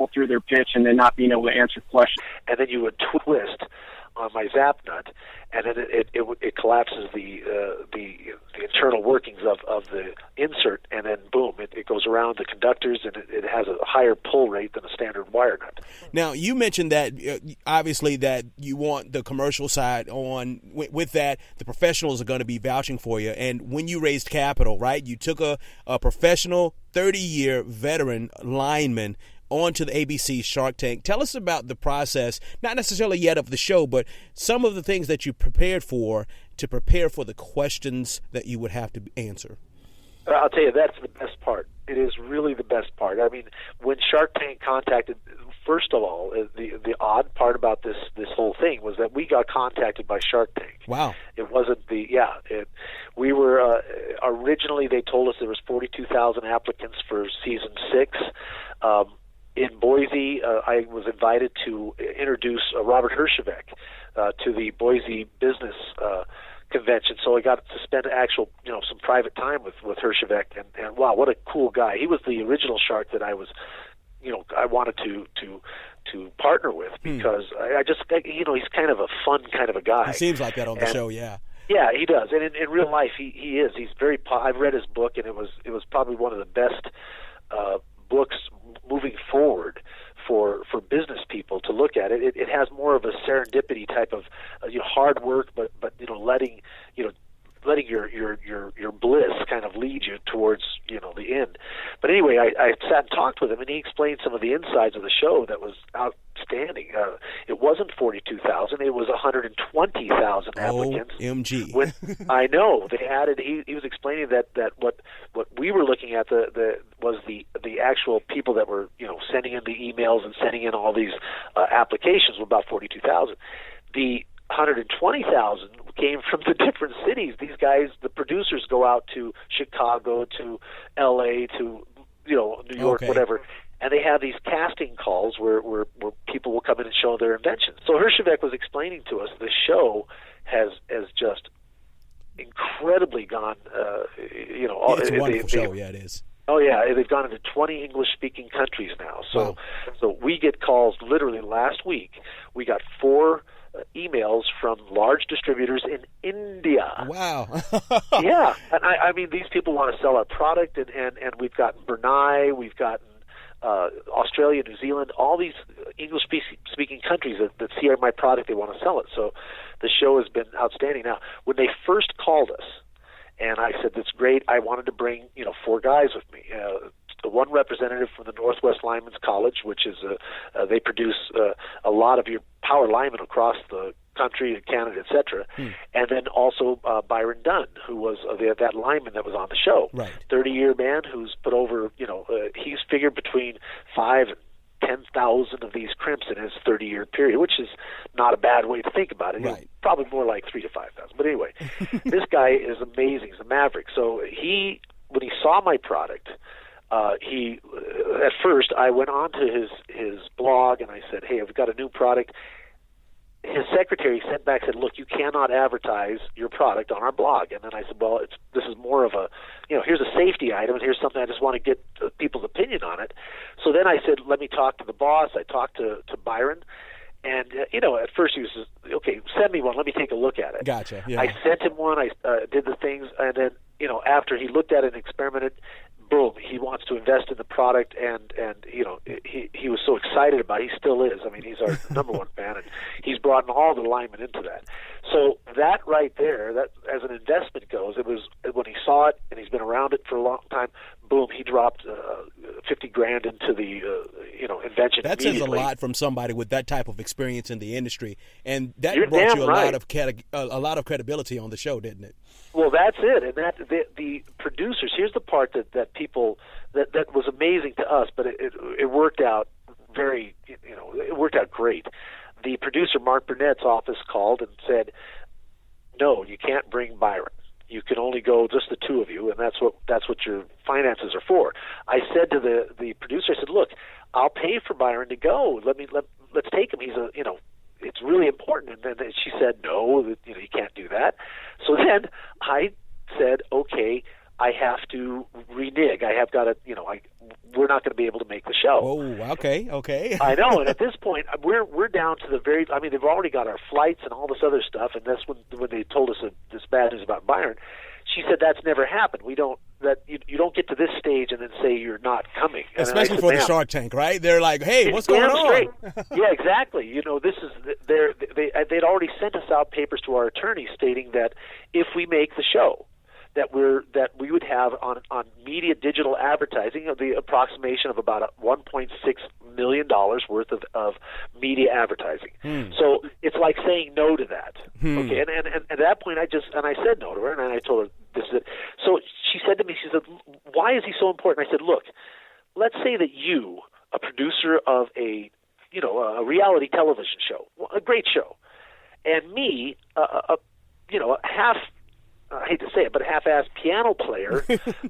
people through their pitch and then not being able to answer questions. And then you would twist on my zap nut, and then it collapses the internal workings of the insert, and then boom, it goes around the conductors, and it has a higher pull rate than a standard wire nut. Now, you mentioned that obviously that you want the commercial side on. With that, the professionals are going to be vouching for you. And when you raised capital, right, you took a professional 30-year veteran lineman onto the ABC Shark Tank. Tell us about the process, not necessarily yet of the show, but some of the things that you prepared for to prepare for the questions that you would have to answer. I'll tell you, that's the best part. It is really the best part. I mean, when Shark Tank contacted, first of all, the odd part about this whole thing was that we got contacted by Shark Tank. Wow. It wasn't we were, originally they told us there was 42,000 applicants for season 6. In Boise, I was invited to introduce Robert Herjavec to the Boise Business Convention. So I got to spend some private time with Herjavec, and wow, what a cool guy. He was the original shark that I was, I wanted to partner with, because he's kind of a fun kind of a guy. He seems like that on the show, yeah. Yeah, he does. And in real life, he is. He's very. I've read his book, and it was probably one of the best books moving forward for business people to look at. It has more of a serendipity type of hard work, but letting your bliss kind of lead you towards the end. But anyway, I sat and talked with him, and he explained some of the insides of the show that was outstanding. It wasn't 42,000; it was 120,000 applicants. OMG! I know they added. He was explaining that what we were looking at was the actual people that were sending in the emails and sending in all these applications were about 42,000. The 120,000 came from the different cities. These guys, the producers, go out to Chicago, to L.A., to New York, whatever, and they have these casting calls where people will come in and show their inventions. So Herjavec was explaining to us the show has just incredibly gone. It's a wonderful show. Yeah, it is. Oh yeah, they've gone into 20 English-speaking countries now. So, So we get calls. Literally last week, we got 4 emails from large distributors in India. Wow. Yeah, and I mean, these people want to sell our product, and we've gotten Brunei, we've gotten Australia, New Zealand, all these English-speaking countries that see my product, they want to sell it. So the show has been outstanding. Now, when they first called us, and I said, that's great, I wanted to bring 4 guys with me. One representative from the Northwest Linemen's College, which is they produce a lot of your power linemen across the country, Canada, etc. And then also Byron Dunn, who was that lineman that was on the show. Right. 30-year man who's put over, he's figured between 5 and 10,000 of these crimps in his 30-year period, which is not a bad way to think about it. Right. Probably more like 3,000 to 5,000. But anyway, this guy is amazing. He's a maverick. So when he saw my product, at first I went on to his blog and I said, hey, I've got a new product. His secretary sent back and said, look, you cannot advertise your product on our blog. And then I said, well, this is more of a, here's a safety item, and here's something I just want to get people's opinion on it. So then I said, let me talk to the boss. I talked to Byron. And, at first he was just, okay, send me one. Let me take a look at it. Gotcha. Yeah. I sent him one. I did the things. And then, after he looked at it and experimented, boom, he wants to invest in the product, and he was so excited about it. He still is. I mean, he's our number one fan, and he's brought in all the linemen into that. So that right there, that as an investment goes, it was when he saw it, and he's been around it for a long time. Boom, he dropped $50,000 into the invention. That says a lot from somebody with that type of experience in the industry, and that You're brought you a right. lot of credibility on the show, didn't it? Well, that's it, and that the producers. Here's the part that people that was amazing to us, but it worked out very, it worked out great. The producer, Mark Burnett's office, called and said, "No, you can't bring Byron. You can only go just the 2 of you, and that's what your finances are for." I said to the producer, I said, "Look, I'll pay for Byron to go. Let's take him. He's it's really important." And then she said, "No, you can't do that." So then I said, "Okay, I have to renege. I have got to, we're not going to be able to make the show. Oh, okay. I know, and at this point, we're down to the very. I mean, they've already got our flights and all this other stuff, and that's when they told us this bad news about Byron. She said that's never happened. We don't you don't get to this stage and then say you're not coming. And especially for the Shark Tank, right? They're like, hey, what's going on? Straight. Yeah, exactly. This is they'd already sent us out papers to our attorneys stating that if we make the show, that we would have on media digital advertising the approximation of about $1.6 million worth of media advertising. So it's like saying no to that. Okay, and at that point I said no to her, and I told her this is it. So she said to me, she said, "Why is he so important?" I said, "Look, let's say that you, a producer of a reality television show, a great show, and me, a half." I hate to say it, but a half-assed piano player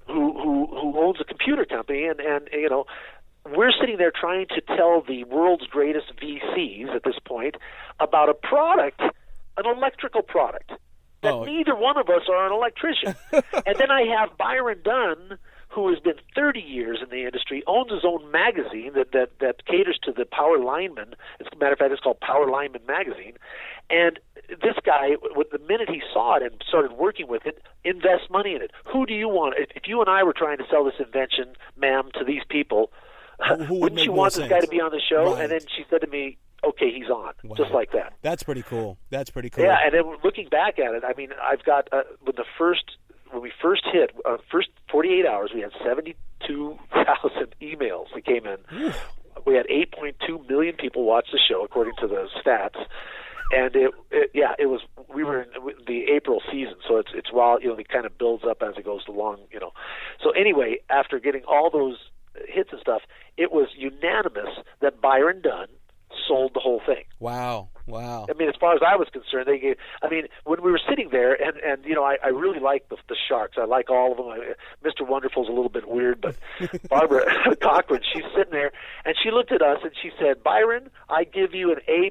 who owns a computer company, and we're sitting there trying to tell the world's greatest VCs at this point about a product, an electrical product, that neither one of us are an electrician. And then I have Byron Dunn, who has been 30 years in the industry, owns his own magazine that caters to the power linemen. As a matter of fact, it's called Power Lineman Magazine. And this guy, the minute he saw it and started working with it, invest money in it. Who do you want? If you and I were trying to sell this invention, ma'am, to these people, wouldn't you want this guy to be on the show? Right. And then she said to me, okay, he's on, just like that. That's pretty cool. Yeah, and then looking back at it, I mean, I've got, when we first hit, first 48 hours, we had 72,000 emails that came in. We had 8.2 million people watch the show, according to the stats. And we were in the April season, so it's while, it kind of builds up as it goes along, So anyway, after getting all those hits and stuff, it was unanimous that Byron Dunn sold the whole thing. Wow. I mean, as far as I was concerned, when we were sitting there, and I really like the Sharks. I like all of them. Mr. Wonderful's a little bit weird, but Barbara Cochran, she's sitting there, and she looked at us and she said, "Byron, I give you an A+."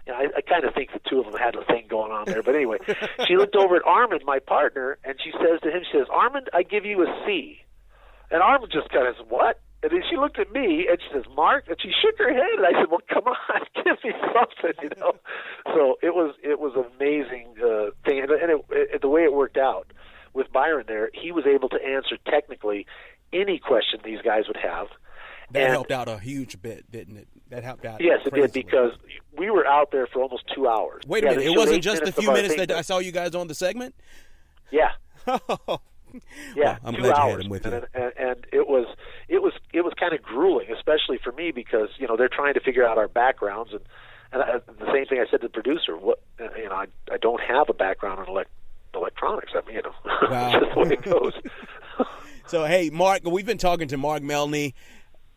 I kind of think the two of them had a thing going on there. But anyway, she looked over at Armand, my partner, and she says to him, she says, "Armand, I give you a C." And Armand just kind of said, "What?" And then she looked at me, and she says, "Mark?" And she shook her head. And I said, "Well, come on, give me something, So it was an amazing thing. And the way it worked out with Byron there, he was able to answer technically any question these guys would have. That helped out a huge bit, didn't it? That helped out. Yes, it did, because we were out there for almost 2 hours. Wait a minute. It wasn't just the few minutes that I saw you guys on the segment? Yeah. Yeah, well, I'm 2 glad hours. you had him with you. And it was kind of grueling, especially for me, because they're trying to figure out our backgrounds, and the same thing I said to the producer. I don't have a background in electronics. I mean, wow. Just the way it goes. So hey, Mark, we've been talking to Mark Melny,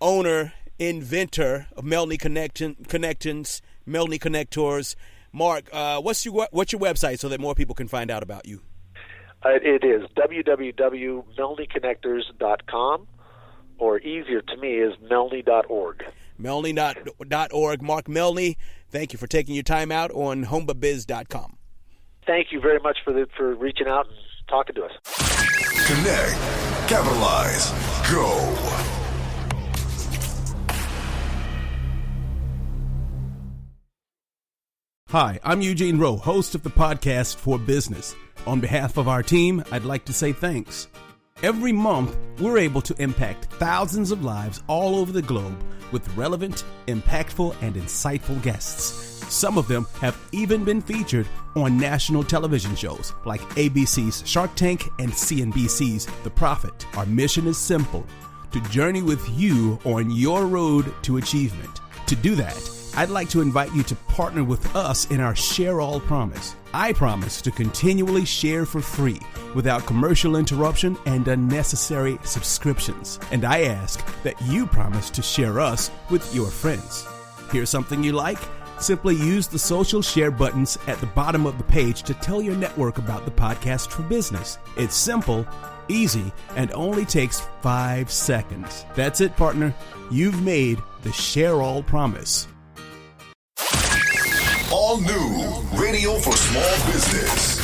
owner, inventor of Melny Connections, Melny Connectors. Mark, what's your website so that more people can find out about you? It is www.melnyconnectors.com, or easier to me is melny.org. Melny.org. Mark Melny, thank you for taking your time out on homebubiz.com. Thank you very much for reaching out and talking to us. Connect, capitalize, go. Hi, I'm Eugene Rowe, host of the podcast For Business. On behalf of our team, I'd like to say thanks. Every month, we're able to impact thousands of lives all over the globe with relevant, impactful, and insightful guests. Some of them have even been featured on national television shows like ABC's Shark Tank and CNBC's The Prophet. Our mission is simple: to journey with you on your road to achievement. To do that, I'd like to invite you to partner with us in our Share All promise. I promise to continually share for free, without commercial interruption and unnecessary subscriptions. And I ask that you promise to share us with your friends. Hear something you like? Simply use the social share buttons at the bottom of the page to tell your network about the podcast For Business. It's simple, easy, and only takes 5 seconds. That's it, partner. You've made the Share All promise. All new radio for small business.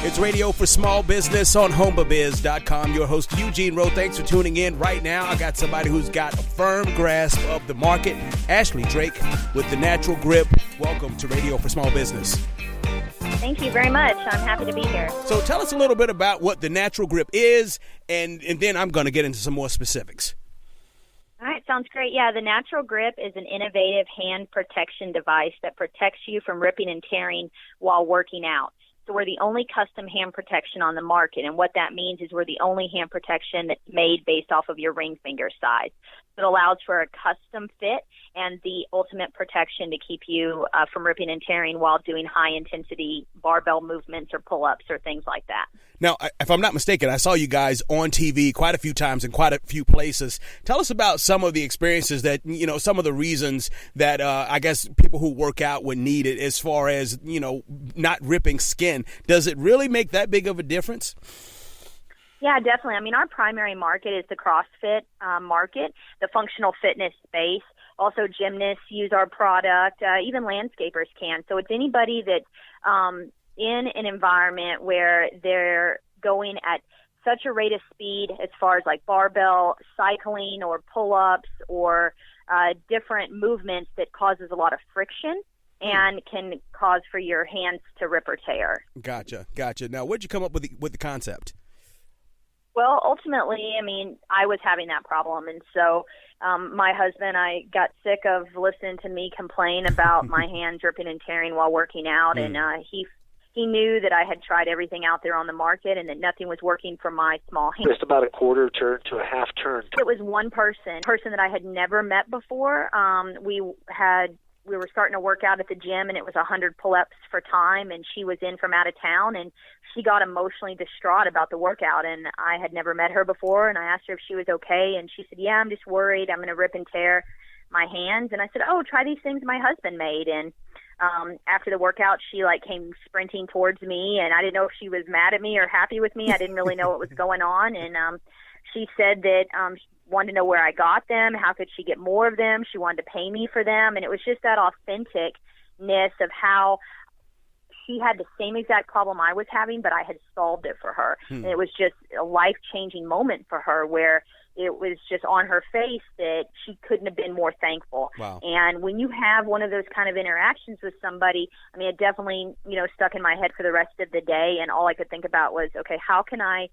It's Radio for Small Business on HomeBiz.com. Your host, Eugene Rowe. Thanks for tuning in. Right now, I got somebody who's got a firm grasp of the market, Ashley Drake with The Natural Grip. Welcome to Radio for Small Business. Thank you very much. I'm happy to be here. So tell us a little bit about what The Natural Grip is, and then I'm going to get into some more specifics. All right, sounds great. Yeah, the Natural Grip is an innovative hand protection device that protects you from ripping and tearing while working out. So we're the only custom hand protection on the market, and what that means is we're the only hand protection that's made based off of your ring finger size. It allows for a custom fit and the ultimate protection to keep you from ripping and tearing while doing high-intensity barbell movements or pull-ups or things like that. Now, if I'm not mistaken, I saw you guys on TV quite a few times in quite a few places. Tell us about some of the experiences that, some of the reasons that I guess people who work out would need it as far as, not ripping skin. Does it really make that big of a difference? Yeah, definitely. I mean, our primary market is the CrossFit market, the functional fitness space. Also, gymnasts use our product. Even landscapers can. So it's anybody that's in an environment where they're going at such a rate of speed as far as like barbell cycling or pull-ups or different movements that causes a lot of friction and can cause for your hands to rip or tear. Gotcha. Now, where'd you come up with the concept? Well, ultimately, I mean, I was having that problem. And so my husband, I got sick of listening to me complain about my hands ripping and tearing while working out. And he knew that I had tried everything out there on the market and that nothing was working for my small hands. Just about a quarter turn to a half turn. It was one person that I had never met before. We were starting to work out at the gym, and it was 100 pull-ups for time, and she was in from out of town, and she got emotionally distraught about the workout, and I had never met her before, and I asked her if she was okay, and she said, yeah, I'm just worried I'm going to rip and tear my hands. And I said, oh, try these things my husband made. And after the workout, she came sprinting towards me, and I didn't know if she was mad at me or happy with me. I didn't really know what was going on, and she said that she wanted to know where I got them, how could she get more of them, she wanted to pay me for them, and it was just that authenticness of how she had the same exact problem I was having, but I had solved it for her. And it was just a life-changing moment for her where it was just on her face that she couldn't have been more thankful. Wow. And when you have one of those kind of interactions with somebody, I mean, it definitely, stuck in my head for the rest of the day, and all I could think about was, okay, how can I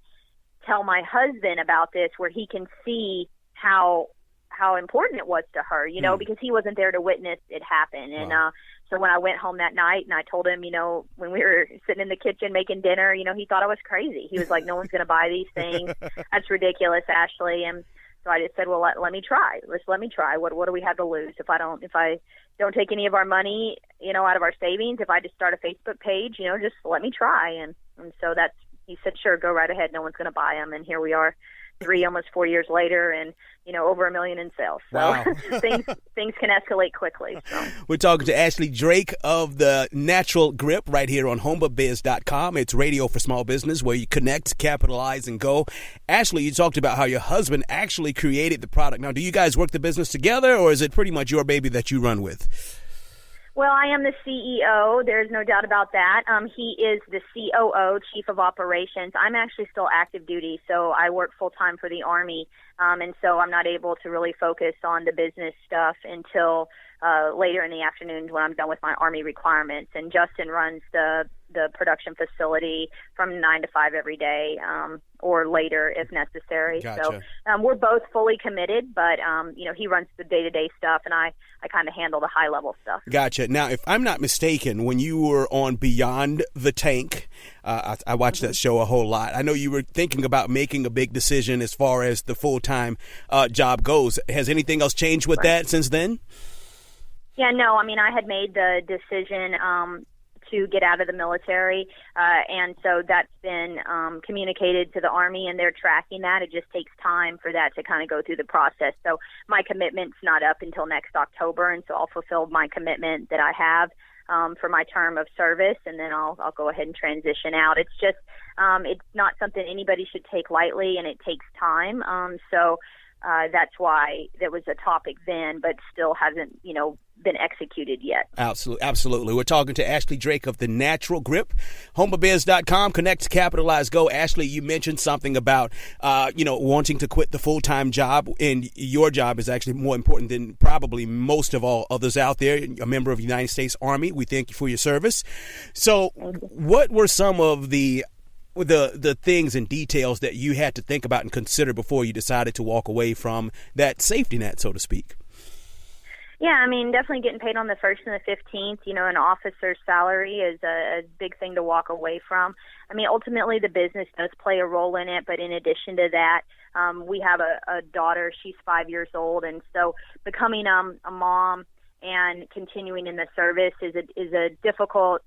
tell my husband about this where he can see how important it was to her, because he wasn't there to witness it happen. And so when I went home that night and I told him, when we were sitting in the kitchen making dinner, he thought I was crazy. He was like, no one's going to buy these things. That's ridiculous, Ashley. And so I just said, well, let me try. Let me try. What do we have to lose if I don't take any of our money, out of our savings? If I just start a Facebook page, just let me try. And so he said, sure, go right ahead. No one's going to buy them. And here we are almost 4 years later, and over $1 million in sales. So wow. things can escalate quickly. So. We're talking to Ashley Drake of The Natural Grip right here on HomeBiz.com. It's Radio for Small Business, where you connect, capitalize, and go. Ashley, you talked about how your husband actually created the product. Now, do you guys work the business together, or is it pretty much your baby that you run with? Well, I am the CEO. There's no doubt about that. He is the COO, Chief of Operations. I'm actually still active duty, so I work full-time for the Army, and so I'm not able to really focus on the business stuff until later in the afternoons when I'm done with my Army requirements. And Justin runs the production facility from 9 to 5 every day, or later if necessary. Gotcha. So we're both fully committed, but he runs the day-to-day stuff, and I kind of handle the high-level stuff. Gotcha. Now, if I'm not mistaken, when you were on Beyond the Tank, I watched that show a whole lot. I know you were thinking about making a big decision as far as the full-time job goes. Has anything else changed with that since then? Yeah, no. I mean, I had made the decision to get out of the military, and so that's been communicated to the Army, and they're tracking that. It just takes time for that to kind of go through the process. So my commitment's not up until next October, and so I'll fulfill my commitment that I have for my term of service, and then I'll go ahead and transition out. It's just it's not something anybody should take lightly, and it takes time. So that's why there was a topic then, but still hasn't, been executed yet. Absolutely. We're talking to Ashley Drake of The Natural Grip, homeofbiz.com. Connect, capitalize, go. Ashley, you mentioned something about, wanting to quit the full-time job, and your job is actually more important than probably most of all others out there. A member of the United States Army. We thank you for your service. So what were some of the things and details that you had to think about and consider before you decided to walk away from that safety net, so to speak? Yeah, definitely getting paid on the 1st and the 15th, an officer's salary is a big thing to walk away from. Ultimately the business does play a role in it, but in addition to that, we have a daughter, she's 5 years old, and so becoming a mom and continuing in the service is a difficult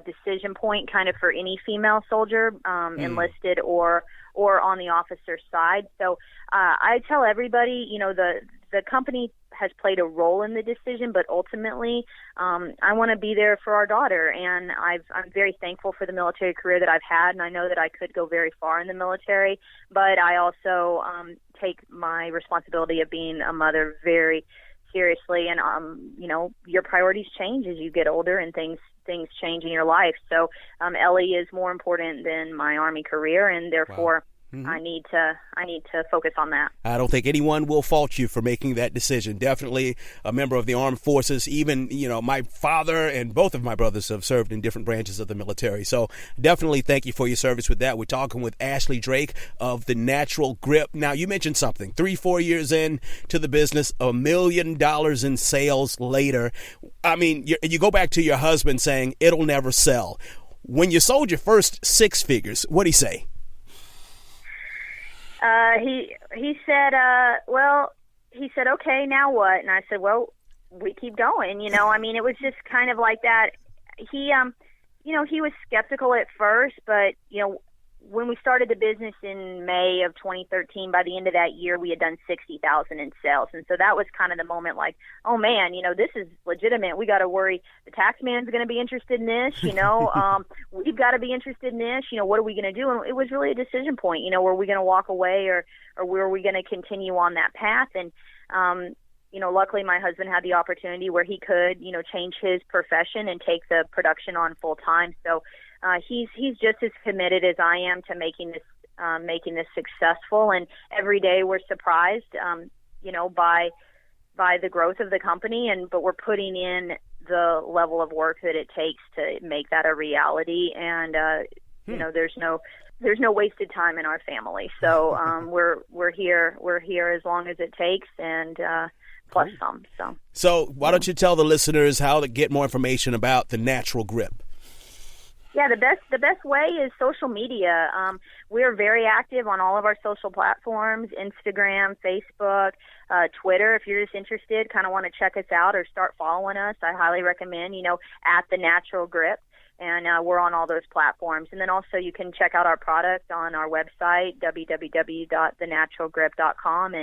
decision point kind of for any female soldier, enlisted or on the officer side. So I tell everybody, the company has played a role in the decision, but ultimately I want to be there for our daughter, and I'm very thankful for the military career that I've had, and I know that I could go very far in the military, but I also take my responsibility of being a mother very seriously, and your priorities change as you get older and things change in your life. So Ellie is more important than my Army career, and therefore Wow. Mm-hmm. I need to focus on that. I don't think anyone will fault you for making that decision. Definitely a member of the armed forces. Even, my father and both of my brothers have served in different branches of the military. So definitely thank you for your service with that. We're talking with Ashley Drake of The Natural Grip. Now, you mentioned something. 3-4 years in to the business, $1 million in sales later. You go back to your husband saying it'll never sell. When you sold your first 6 figures, what'd he say? He said, he said, okay, now what? And I said, well, we keep going, it was just kind of like that. He was skeptical at first, but, when we started the business in May of 2013, by the end of that year, we had done 60,000 in sales. And so that was kind of the moment like, oh man, this is legitimate. We got to worry. The tax man's going to be interested in this, we've got to be interested in this, what are we going to do? And it was really a decision point, were we going to walk away or were we going to continue on that path? And, luckily my husband had the opportunity where he could, change his profession and take the production on full time. So, he's just as committed as I am to making this successful. And every day we're surprised, by the growth of the company. But we're putting in the level of work that it takes to make that a reality. And there's no wasted time in our family. So we're here as long as it takes, and plus some. So why don't you tell the listeners how to get more information about The Natural Grip? Yeah, the best way is social media. We're very active on all of our social platforms, Instagram, Facebook, Twitter. If you're just interested, kind of want to check us out or start following us, I highly recommend, at The Natural Grip. And we're on all those platforms. And then also you can check out our product on our website, www.thenaturalgrip.com,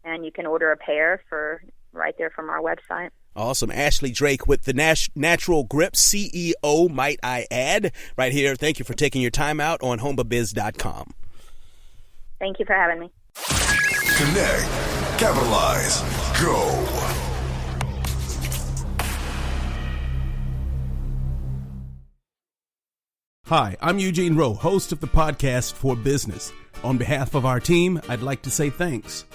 and you can order a pair for right there from our website. Awesome. Ashley Drake with The Natural Grip, CEO, might I add, right here. Thank you for taking your time out on homeofbiz.com. Thank you for having me. Connect, capitalize, go. Hi, I'm Eugene Rowe, host of the podcast For Business. On behalf of our team, I'd like to say thanks.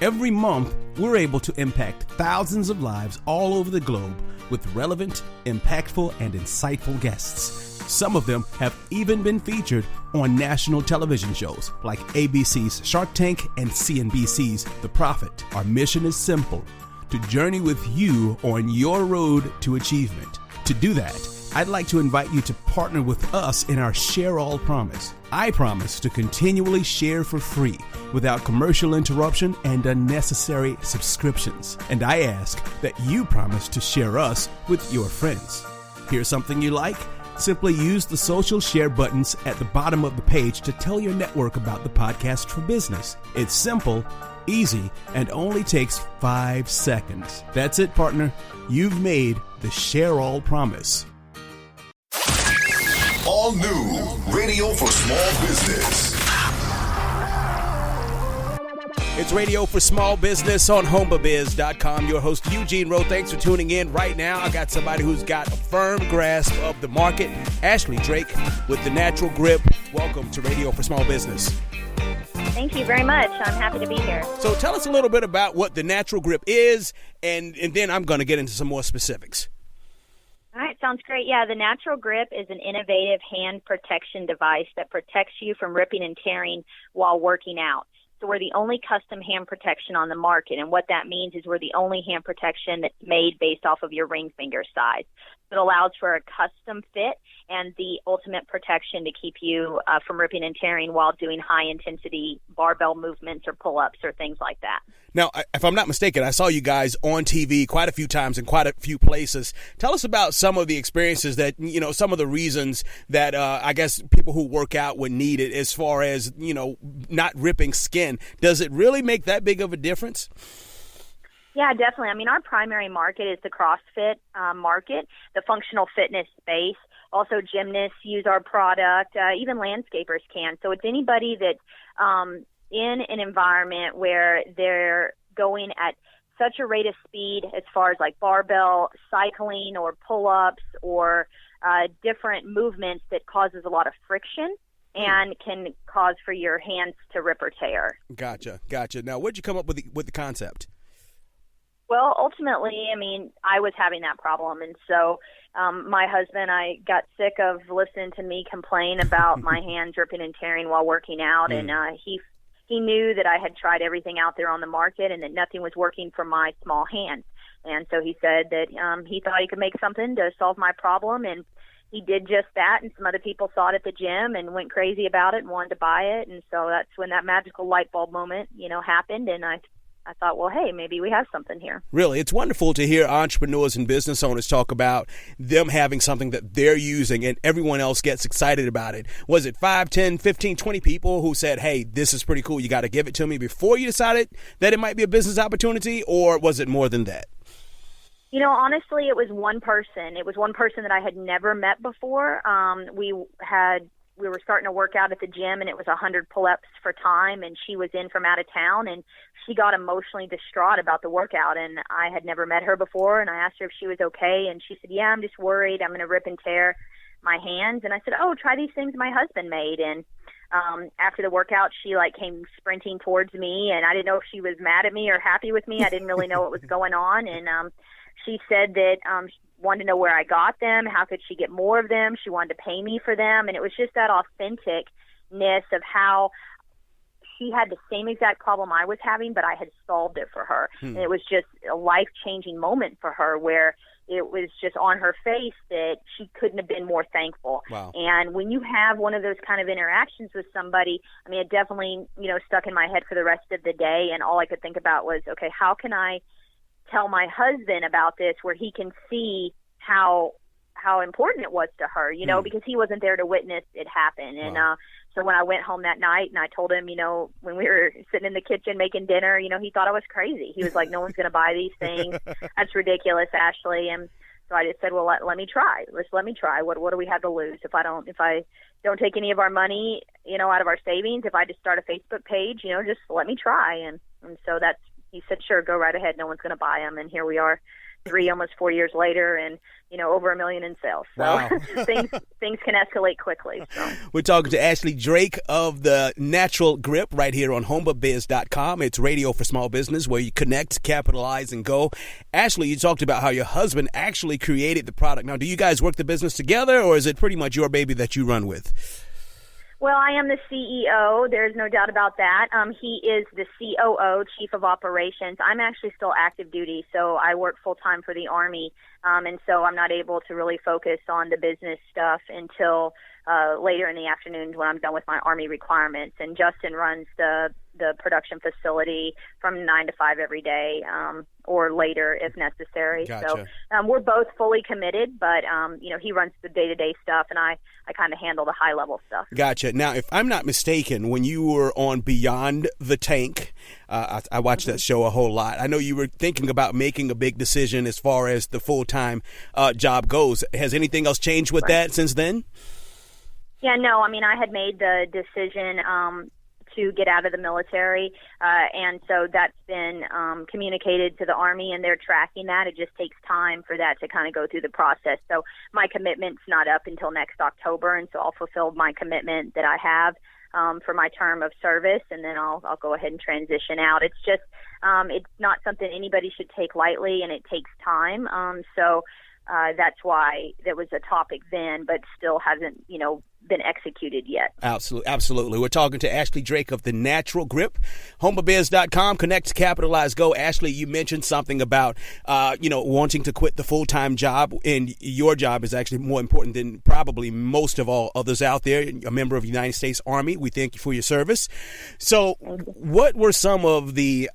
Every month, we're able to impact thousands of lives all over the globe with relevant, impactful, and insightful guests. Some of them have even been featured on national television shows like ABC's Shark Tank and CNBC's The Profit. Our mission is simple: to journey with you on your road to achievement. To do that, I'd like to invite you to partner with us in our Share All promise. I promise to continually share for free without commercial interruption and unnecessary subscriptions. And I ask that you promise to share us with your friends. Here's something you like? Simply use the social share buttons at the bottom of the page to tell your network about the podcast For Business. It's simple, easy, and only takes 5 seconds. That's it, partner. You've made the Share All promise. All new radio for small business. It's Radio for Small Business on HomeBiz.com. Your host, Eugene Rowe. Thanks for tuning in. Right now, I got somebody who's got a firm grasp of the market. Ashley Drake with The Natural Grip. Welcome to Radio for Small Business. Thank you very much. I'm happy to be here. So tell us a little bit about what The Natural Grip is, and then I'm going to get into some more specifics. All right, sounds great. Yeah, the Natural Grip is an innovative hand protection device that protects you from ripping and tearing while working out. So we're the only custom hand protection on the market, and what that means is we're the only hand protection that's made based off of your ring finger size. It allows for a custom fit and the ultimate protection to keep you from ripping and tearing while doing high-intensity barbell movements or pull-ups or things like that. Now, if I'm not mistaken, I saw you guys on TV quite a few times in quite a few places. Tell us about some of the experiences that, some of the reasons that I guess people who work out would need it as far as, not ripping skin. Does it really make that big of a difference? Yeah, definitely. I mean, our primary market is the CrossFit market, the functional fitness space. Also, gymnasts use our product. Even landscapers can. So it's anybody that's in an environment where they're going at such a rate of speed as far as like barbell cycling or pull-ups or different movements that causes a lot of friction and can cause for your hands to rip or tear. Gotcha. Now, where'd you come up with the concept? Well, ultimately, I mean, I was having that problem. And so my husband, I got sick of listening to me complain about my hands ripping and tearing while working out. And he knew that I had tried everything out there on the market and that nothing was working for my small hands. And so he said that he thought he could make something to solve my problem. And he did just that. And some other people saw it at the gym and went crazy about it and wanted to buy it. And so that's when that magical light bulb moment, happened. And I thought, well, hey, maybe we have something here. Really, it's wonderful to hear entrepreneurs and business owners talk about them having something that they're using and everyone else gets excited about it. Was it 5, 10, 15, 20 people who said, hey, this is pretty cool, you got to give it to me before you decided that it might be a business opportunity, or was it more than that? Honestly, it was one person. It was one person that I had never met before. We were starting to work out at the gym, and it was 100 pull-ups for time, and she was in from out of town, and she got emotionally distraught about the workout, and I had never met her before, and I asked her if she was okay, and she said, yeah, I'm just worried I'm going to rip and tear my hands. And I said, oh, try these things my husband made. And after the workout, she came sprinting towards me, and I didn't know if she was mad at me or happy with me. I didn't really know what was going on, and she said that wanted to know where I got them, how could she get more of them, she wanted to pay me for them, and it was just that authenticness of how she had the same exact problem I was having, but I had solved it for her. And it was just a life-changing moment for her where it was just on her face that she couldn't have been more thankful. Wow. And when you have one of those kind of interactions with somebody, I mean, it definitely, stuck in my head for the rest of the day, and all I could think about was, okay, how can I tell my husband about this where he can see how important it was to her, because he wasn't there to witness it happen. And so when I went home that night and I told him, when we were sitting in the kitchen making dinner, he thought I was crazy. He was like, no one's going to buy these things. That's ridiculous, Ashley. And so I just said, well, let me try. Let me try. What do we have to lose if I don't take any of our money, out of our savings? If I just start a Facebook page, just let me try. And so he said, sure, go right ahead. No one's going to buy them. And here we are almost 4 years later, and over $1 million in sales. So wow. things can escalate quickly. So. We're talking to Ashley Drake of The Natural Grip right here on HomeBiz.com. It's radio for small business where you connect, capitalize, and go. Ashley, you talked about how your husband actually created the product. Now, do you guys work the business together, or is it pretty much your baby that you run with? Well, I am the CEO. There's no doubt about that. He is the COO, Chief of Operations. I'm actually still active duty, so I work full-time for the Army, and so I'm not able to really focus on the business stuff until later in the afternoon when I'm done with my Army requirements. And Justin runs the production facility from 9 to 5 every day, or later if necessary. Gotcha. So we're both fully committed, but he runs the day-to-day stuff, and I kind of handle the high-level stuff. Gotcha. Now, if I'm not mistaken, when you were on Beyond the Tank, I watched that show a whole lot. I know you were thinking about making a big decision as far as the full-time job goes. Has anything else changed with that since then? Yeah, no. I mean, I had made the decision to get out of the military, and so that's been communicated to the Army, and they're tracking that. It just takes time for that to kind of go through the process. So my commitment's not up until next October, and so I'll fulfill my commitment that I have for my term of service, and then I'll go ahead and transition out. It's just it's not something anybody should take lightly, and it takes time. So that's why there was a topic then, but still hasn't, been executed yet. Absolutely. We're talking to Ashley Drake of The Natural Grip. HomeABiz.com, connect, capitalize, go. Ashley, you mentioned something about, wanting to quit the full-time job, and your job is actually more important than probably most of all others out there. A member of the United States Army. We thank you for your service. So what were some of the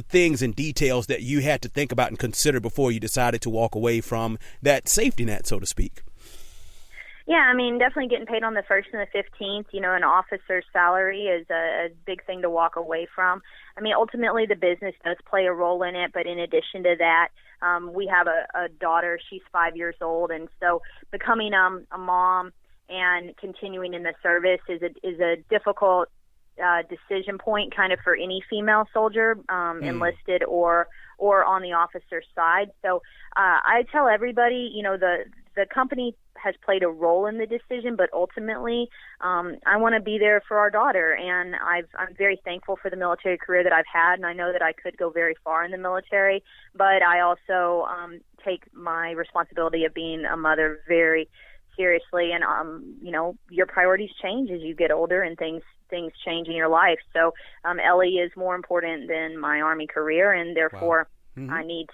things and details that you had to think about and consider before you decided to walk away from that safety net, so to speak? Yeah, I mean, definitely getting paid on the 1st and the 15th, an officer's salary is a big thing to walk away from. I mean, ultimately the business does play a role in it, but in addition to that, we have a daughter. She's 5 years old, and so becoming a mom and continuing in the service is a difficult decision point kind of for any female soldier, enlisted or on the officer's side. So I tell everybody, the company has played a role in the decision, but ultimately I want to be there for our daughter, and I'm very thankful for the military career that I've had, and I know that I could go very far in the military, but I also take my responsibility of being a mother very seriously, and your priorities change as you get older and things change in your life. So Ellie is more important than my Army career, and therefore Wow. Mm-hmm. I need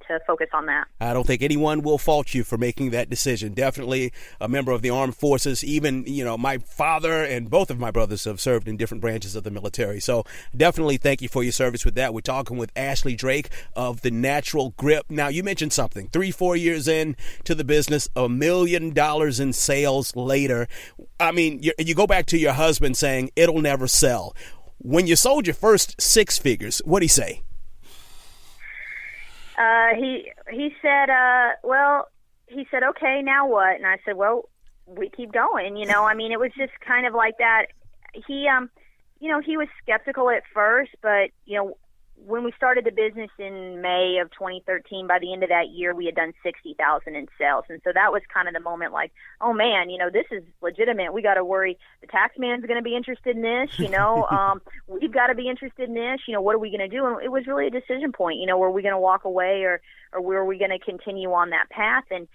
to focus on that. I don't think anyone will fault you for making that decision. Definitely a member of the armed forces. Even, my father and both of my brothers have served in different branches of the military. So definitely thank you for your service with that. We're talking with Ashley Drake of The Natural Grip. Now, you mentioned something. 3-4 years in to the business, $1 million in sales later. I mean, you go back to your husband saying it'll never sell. When you sold your first 6 figures, what'd he say? He said, he said, okay, now what? And I said, well, we keep going, I mean, it was just kind of like that. He, he was skeptical at first, but, when we started the business in May of 2013, by the end of that year, we had done $60,000 in sales. And so that was kind of the moment like, oh man, this is legitimate. We got to worry. The tax man's going to be interested in this, we've got to be interested in this, what are we going to do? And it was really a decision point, were we going to walk away or were we going to continue on that path? And,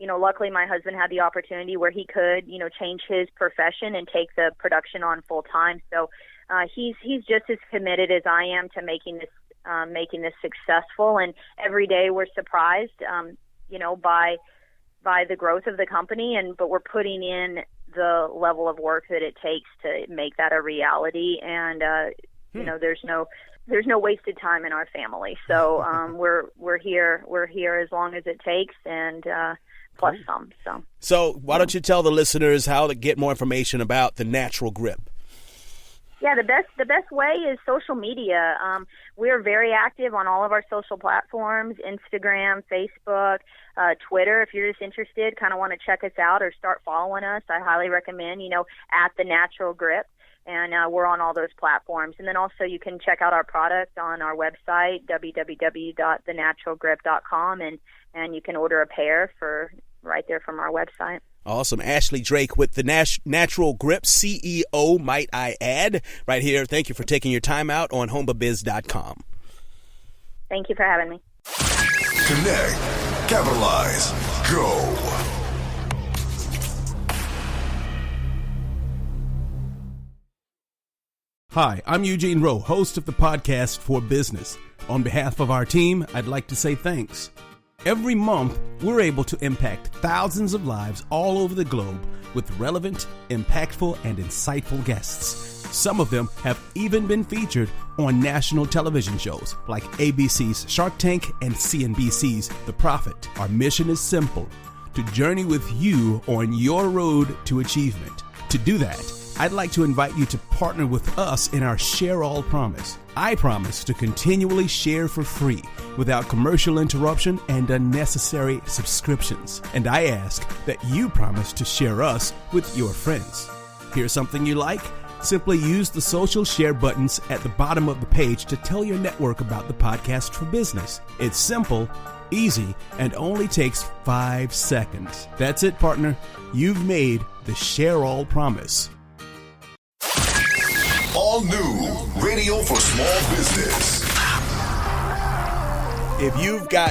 luckily my husband had the opportunity where he could, change his profession and take the production on full time. So, he's just as committed as I am to making this successful, and every day we're surprised, by the growth of the company, but we're putting in the level of work that it takes to make that a reality, and there's no wasted time in our family. So we're here as long as it takes, and plus some. So why don't you tell the listeners how to get more information about The Natural Grip? Yeah, the best way is social media. We're very active on all of our social platforms, Instagram, Facebook, Twitter. If you're just interested, kind of want to check us out or start following us, I highly recommend, at The Natural Grip. And we're on all those platforms. And then also you can check out our product on our website, www.thenaturalgrip.com, and you can order a pair for right there from our website. Awesome. Ashley Drake with The Natural Grip, CEO, might I add, right here. Thank you for taking your time out on HomeABiz.com. Thank you for having me. Connect, capitalize, go. Hi, I'm Eugene Rowe, host of the podcast For Business. On behalf of our team, I'd like to say thanks. Every month, we're able to impact thousands of lives all over the globe with relevant, impactful, and insightful guests. Some of them have even been featured on national television shows like ABC's Shark Tank and CNBC's The Profit. Our mission is simple: to journey with you on your road to achievement. To do that, I'd like to invite you to partner with us in our Share All promise. I promise to continually share for free without commercial interruption and unnecessary subscriptions. And I ask that you promise to share us with your friends. Here's something you like? Simply use the social share buttons at the bottom of the page to tell your network about the Podcast for Business. It's simple, easy, and only takes 5 seconds. That's it, partner. You've made the Share All promise. All new radio for small business. If you've got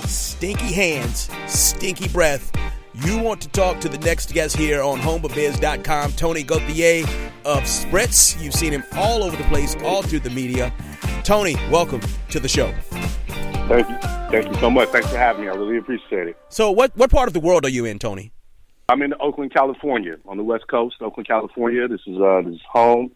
stinky hands, stinky breath, you want to talk to the next guest here on homeofbiz.com, Tony Gauthier of Spritz. You've seen him all over the place, all through the media. Tony, welcome to the show. Thank you. Thank you so much. Thanks for having me. I really appreciate it. So what part of the world are you in, Tony? I'm in Oakland, California, on the West Coast, Oakland, California. This is home.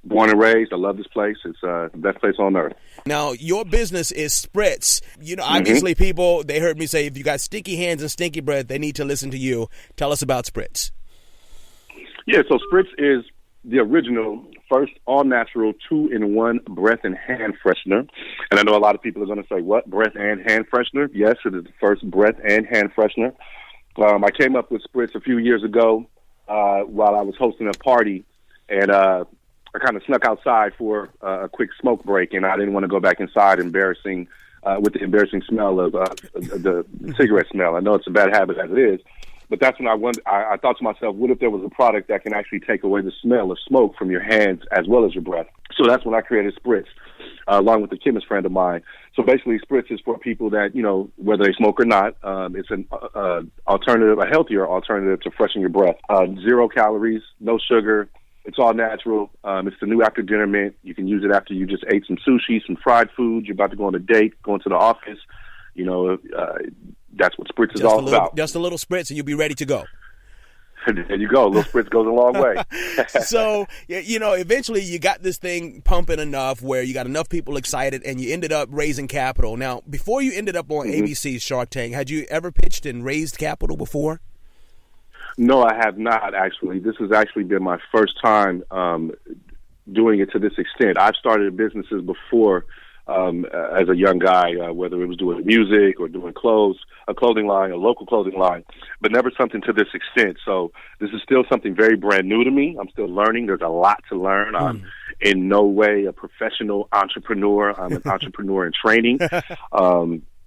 Born and raised. I love this place. It's the best place on earth. Now, your business is Spritz. You know, obviously people, they heard me say if you got stinky hands and stinky breath, they need to listen to you. Tell us about Spritz. Yeah, so Spritz is the original first all-natural 2-in-1 breath and hand freshener. And I know a lot of people are going to say, what, breath and hand freshener? Yes, it is the first breath and hand freshener. I came up with Spritz a few years ago while I was hosting a party. And I kind of snuck outside for a quick smoke break, and I didn't want to go back inside with the embarrassing smell of the cigarette smell. I know it's a bad habit as it is, but that's when I thought to myself, what if there was a product that can actually take away the smell of smoke from your hands as well as your breath? So that's when I created Spritz, along with a chemist friend of mine. So basically, Spritz is for people that, you know, whether they smoke or not, it's an alternative, a healthier alternative to freshen your breath. 0 calories, no sugar. It's all natural. It's the new after dinner mint. You can use it after you just ate some sushi, some fried food. You're about to go on a date, going to the office. You know, that's what Spritz is all about. Just a little Spritz and you'll be ready to go. There you go. A little Spritz goes a long way. So, you know, eventually you got this thing pumping enough where you got enough people excited and you ended up raising capital. Now, before you ended up on ABC's Shark Tank, had you ever pitched and raised capital before? No, I have not, actually. This has actually been my first time doing it to this extent. I've started businesses before as a young guy, whether it was doing music or doing a clothing line, a local clothing line, but never something to this extent. So this is still something very brand new to me. I'm still learning. There's a lot to learn. I'm in no way a professional entrepreneur. I'm an entrepreneur in training.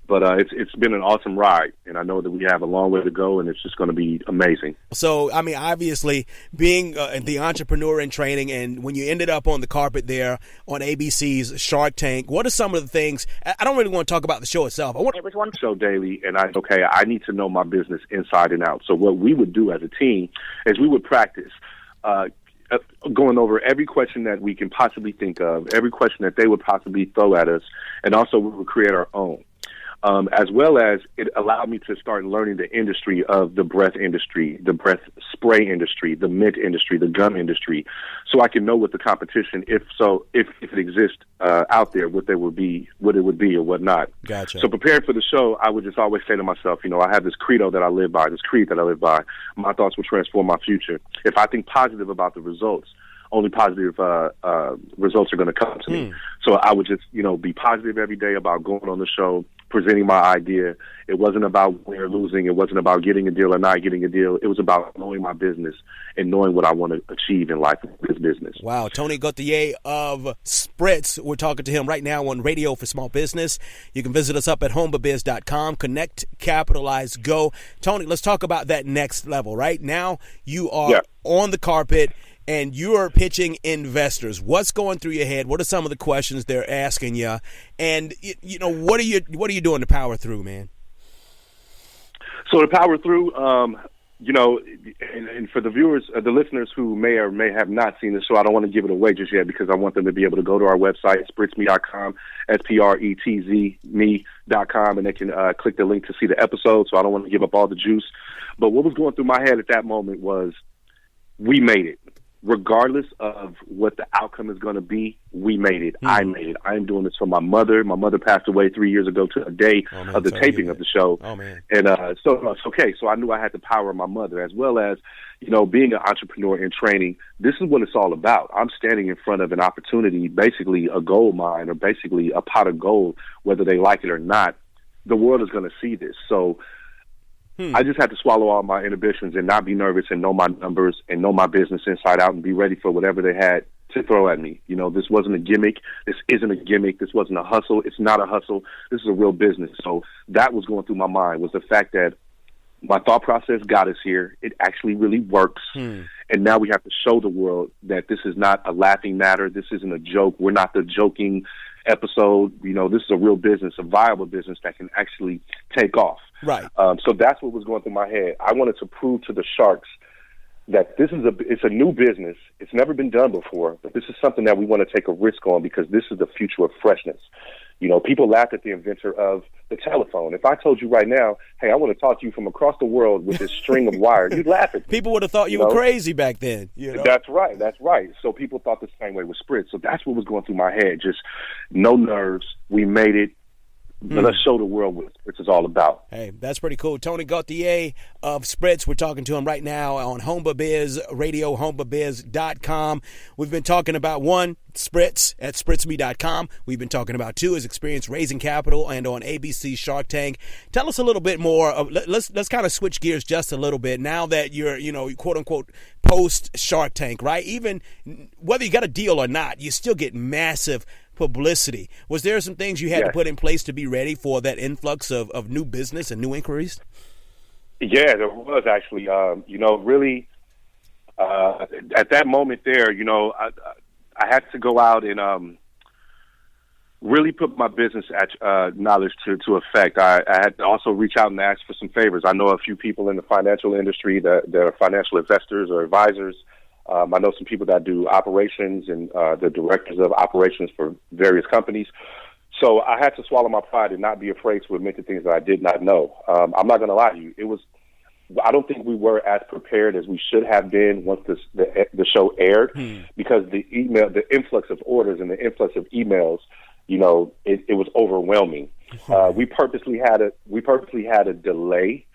But it's been an awesome ride, and I know that we have a long way to go, and it's just going to be amazing. So, I mean, obviously, being the entrepreneur in training, and when you ended up on the carpet there on ABC's Shark Tank, what are some of the things? I don't really want to talk about the show itself. It was one show daily, and I need to know my business inside and out. So what we would do as a team is we would practice going over every question that we can possibly think of, every question that they would possibly throw at us, and also we would create our own. As well as it allowed me to start learning the industry of the breath industry, the breath spray industry, the mint industry, the gum industry, so I can know what the competition, if it exists out there, what it would be or what not. Gotcha. So preparing for the show, I would just always say to myself, you know, I have this credo that I live by, this creed that I live by. My thoughts will transform my future. If I think positive about the results, only positive results are going to come to me. So I would just, you know, be positive every day about going on the show, presenting my idea. It wasn't about winning or losing. It wasn't about getting a deal or not getting a deal. It was about knowing my business and knowing what I want to achieve in life with this business. Wow. Tony Gauthier of Spritz. We're talking to him right now on Radio for Small Business. You can visit us up at homeofbiz.com. Connect, capitalize, go. Tony, let's talk about that next level. Right now, you are on the carpet and you're pitching investors. What's going through your head? What are some of the questions they're asking you? And you know, what are you doing to power through, man? So to power through, you know, and for the viewers, the listeners who may or may have not seen the show, I don't want to give it away just yet because I want them to be able to go to our website, spritzme.com, SPRETZ me.com, and they can click the link to see the episode. So I don't want to give up all the juice. But what was going through my head at that moment was, we made it. Regardless of what the outcome is going to be, we made it. I made it. I am doing this for my mother. My mother passed away 3 years ago to a day of the taping of the show. Oh, man. And so it's okay. So I knew I had to power my mother, as well as, you know, being an entrepreneur in training. This is what it's all about. I'm standing in front of an opportunity, basically a gold mine or basically a pot of gold, whether they like it or not. The world is going to see this. So I just had to swallow all my inhibitions and not be nervous and know my numbers and know my business inside out and be ready for whatever they had to throw at me. This wasn't a gimmick. This isn't a gimmick. This wasn't a hustle. It's not a hustle. This is a real business. So that was going through my mind, was the fact that my thought process got us here. It actually really works. And now we have to show the world that this is not a laughing matter. This isn't a joke. We're not the joking episode. This is a real business, a viable business that can actually take off. Right. So that's what was going through my head. I wanted to prove to the Sharks that it's a new business. It's never been done before, but this is something that we want to take a risk on because this is the future of freshness. People laughed at the inventor of the telephone. If I told you right now, hey, I want to talk to you from across the world with this string of wire, you'd laugh at me. People would have thought you were crazy back then. That's right. So people thought the same way with Spritz. So that's what was going through my head. Just no nerves. We made it. Let's show the world what Spritz is all about. Hey, that's pretty cool. Tony Gauthier of Spritz. We're talking to him right now on Homba Biz Radio, hombabiz.com. We've been talking about one, Spritz at spritzme.com. We've been talking about two, his experience raising capital and on ABC Shark Tank. Tell us a little bit more. Let's kind of switch gears just a little bit now that you're, quote unquote, post Shark Tank, right? Even whether you got a deal or not, you still get massive publicity. Was there some things you had to put in place to be ready for that influx of new business and new inquiries? Yeah, there was actually. Really, at that moment there, I had to go out and really put my business knowledge to effect. I had to also reach out and ask for some favors. I know a few people in the financial industry that are financial investors or advisors. I know some people that do operations and the directors of operations for various companies. So I had to swallow my pride and not be afraid to admit the things that I did not know. I'm not going to lie to you. I don't think we were as prepared as we should have been once the show aired, because the influx of orders and the influx of emails, it was overwhelming. We purposely had a delay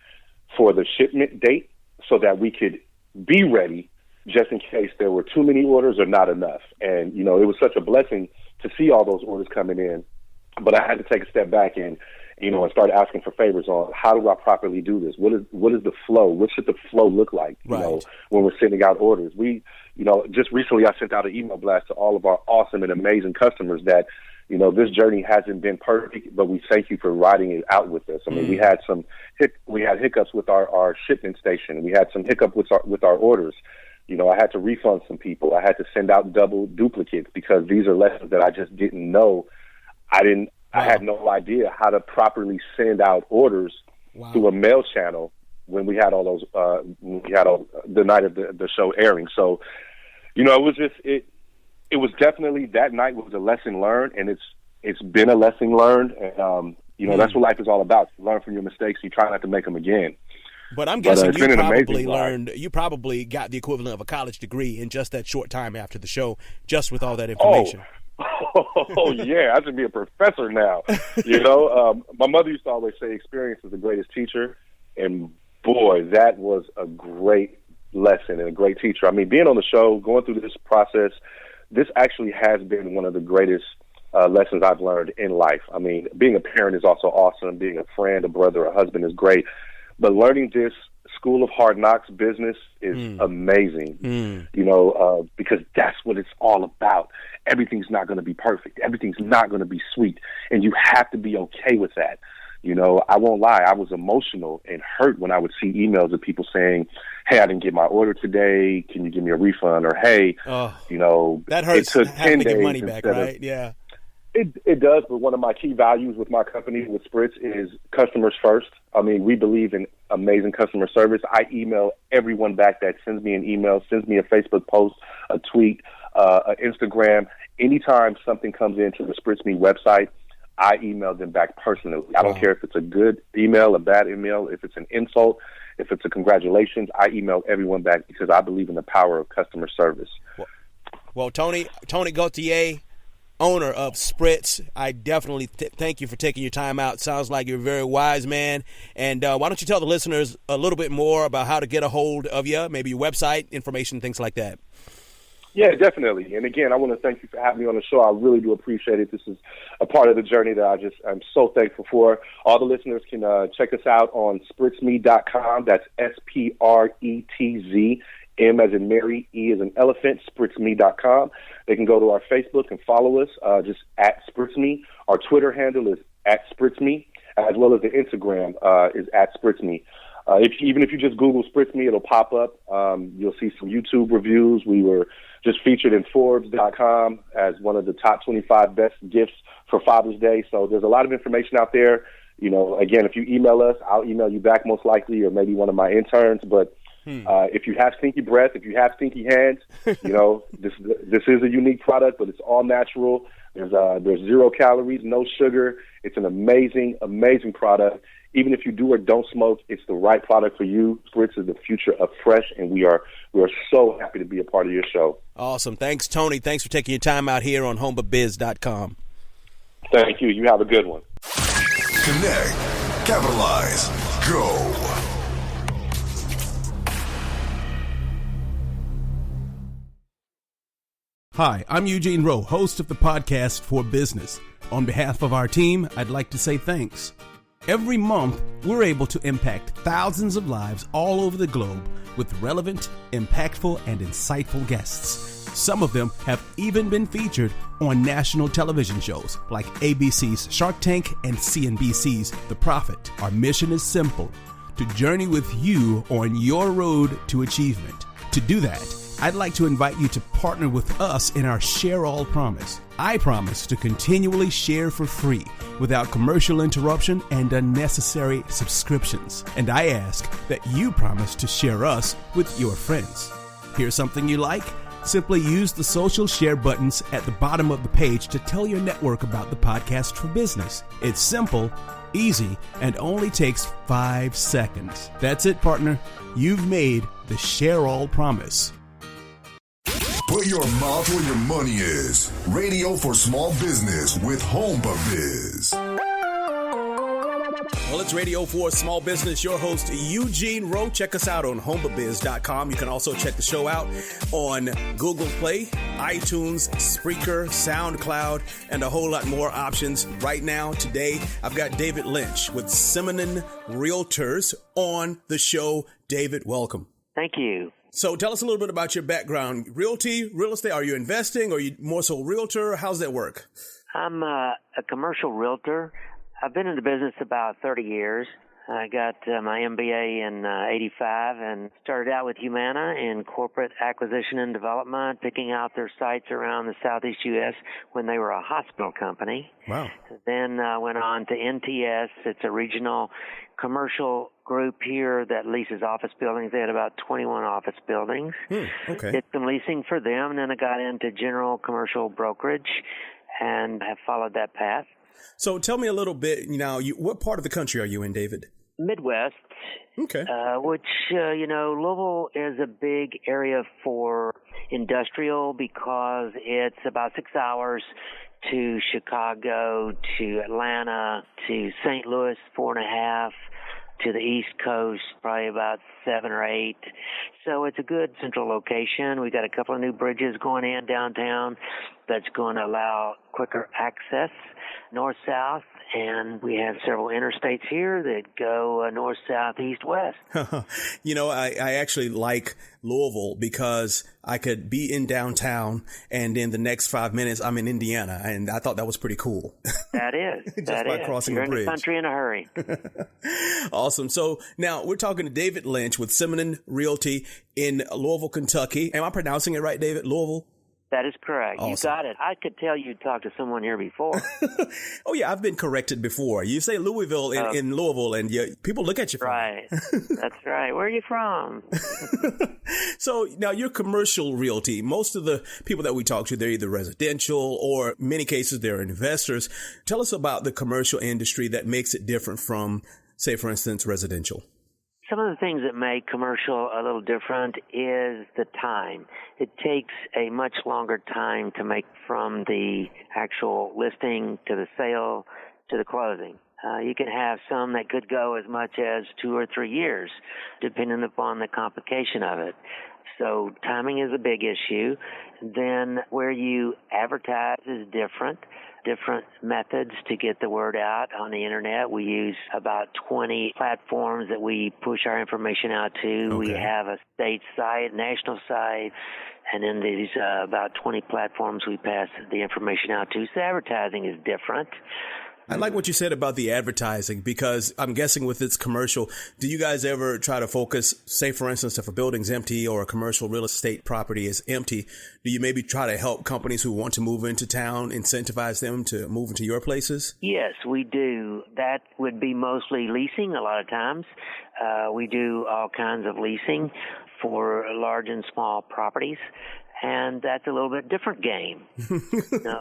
for the shipment date so that we could be ready just in case there were too many orders or not enough. And, it was such a blessing to see all those orders coming in. But I had to take a step back and start asking for favors on how do I properly do this? What is the flow? What should the flow look like, when we're sending out orders? Just recently I sent out an email blast to all of our awesome and amazing customers that, this journey hasn't been perfect, but we thank you for riding it out with us. I mean, we had hiccups with our shipment station. We had some hiccup with our orders. I had to refund some people. I had to send out double duplicates because these are lessons that I just didn't know. I had no idea how to properly send out orders through a mail channel when we had all those, the night of the show airing. So, it was just, it was definitely, that night was a lesson learned, and it's been a lesson learned. And, that's what life is all about. You learn from your mistakes. You try not to make them again. But I'm guessing you probably got the equivalent of a college degree in just that short time after the show, just with all that information. Oh yeah, I should be a professor now. My mother used to always say experience is the greatest teacher, and boy, that was a great lesson and a great teacher. I mean, being on the show, going through this process, this actually has been one of the greatest lessons I've learned in life. I mean, being a parent is also awesome. Being a friend, a brother, a husband is great. But learning this School of Hard Knocks business is amazing, because that's what it's all about. Everything's not going to be perfect. Everything's not going to be sweet. And you have to be okay with that. I won't lie. I was emotional and hurt when I would see emails of people saying, hey, I didn't get my order today. Can you give me a refund? Or, hey, that hurts. It took 10 having to days get money back, right? Yeah. It does, but one of my key values with my company, with Spritz, is customers first. I mean, we believe in amazing customer service. I email everyone back that sends me an email, sends me a Facebook post, a tweet, an Instagram. Anytime something comes into the Spritz Me website, I email them back personally. I don't care if it's a good email, a bad email, if it's an insult, if it's a congratulations. I email everyone back because I believe in the power of customer service. Well, Tony Gauthier, owner of Spritz, I definitely thank you for taking your time out. Sounds like you're a very wise man. And why don't you tell the listeners a little bit more about how to get a hold of you, maybe your website, information, things like that. Yeah, definitely. And again, I want to thank you for having me on the show. I really do appreciate it. This is a part of the journey that I'm so thankful for. All the listeners can check us out on spritzme.com. That's SPRETZ, M as in Mary, E as in elephant, spritzme.com. They can go to our Facebook and follow us, just at Spritzme. Our Twitter handle is at Spritzme, as well as the Instagram is at Spritzme. Even if you just Google Spritzme, it'll pop up. You'll see some YouTube reviews. We were just featured in Forbes.com as one of the top 25 best gifts for Father's Day. So there's a lot of information out there. You know, again, if you email us, I'll email you back most likely, or maybe one of my interns. But if you have stinky breath, if you have stinky hands, you know, this is a unique product, but it's all natural. There's 0 calories, no sugar. It's an amazing, amazing product. Even if you do or don't smoke, it's the right product for you. Spritz is the future of fresh, and we are so happy to be a part of your show. Awesome. Thanks, Tony. Thanks for taking your time out here on HomeBaBiz.com. Thank you. You have a good one. Connect, capitalize, go. Hi, I'm Eugene Rowe, host of the podcast For Business. On behalf of our team, I'd like to say thanks. Every month, we're able to impact thousands of lives all over the globe with relevant, impactful, and insightful guests. Some of them have even been featured on national television shows like ABC's Shark Tank and CNBC's The Profit. Our mission is simple: to journey with you on your road to achievement. To do that, I'd like to invite you to partner with us in our Share All promise. I promise to continually share for free without commercial interruption and unnecessary subscriptions. And I ask that you promise to share us with your friends. Here's something you like? Simply use the social share buttons at the bottom of the page to tell your network about the podcast For Business. It's simple, easy, and only takes 5 seconds. That's it, partner. You've made the Share All promise. Put your mouth where your money is. Radio for small business with HomeBaBiz. Well, it's Radio for Small Business. Your host, Eugene Rowe. Check us out on HomeBaBiz.com. You can also check the show out on Google Play, iTunes, Spreaker, SoundCloud, and a whole lot more options. Right now, today, I've got David Lynch with Simonon Realtors on the show. David, welcome. Thank you. So tell us a little bit about your background. Realty, real estate, are you investing? Or are you more so realtor? How's that work? I'm a commercial realtor. I've been in the business about 30 years. I got my MBA in 85 and started out with Humana in corporate acquisition and development, picking out their sites around the Southeast U.S. when they were a hospital company. Wow. Then went on to NTS. It's a regional commercial group here that leases office buildings. They had about 21 office buildings. Okay. Did some leasing for them, and then I got into general commercial brokerage and have followed that path. So tell me a little bit, what part of the country are you in, David? Midwest. Okay. Which, Louisville is a big area for industrial because it's about 6 hours to Chicago, to Atlanta, to St. Louis, 4.5, to the East Coast, probably about 7 or 8. So it's a good central location. We got a couple of new bridges going in downtown that's going to allow quicker access north-south, and we have several interstates here that go north, south, east, west. I actually like Louisville because I could be in downtown and in the next 5 minutes I'm in Indiana, and I thought that was pretty cool. That is. Just by crossing You're the bridge. in the country in a hurry. Awesome. So now we're talking to David Lynch with Simonon Realty in Louisville, Kentucky. Am I pronouncing it right, David? Louisville? That is correct. Awesome. You got it. I could tell you talked to someone here before. Oh, yeah, I've been corrected before. You say Louisville in Louisville, and people look at you funny. Right. That's right. Where are you from? So now you're commercial realty. Most of the people that we talk to, they're either residential or in many cases they're investors. Tell us about the commercial industry that makes it different from, say, for instance, residential. Some of the things that make commercial a little different is the time. It takes a much longer time to make from the actual listing to the sale to the closing. You can have some that could go as much as 2 or 3 years, depending upon the complication of it. So timing is a big issue. Then where you advertise is different methods to get the word out on the internet. We use about 20 platforms that we push our information out to. Okay. We have a state site, national site, and then these about 20 platforms we pass the information out to. So advertising is different. I like what you said about the advertising, because I'm guessing with its commercial, do you guys ever try to focus, say, for instance, if a building's empty or a commercial real estate property is empty, do you maybe try to help companies who want to move into town, incentivize them to move into your places? Yes, we do. That would be mostly leasing a lot of times. We do all kinds of leasing for large and small properties. And that's a little bit different game.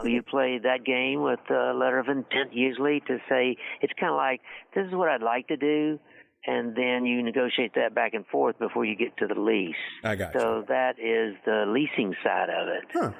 You play that game with a letter of intent usually to say, it's kind of like, this is what I'd like to do, and then you negotiate that back and forth before you get to the lease. I got you. So that is the leasing side of it. Huh.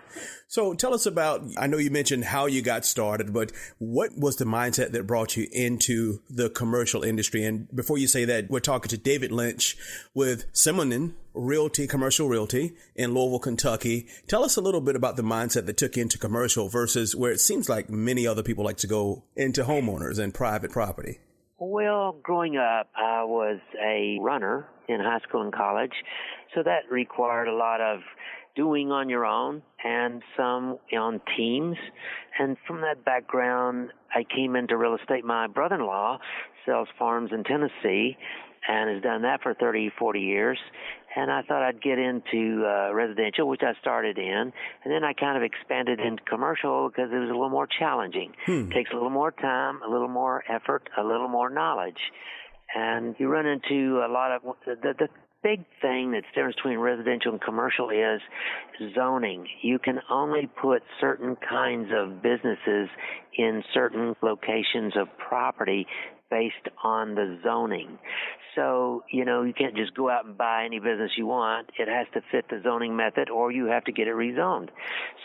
So tell us about, I know you mentioned how you got started, but what was the mindset that brought you into the commercial industry? And before you say that, we're talking to David Lynch with Simonin Realty, Commercial Realty in Louisville, Kentucky. Tell us a little bit about the mindset that took you into commercial versus where it seems like many other people like to go into homeowners and private property. Well, growing up, I was a runner in high school and college, so that required a lot of doing on your own and some on teams. And from that background, I came into real estate. My brother-in-law sells farms in Tennessee and has done that for 30, 40 years. And I thought I'd get into residential, which I started in. And then I kind of expanded into commercial because it was a little more challenging. It takes a little more time, a little more effort, a little more knowledge. And you run into a lot of the big thing that's the difference between residential and commercial is zoning. You can only put certain kinds of businesses in certain locations of property based on the zoning. So, you can't just go out and buy any business you want. It has to fit the zoning method, or you have to get it rezoned.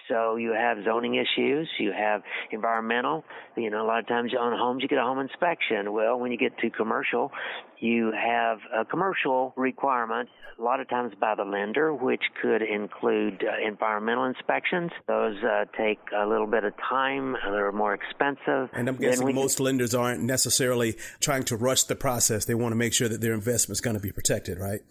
So you have zoning issues, you have environmental. A lot of times on homes you get a home inspection. Well, when you get to commercial, you have a commercial requirement, a lot of times by the lender, which could include environmental inspections. Those take a little bit of time. They're more expensive. And I'm guessing most lenders aren't necessarily trying to rush the process. They want to make sure that their investment's going to be protected, right?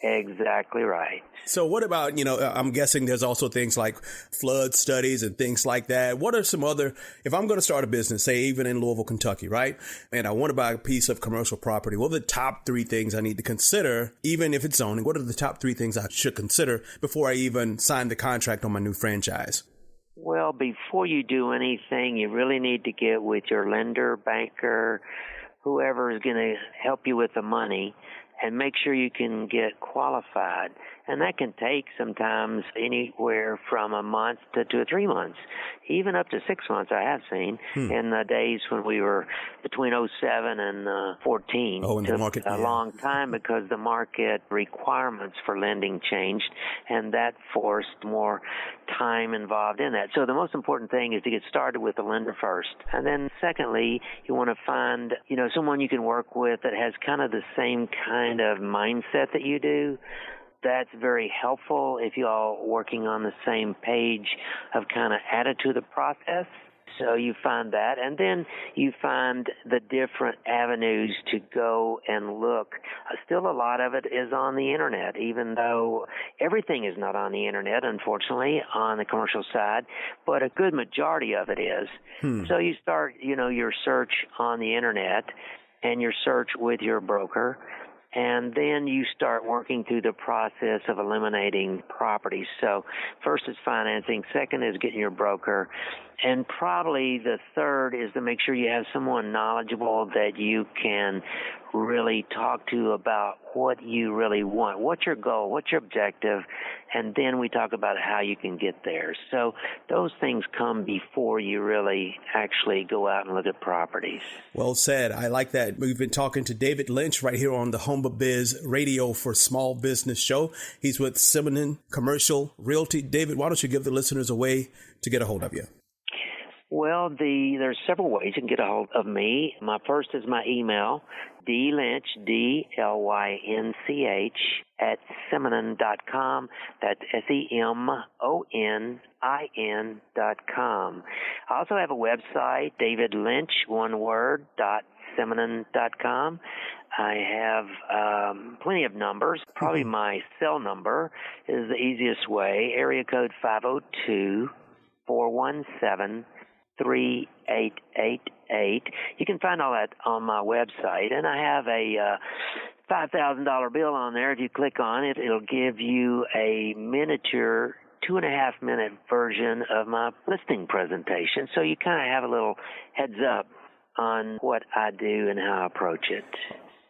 Exactly right. So what about, I'm guessing there's also things like flood studies and things like that. What are some other, if I'm going to start a business, say even in Louisville, Kentucky, right? And I want to buy a piece of commercial property. What are the top 3 things I need to consider, even if it's zoning? What are the top 3 things I should consider before I even sign the contract on my new franchise? Well, before you do anything, you really need to get with your lender, banker, whoever is going to help you with the money, and make sure you can get qualified. And that can take sometimes anywhere from a month to 2 or 3 months, even up to 6 months I have seen in the days when we were between 07 and 14. Oh, in the market. A long time because the market requirements for lending changed, and that forced more time involved in that. So the most important thing is to get started with the lender first. And then secondly, you want to find, someone you can work with that has kind of the same kind of mindset that you do. That's very helpful if you all working on the same page of kind of attitude of the process. So you find that, and then you find the different avenues to go and look. Still, a lot of it is on the internet, even though everything is not on the internet, unfortunately, on the commercial side, but a good majority of it is. So you start, your search on the internet and your search with your broker. And then you start working through the process of eliminating properties. So first is financing. Second is getting your broker. And probably the third is to make sure you have someone knowledgeable that you can really talk to about what you really want. What's your goal? What's your objective? And then we talk about how you can get there. So those things come before you really actually go out and look at properties. Well said. I like that. We've been talking to David Lynch right here on the Home of Biz Radio for Small Business show. He's with Simonin Commercial Realty. David, why don't you give the listeners a way to get a hold of you? Well, there's several ways you can get a hold of me. My first is my email, dlynch, DLYNCH, @Simonin.com. That's SEMONIN.com. I also have a website, David Lynch, one word, .Simonin.com. I have plenty of numbers. Probably my cell number is the easiest way, area code 502-417-3888. You can find all that on my website, and I have a $5,000 bill on there. If you click on it, it'll give you a miniature 2.5-minute version of my listing presentation, so you kind of have a little heads up on what I do and how I approach it.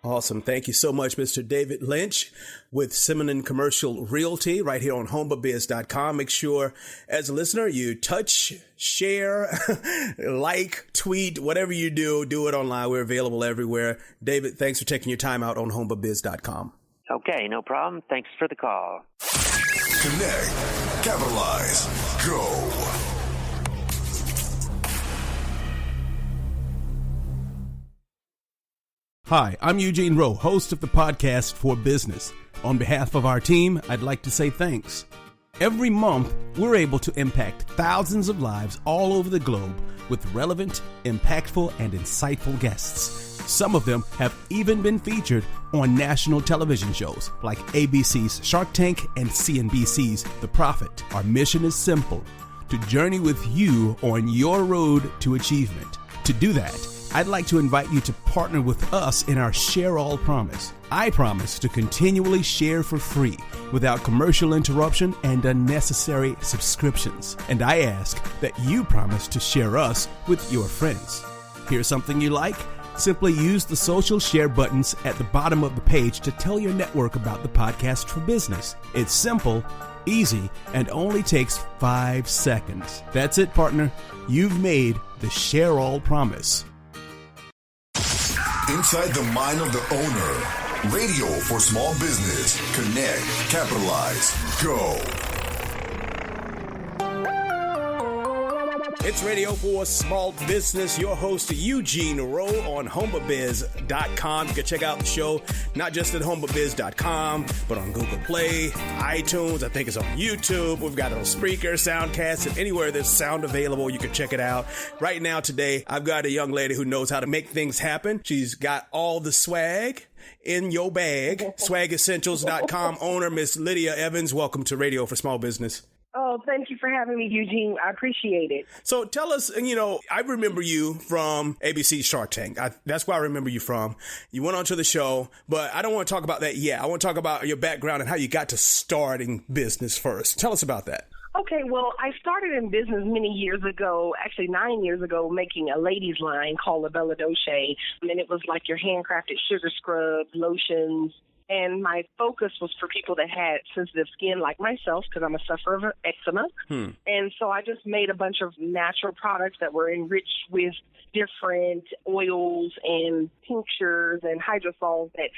Awesome. Thank you so much, Mr. David Lynch with Simonin Commercial Realty right here on homebubiz.com. Make sure as a listener, you touch, share, like, tweet, whatever you do, do it online. We're available everywhere. David, thanks for taking your time out on homebubiz.com. Okay, no problem. Thanks for the call. Connect, capitalize, go. Hi, I'm Eugene Rowe, host of the podcast For Business. On behalf of our team, I'd like to say thanks. Every month, we're able to impact thousands of lives all over the globe with relevant, impactful, and insightful guests. Some of them have even been featured on national television shows like ABC's Shark Tank and CNBC's The Profit. Our mission is simple: to journey with you on your road to achievement. To do that, I'd like to invite you to partner with us in our Share All promise. I promise to continually share for free without commercial interruption and unnecessary subscriptions. And I ask that you promise to share us with your friends. Here's something you like? Simply use the social share buttons at the bottom of the page to tell your network about the podcast For Business. It's simple, easy, and only takes 5 seconds. That's it, partner. You've made the Share All promise. Inside the mind of the owner. Radio for small business. Connect, capitalize, go. It's Radio for Small Business. Your host, Eugene Rowe, on homebubiz.com. You can check out the show not just at homebubiz.com, but on Google Play, iTunes. I think it's on YouTube. We've got it on Spreaker, Soundcast, and anywhere there's sound available, you can check it out. Right now, today, I've got a young lady who knows how to make things happen. She's got all the swag in your bag. SwagEssentials.com owner, Miss Lydia Evans. Welcome to Radio for Small Business. Oh, thank you for having me, Eugene. I appreciate it. So tell us, I remember you from ABC Shark Tank. That's where I remember you from. You went on to the show, but I don't want to talk about that yet. I want to talk about your background and how you got to start in business first. Tell us about that. Okay, well, I started in business many years ago, actually 9 years ago, making a ladies line called La Bella Dolce. And it was like your handcrafted sugar scrubs, lotions. And my focus was for people that had sensitive skin like myself, because I'm a sufferer of eczema. And so I just made a bunch of natural products that were enriched with different oils and tinctures and hydrosols that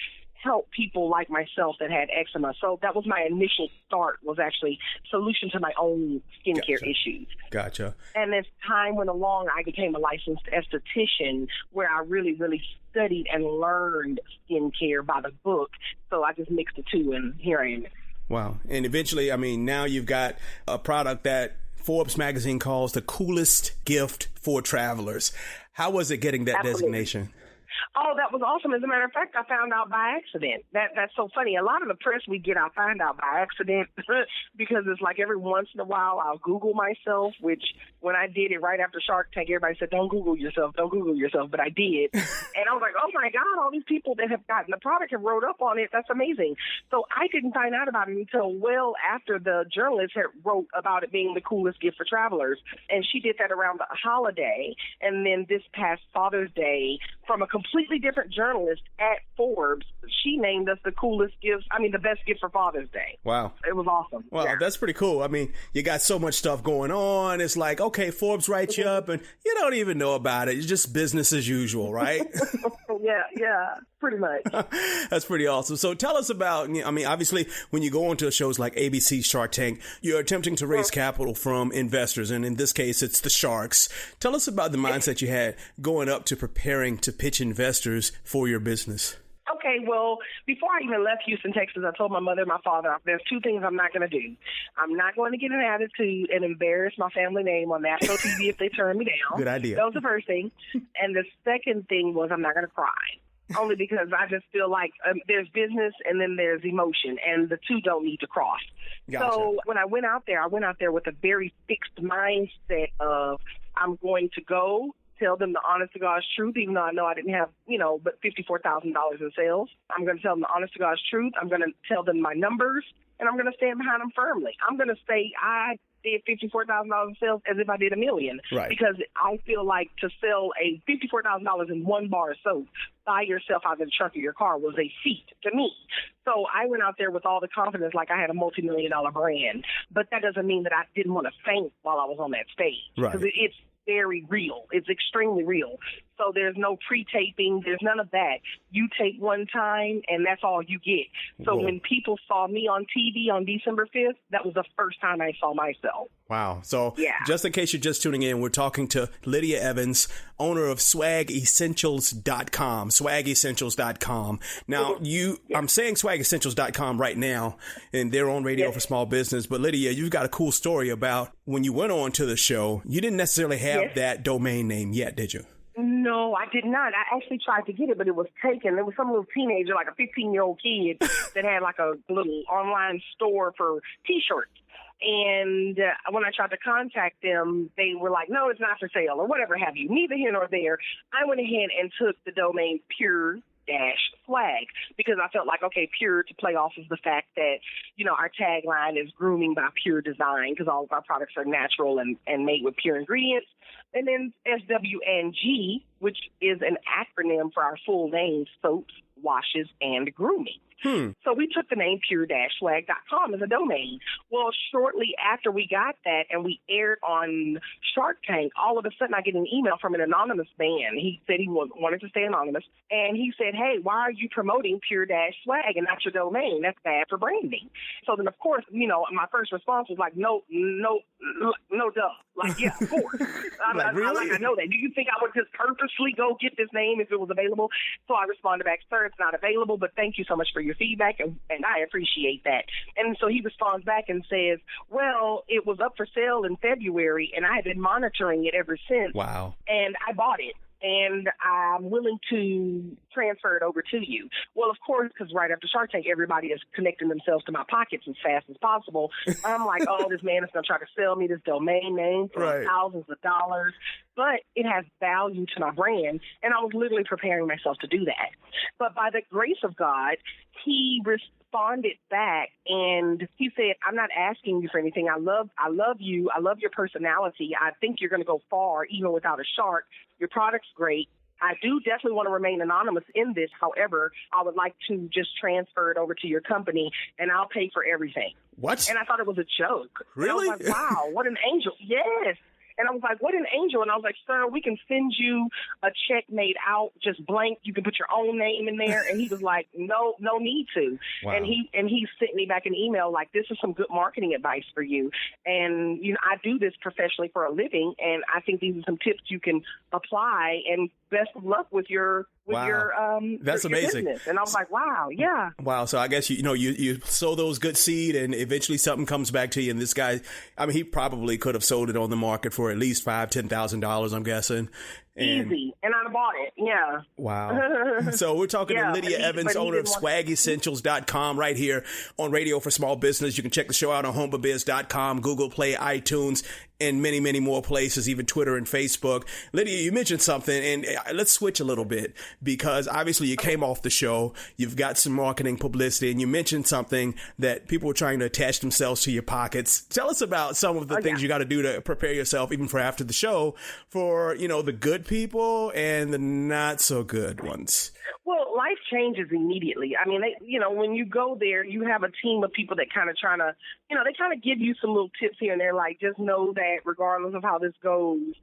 help people like myself that had eczema. So that was my initial start, was actually solution to my own skincare issues. Gotcha. And as time went along, I became a licensed esthetician, where I really, really studied and learned skincare by the book. So I just mixed the two, and here I am. Wow. And eventually, now you've got a product that Forbes magazine calls the coolest gift for travelers. How was it getting that designation? Oh, that was awesome. As a matter of fact, I found out by accident. That's so funny. A lot of the press we get, I find out by accident because it's like every once in a while I'll Google myself, which when I did it right after Shark Tank, everybody said, don't Google yourself, but I did. And I was like, oh my God, all these people that have gotten the product have wrote up on it. That's amazing. So I didn't find out about it until well after the journalist had wrote about it being the coolest gift for travelers. And she did that around the holiday. And then this past Father's Day, from a completely different journalist at Forbes, she named us the best gift for Father's Day. Wow. It was awesome. Wow, yeah. That's pretty cool. You got so much stuff going on. It's like, okay, Forbes writes you up and you don't even know about it. It's just business as usual, right? Yeah, pretty much. That's pretty awesome. So tell us about, I mean, obviously, when you go onto shows like ABC Shark Tank, you're attempting to raise capital from investors, and in this case, it's the sharks. Tell us about the mindset you had going up to preparing to pitch investors for your business. Okay, well, before I even left Houston, Texas, I told my mother and my father, there's two things I'm not going to do. I'm not going to get an attitude and embarrass my family name on national TV if they turn me down. Good idea. That was the first thing. And the second thing was I'm not going to cry. Only because I just feel like there's business and then there's emotion, and the two don't need to cross. Gotcha. So when I went out there with a very fixed mindset of I'm going to go tell them the honest to God's truth, even though I know I didn't have, but $54,000 in sales. I'm going to tell them the honest to God's truth. I'm going to tell them my numbers, and I'm going to stand behind them firmly. I'm going to say I did $54,000 in sales as if I did $1 million. Right. Because I feel like to sell a $54,000 in one bar of soap by yourself out of the trunk of your car was a feat to me. So I went out there with all the confidence like I had a multi-million-dollar brand. But that doesn't mean that I didn't want to faint while I was on that stage. Right. Because it's very real. It's extremely real. So there's no pre-taping. There's none of that. You tape one time, and that's all you get. So when people saw me on TV on December 5th, that was the first time I saw myself. Wow. So just in case you're just tuning in, we're talking to Lydia Evans, owner of swagessentials.com, swagessentials.com. Now, I'm saying swagessentials.com right now, and they're on Radio for Small Business. But Lydia, you've got a cool story about when you went on to the show, you didn't necessarily have that domain name yet, did you? No, I did not. I actually tried to get it, but it was taken. There was some little teenager, like a 15-year-old kid, that had like a little online store for T-shirts. And when I tried to contact them, they were like, no, it's not for sale or whatever have you. Neither here nor there. I went ahead and took the domain pure-swag because I felt like, okay, pure to play off of the fact that, our tagline is grooming by pure design because all of our products are natural and made with pure ingredients. And then SWNG, which is an acronym for our full name, soaps, washes, and grooming. So we took the name pure-swag.com as a domain. Well, shortly after we got that and we aired on Shark Tank, all of a sudden I get an email from an anonymous man. He said he wanted to stay anonymous. And he said, hey, why are you promoting pure-swag and not your domain? That's bad for branding. So then, of course, my first response was like, no, duh. Like, yeah, of course. Really? I know that. Do you think I would just purposely go get this name if it was available? So I responded back, sir, it's not available, but thank you so much for your feedback, and I appreciate that. And so he responds back and says, well, it was up for sale in February, and I have been monitoring it ever since. Wow. And I bought it. And I'm willing to transfer it over to you. Well, of course, because right after Shark Tank, everybody is connecting themselves to my pockets as fast as possible. I'm like, oh, this man is going to try to sell me this domain name for thousands of dollars. But it has value to my brand, and I was literally preparing myself to do that. But by the grace of God, he responded back, and he said, I'm not asking you for anything. I love you. I love your personality. I think you're going to go far, even without a shark. Your product's great. I do definitely want to remain anonymous in this. However, I would like to just transfer it over to your company, and I'll pay for everything. What? And I thought it was a joke. Really? And I was like, wow, what an angel. Yes. And I was like, what an angel. And I was like, sir, we can send you a check made out just blank. You can put your own name in there. And he was like, no need to. Wow. And he sent me back an email like, this is some good marketing advice for you. And, I do this professionally for a living. And I think these are some tips you can apply. And best of luck with your that's your amazing. business. And I was like, wow, yeah. Wow. So I guess you sow those good seed, and eventually something comes back to you. And this guy, I mean, he probably could have sold it on the market for at least $5,000-$10,000, I'm guessing. Easy. And I bought it. Yeah. Wow. So we're talking to Lydia Evans, owner of swagessentials.com, right here on Radio for Small Business. You can check the show out on homeofbiz.com, Google Play, iTunes, and many, many more places, even Twitter and Facebook. Lydia, you mentioned something, and let's switch a little bit, because obviously you came off the show, you've got some marketing publicity, and you mentioned something that people were trying to attach themselves to your pockets. Tell us about some of the things you got to do to prepare yourself, even for after the show, for, the good people and the not so good ones. Well, life changes immediately. I mean, when you go there, you have a team of people that kind of trying to, they kind of give you some little tips here and there, like just know that regardless of how this goes,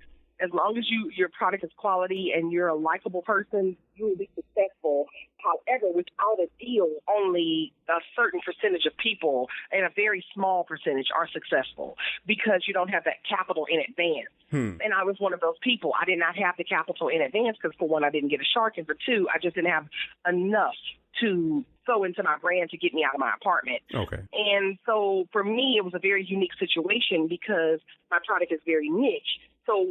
As long as your product is quality and you're a likable person, you will be successful. However, without a deal, only a certain percentage of people and a very small percentage are successful because you don't have that capital in advance. And I was one of those people. I did not have the capital in advance because, for one, I didn't get a shark, and for two, I just didn't have enough to sew into my brand to get me out of my apartment. Okay. And so for me, it was a very unique situation because my product is very niche. So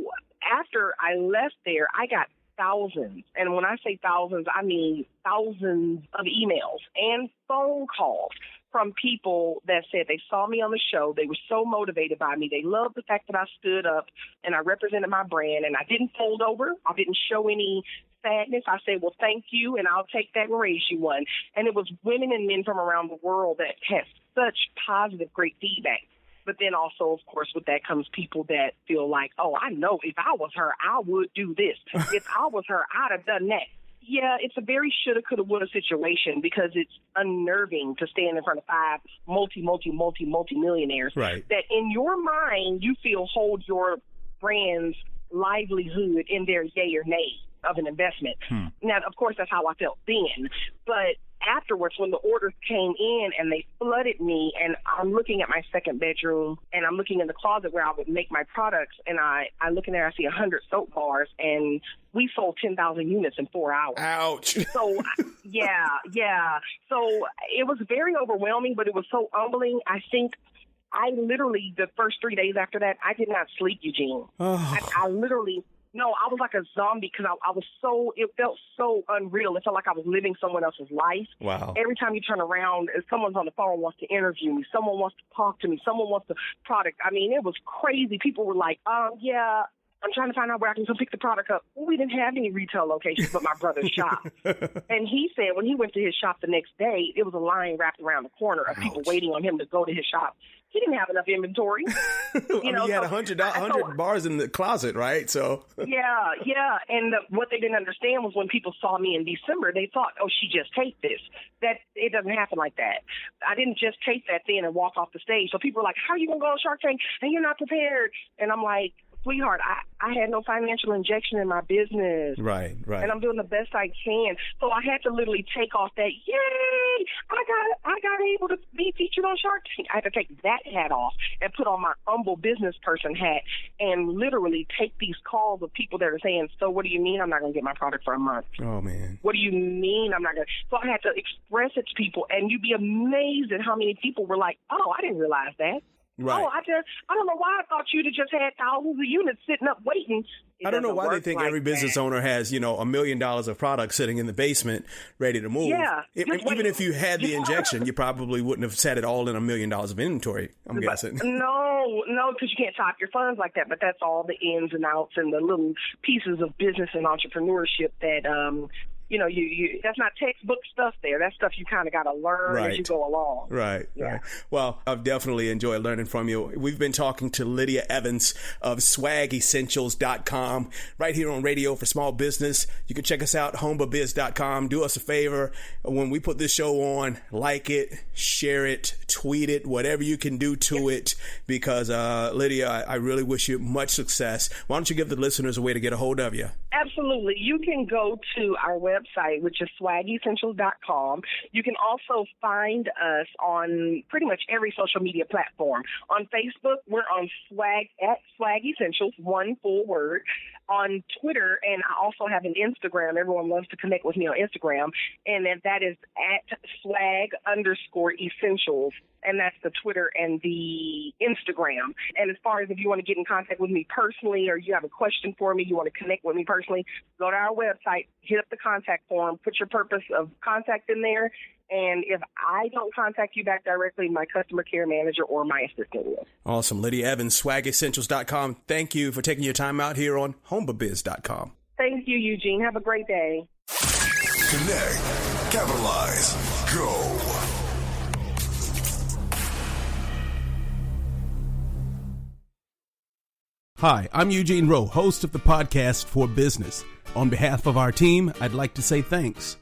after I left there, I got thousands. And when I say thousands, I mean thousands of emails and phone calls from people that said they saw me on the show. They were so motivated by me. They loved the fact that I stood up and I represented my brand and I didn't fold over. I didn't show any sadness. I said, well, thank you, and I'll take that and raise you one. And it was women and men from around the world that had such positive, great feedback. But then also, of course, with that comes people that feel like, oh, I know if I was her, I would do this. If I was her, I'd have done that. Yeah, it's a very shoulda, coulda, woulda situation because it's unnerving to stand in front of 5 multi-millionaires that in your mind you feel hold your brand's livelihood in their yay or nay of an investment. Now, of course, that's how I felt then. But afterwards, when the orders came in and they flooded me, and I'm looking at my second bedroom and I'm looking in the closet where I would make my products, and I look in there, I see 100 soap bars, and we sold 10,000 units in 4 hours. Ouch. So, yeah. So it was very overwhelming, but it was so humbling. I think I literally, the first 3 days after that, I did not sleep, Eugene. I literally... No, I was like a zombie because I was so, it felt so unreal. It felt like I was living someone else's life. Wow. Every time you turn around, someone's on the phone, wants to interview me. Someone wants to talk to me. Someone wants the product. I mean, it was crazy. People were like, yeah, I'm trying to find out where I can come pick the product up. Well, we didn't have any retail locations but my brother's shop. And he said when he went to his shop the next day, it was a line wrapped around the corner of people waiting on him to go to his shop. He didn't have enough inventory. You had 100 bars in the closet, right? So yeah. And what they didn't understand was when people saw me in December, they thought, oh, she just taped this. That it doesn't happen like that. I didn't just tape that then and walk off the stage. So people were like, how are you going to go on Shark Tank and you're not prepared? And I'm like, sweetheart, I had no financial injection in my business. Right. And I'm doing the best I can. So I had to literally take off that, yay, I got able to be featured on Shark Tank. I had to take that hat off and put on my humble business person hat and literally take these calls of people that are saying, so what do you mean I'm not going to get my product for a month? Oh, man. What do you mean I'm not going to? So I had to express it to people, and you'd be amazed at how many people were like, oh, I didn't realize that. Right. Oh, I don't know why I thought you'd have just had thousands of units sitting up waiting. I don't know why they think every business owner has, $1 million of product sitting in the basement ready to move. Yeah. Even if you had the injection, you probably wouldn't have set it all in $1 million of inventory, I'm guessing. No, because you can't top your funds like that. But that's all the ins and outs and the little pieces of business and entrepreneurship that, you that's not textbook stuff there. That's stuff you kind of got to learn as you go along. Right. Well, I've definitely enjoyed learning from you. We've been talking to Lydia Evans of swagessentials.com right here on Radio for Small Business. You can check us out, homebabiz.com. Do us a favor. When we put this show on, like it, share it, tweet it, whatever you can do to it, because Lydia, I really wish you much success. Why don't you give the listeners a way to get a hold of you? Absolutely. You can go to our website, which is swagessentials.com. You can also find us on pretty much every social media platform. On Facebook, we're on Swag Essentials, one full word. On Twitter, and I also have an Instagram. Everyone loves to connect with me on Instagram, and that is at swag_essentials. And that's the Twitter and the Instagram. And as far as if you want to get in contact with me personally, or you have a question for me, you want to connect with me personally, go to our website, hit up the contact form, put your purpose of contact in there. And if I don't contact you back directly, my customer care manager or my assistant will. Awesome. Lydia Evans, swagessentials.com. Thank you for taking your time out here on homebabiz.com. Thank you, Eugene. Have a great day. Connect. Capitalize. Go. Hi, I'm Eugene Rowe, host of the podcast For Business. On behalf of our team, I'd like to say thanks.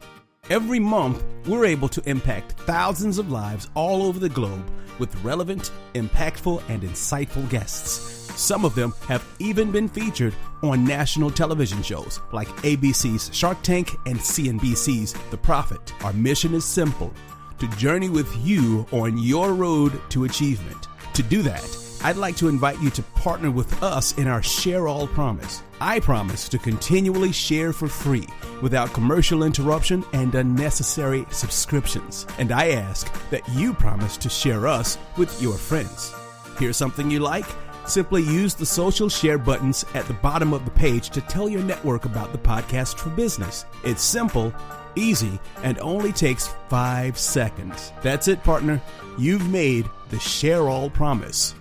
Every month, we're able to impact thousands of lives all over the globe with relevant, impactful, and insightful guests. Some of them have even been featured on national television shows like ABC's Shark Tank and CNBC's The Prophet. Our mission is simple: to journey with you on your road to achievement. To do that, I'd like to invite you to partner with us in our Share All promise. I promise to continually share for free without commercial interruption and unnecessary subscriptions. And I ask that you promise to share us with your friends. Here's something you like? Simply use the social share buttons at the bottom of the page to tell your network about the Podcast for Business. It's simple, easy, and only takes 5 seconds. That's it, partner. You've made the Share All promise.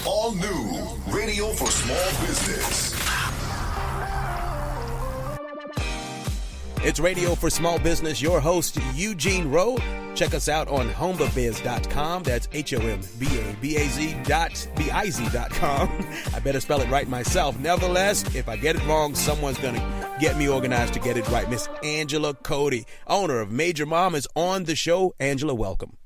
All new Radio for Small Business. It's Radio for Small Business. Your host, Eugene Rowe. Check us out on hombabiz.com. That's HOMBABAZ.BIZ.com. I better spell it right myself. Nevertheless, if I get it wrong, someone's going to get me organized to get it right. Miss Angela Cody, owner of Major Mom, is on the show. Angela, welcome.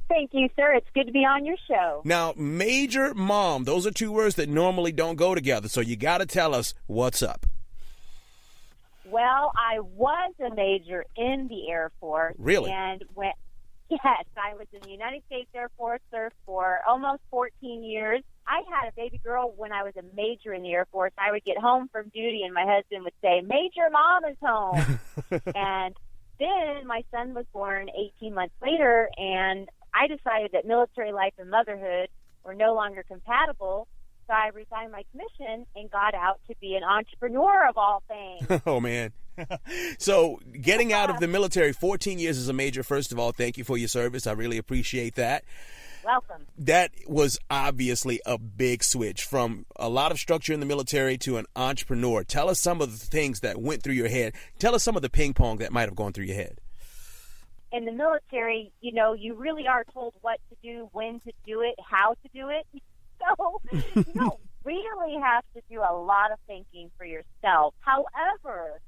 Thank you, sir. It's good to be on your show. Now, Major Mom, those are two words that normally don't go together, so you got to tell us what's up. Well, I was a major in the Air Force. Really? Yes, I was in the United States Air Force, served for almost 14 years. I had a baby girl when I was a major in the Air Force. I would get home from duty and my husband would say, Major Mom is home. And then my son was born 18 months later, and I decided that military life and motherhood were no longer compatible. So I resigned my commission and got out to be an entrepreneur of all things. Oh, man. So getting out of the military, 14 years as a major, first of all, thank you for your service. I really appreciate that. Welcome. That was obviously a big switch from a lot of structure in the military to an entrepreneur. Tell us some of the things that went through your head. Tell us some of the ping pong that might have gone through your head. In the military, you really are told what to do, when to do it, how to do it. So you don't really have to do a lot of thinking for yourself. However,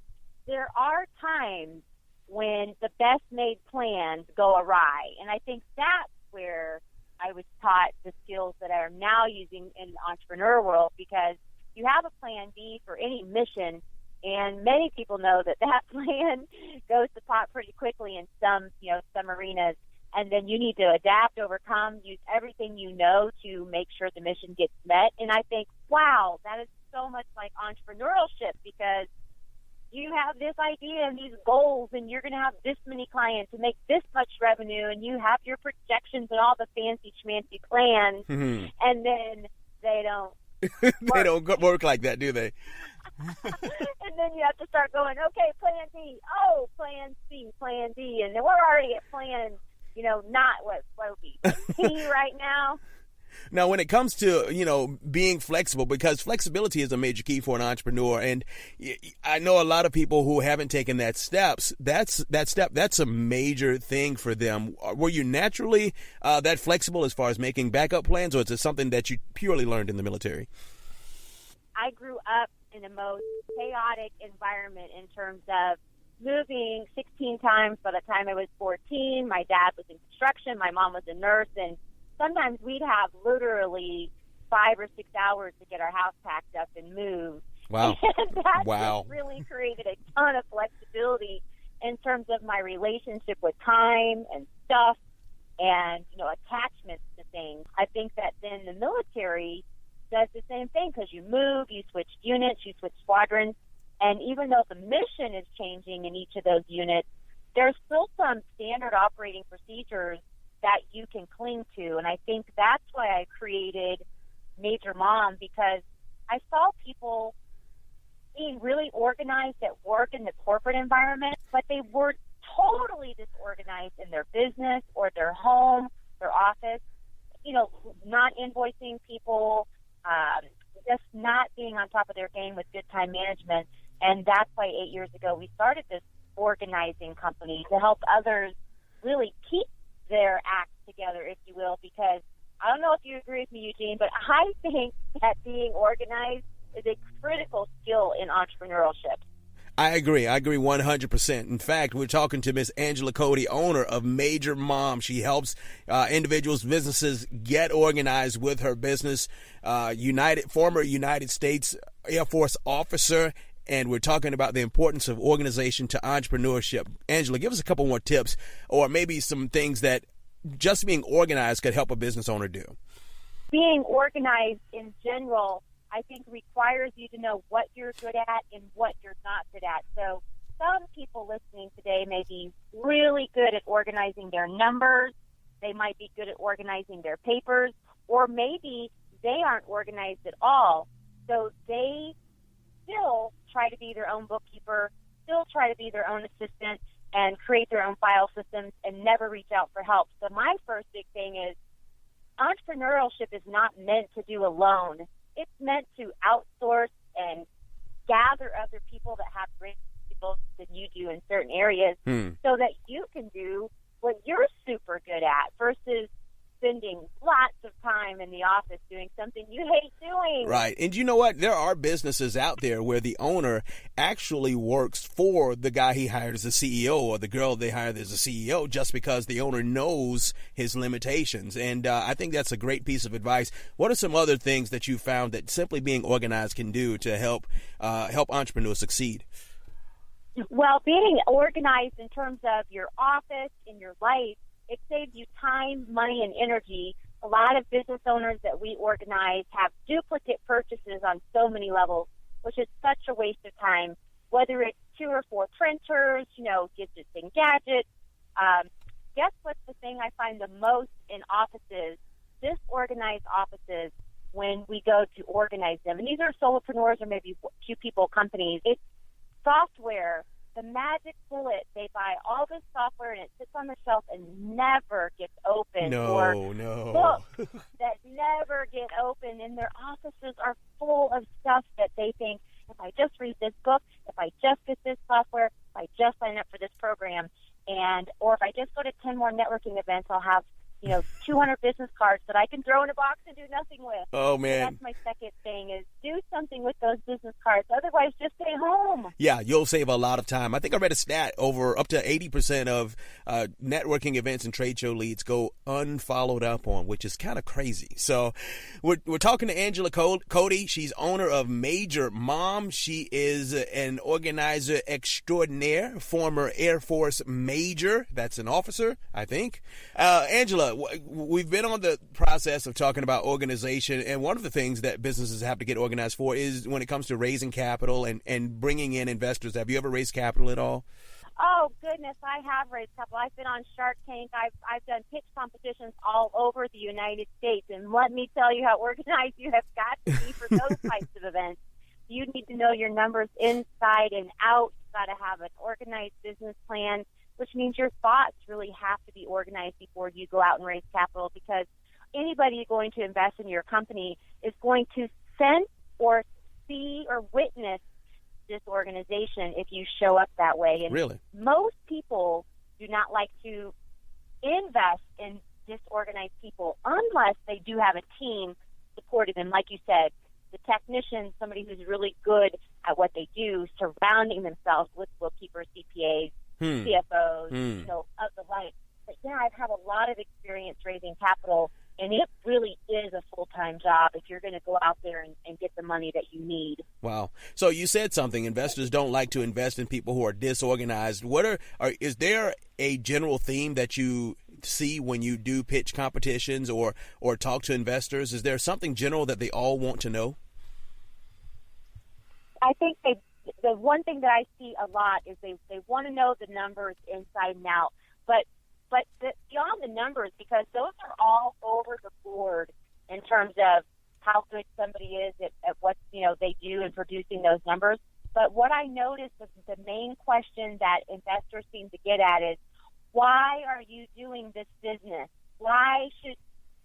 there are times when the best made plans go awry. And I think that's where I was taught the skills that I am now using in the entrepreneur world, because you have a plan B for any mission, and many people know that plan goes to pot pretty quickly in some arenas. And then you need to adapt, overcome, use everything you know to make sure the mission gets met. And I think, wow, that is so much like entrepreneurship, because you have this idea and these goals, and you're going to have this many clients and make this much revenue, and you have your projections and all the fancy schmancy plans, and then they don't they don't work like that, do they? And then you have to start going, okay, plan B, plan C, plan D, and then we're already at plan, not what would be C right now. Now, when it comes to, being flexible, because flexibility is a major key for an entrepreneur, and I know a lot of people who haven't taken that's a major thing for them. Were you naturally that flexible as far as making backup plans, or is it something that you purely learned in the military? I grew up in the most chaotic environment in terms of moving 16 times by the time I was 14. My dad was in construction. My mom was a nurse, and sometimes we'd have literally 5 or 6 hours to get our house packed up and move. Wow. And that wow. just really created a ton of flexibility in terms of my relationship with time and stuff and, attachments to things. I think that then the military does the same thing, because you move, you switch units, you switch squadrons, and even though the mission is changing in each of those units, there's still some standard operating procedures that you can cling to. And I think that's why I created Major Mom, because I saw people being really organized at work in the corporate environment, but they were totally disorganized in their business or their home, their office, not invoicing people, just not being on top of their game with good time management. And that's why 8 years ago we started this organizing company to help others really keep their act together, if you will, because I don't know if you agree with me, Eugene, but I think that being organized is a critical skill in entrepreneurship. I agree 100%. In fact, we're talking to Miss Angela Cody, owner of Major Mom. She helps individuals, businesses get organized with her business. Former United States Air Force officer, and we're talking about the importance of organization to entrepreneurship. Angela, give us a couple more tips, or maybe some things that just being organized could help a business owner do. Being organized in general, I think, requires you to know what you're good at and what you're not good at. So some people listening today may be really good at organizing their numbers. They might be good at organizing their papers, or maybe they aren't organized at all. So they still try to be their own bookkeeper, still try to be their own assistant, and create their own file systems and never reach out for help. So my first big thing is entrepreneurship is not meant to do alone. It's meant to outsource and gather other people that have great skills than you do in certain areas so that you can do what you're super good at versus spending lots of time in the office doing something you hate doing. Right. And you know what? There are businesses out there where the owner actually works for the guy he hired as a CEO or the girl they hired as a CEO just because the owner knows his limitations. And I think that's a great piece of advice. What are some other things that you found that simply being organized can do to help entrepreneurs succeed? Well, being organized in terms of your office, in your life, it saves you time, money, and energy. A lot of business owners that we organize have duplicate purchases on so many levels, which is such a waste of time, whether it's 2 or 4 printers, gadgets and gadgets. Guess what's the thing I find the most in offices, disorganized offices, when we go to organize them? And these are solopreneurs or maybe 2-people companies. It's software. The magic bullet, they buy all this software and it sits on the shelf and never gets open. Books that never get open, and their offices are full of stuff that they think, if I just read this book, if I just get this software, if I just sign up for this program, or if I just go to 10 more networking events, I'll have 200 business cards that I can throw in a box and do nothing with. Oh, man. So that's my second thing is do something with those business cards. Otherwise, just stay home. Yeah, you'll save a lot of time. I think I read a stat up to 80% of networking events and trade show leads go unfollowed up on, which is kind of crazy. So we're talking to Angela Cody. She's owner of Major Mom. She is an organizer extraordinaire, former Air Force Major. That's an officer, I think. Angela, we've been on the process of talking about organization, and one of the things that businesses have to get organized for is when it comes to raising capital and bringing in investors. Have you ever raised capital at all? Oh, goodness, I have raised capital. I've been on Shark Tank. I've done pitch competitions all over the United States, and let me tell you how organized you have got to be for those types of events. You need to know your numbers inside and out. You've got to have an organized business plan, which means your thoughts really have to be organized before you go out and raise capital, because anybody going to invest in your company is going to sense or see or witness disorganization if you show up that way. And really, most people do not like to invest in disorganized people unless they do have a team supporting them. Like you said, the technician, somebody who's really good at what they do, surrounding themselves with bookkeepers, CPAs, CFOs, of the like. But yeah, I've had a lot of experience raising capital, and it really is a full-time job if you're going to go out there and get the money that you need. Wow. So you said something. Investors don't like to invest in people who are disorganized. Is there a general theme that you see when you do pitch competitions or talk to investors? Is there something general that they all want to know? I think the one thing that I see a lot is they want to know the numbers inside and out, but beyond the numbers, because those are all over the board in terms of how good somebody is at what they do in producing those numbers. But what I noticed is the main question that investors seem to get at is, why are you doing this business? Why should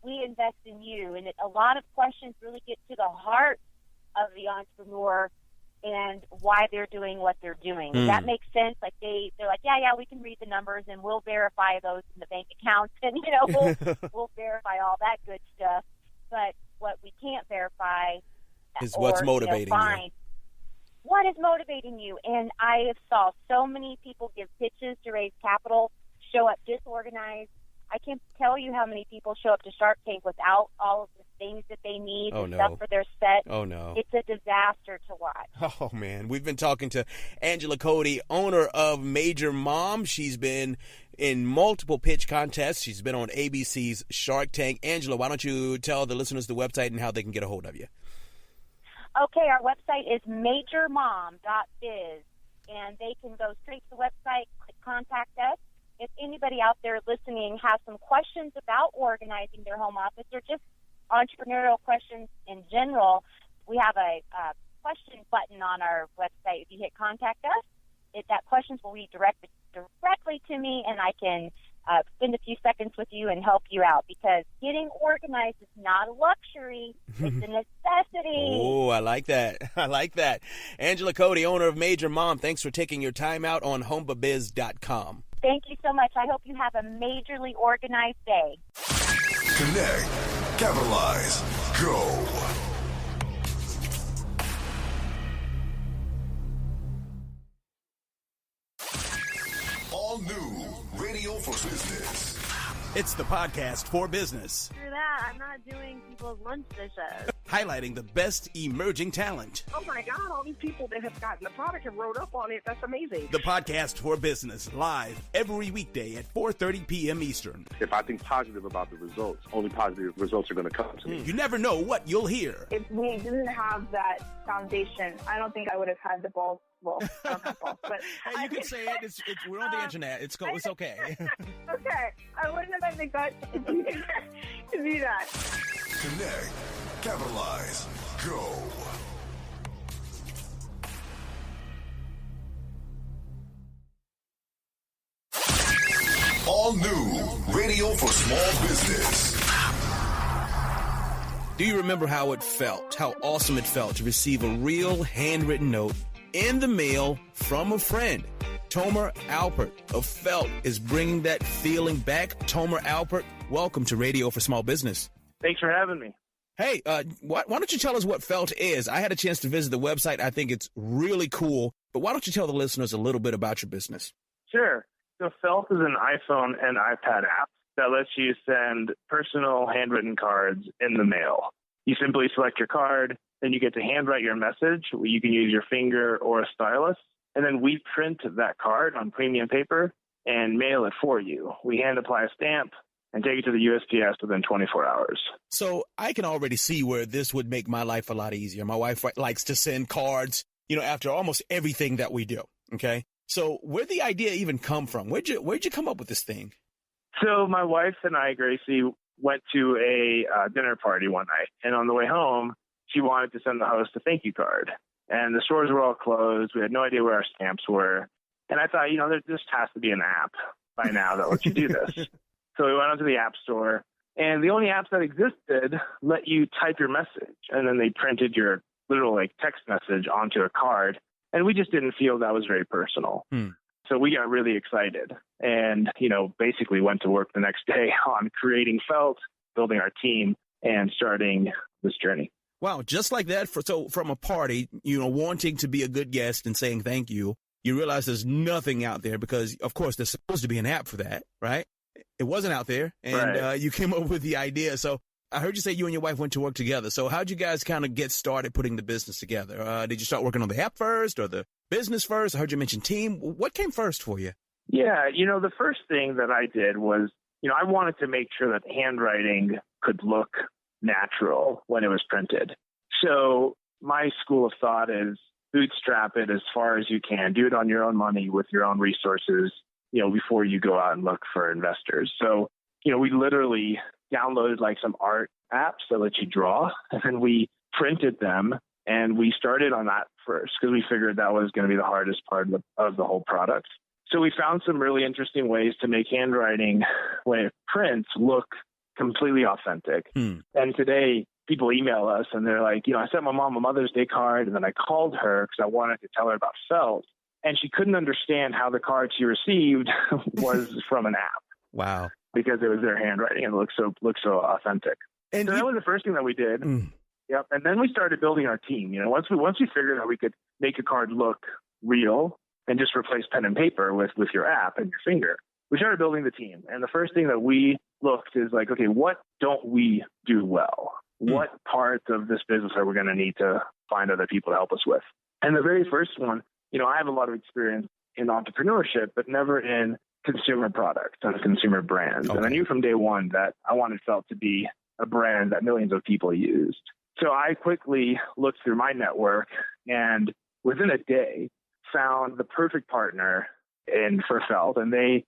we invest in you? And a lot of questions really get to the heart of the entrepreneur and why they're doing what they're doing. Does that make sense? Like they're like, yeah, we can read the numbers and we'll verify those in the bank accounts and we'll verify all that good stuff. But what we can't verify is what's motivating you. what is motivating you? And I have saw so many people give pitches to raise capital, show up disorganized. I can't tell you how many people show up to Shark Tank without all of the things that they need, stuff for their set. Oh, no. It's a disaster to watch. Oh, man. We've been talking to Angela Cody, owner of Major Mom. She's been in multiple pitch contests. She's been on ABC's Shark Tank. Angela, why don't you tell the listeners the website and how they can get a hold of you? Okay, our website is majormom.biz, and they can go straight to the website, click Contact Us. If anybody out there listening has some questions about organizing their home office or just entrepreneurial questions in general, we have a question button on our website. If you hit Contact Us, that questions will be directed directly to me, and I can spend a few seconds with you and help you out, because getting organized is not a luxury. It's a necessity. Oh, I like that. I like that. Angela Cody, owner of Major Mom, thanks for taking your time out on homebabiz.com. Thank you so much. I hope you have a majorly organized day. Connect, capitalize, go. All new Radio for Business. It's the podcast for business. After that, I'm not doing people's lunch dishes. Highlighting the best emerging talent. Oh my God, all these people that have gotten the product and wrote up on it. That's amazing. The podcast for business, live every weekday at 4:30 p.m. Eastern. If I think positive about the results, only positive results are going to come to me. You never know what you'll hear. If we didn't have that foundation, I don't think I would have had the balls. Well, I don't have balls, but hey, you can say it. We're on the internet. It's okay. Okay, I wouldn't have had the guts to do that. Connect, capitalize, go. All new Radio for Small Business. Do you remember how it felt, how awesome it felt to receive a real handwritten note in the mail from a friend? Tomer Alpert of Felt is bringing that feeling back. Tomer Alpert, welcome to Radio for Small Business. Thanks for having me. Hey, why don't you tell us what Felt is? I had a chance to visit the website. I think it's really cool. But why don't you tell the listeners a little bit about your business? Sure. So Felt is an iPhone and iPad app that lets you send personal handwritten cards in the mail. You simply select your card, then you get to handwrite your message. You can use your finger or a stylus. And then we print that card on premium paper and mail it for you. We hand apply a stamp and take it to the USPS within 24 hours. So I can already see where this would make my life a lot easier. My wife likes to send cards, after almost everything that we do. Okay. So where'd the idea even come from? Where'd you come up with this thing? So my wife and I, Gracie, went to a dinner party one night. And on the way home, she wanted to send the host a thank you card. And the stores were all closed. We had no idea where our stamps were. And I thought, there just has to be an app by now that lets you do this. So we went onto the App Store. And the only apps that existed let you type your message. And then they printed your literal text message onto a card. And we just didn't feel that was very personal. So we got really excited and, basically went to work the next day on creating Felt, building our team, and starting this journey. Wow, just like that. So from a party, wanting to be a good guest and saying thank you, you realize there's nothing out there because, of course, there's supposed to be an app for that, right? It wasn't out there, and right. You came up with the idea. So I heard you say you and your wife went to work together. So how'd you guys kind of get started putting the business together? Did you start working on the app first or the business first? I heard you mention team. What came first for you? Yeah, the first thing that I did was, I wanted to make sure that handwriting could look natural when it was printed. So my school of thought is bootstrap it as far as you can. Do it on your own money with your own resources, before you go out and look for investors. So, we literally downloaded some art apps that let you draw, and then we printed them, and we started on that first because we figured that was going to be the hardest part of the whole product. So we found some really interesting ways to make handwriting when it prints look completely authentic. And today people email us and they're like, I sent my mom a Mother's Day card and then I called her because I wanted to tell her about Felt. And she couldn't understand how the card she received was from an app. Wow. Because it was their handwriting and it looked so authentic. And so that was the first thing that we did. Yep. And then we started building our team. Once we figured out we could make a card look real and just replace pen and paper with your app and your finger. We started building the team. And the first thing that we looked is like, okay, what don't we do well? What parts of this business are we going to need to find other people to help us with? And the very first one, I have a lot of experience in entrepreneurship, but never in consumer products and consumer brands. Okay. And I knew from day one that I wanted Felt to be a brand that millions of people used. So I quickly looked through my network and within a day found the perfect partner for Felt. And they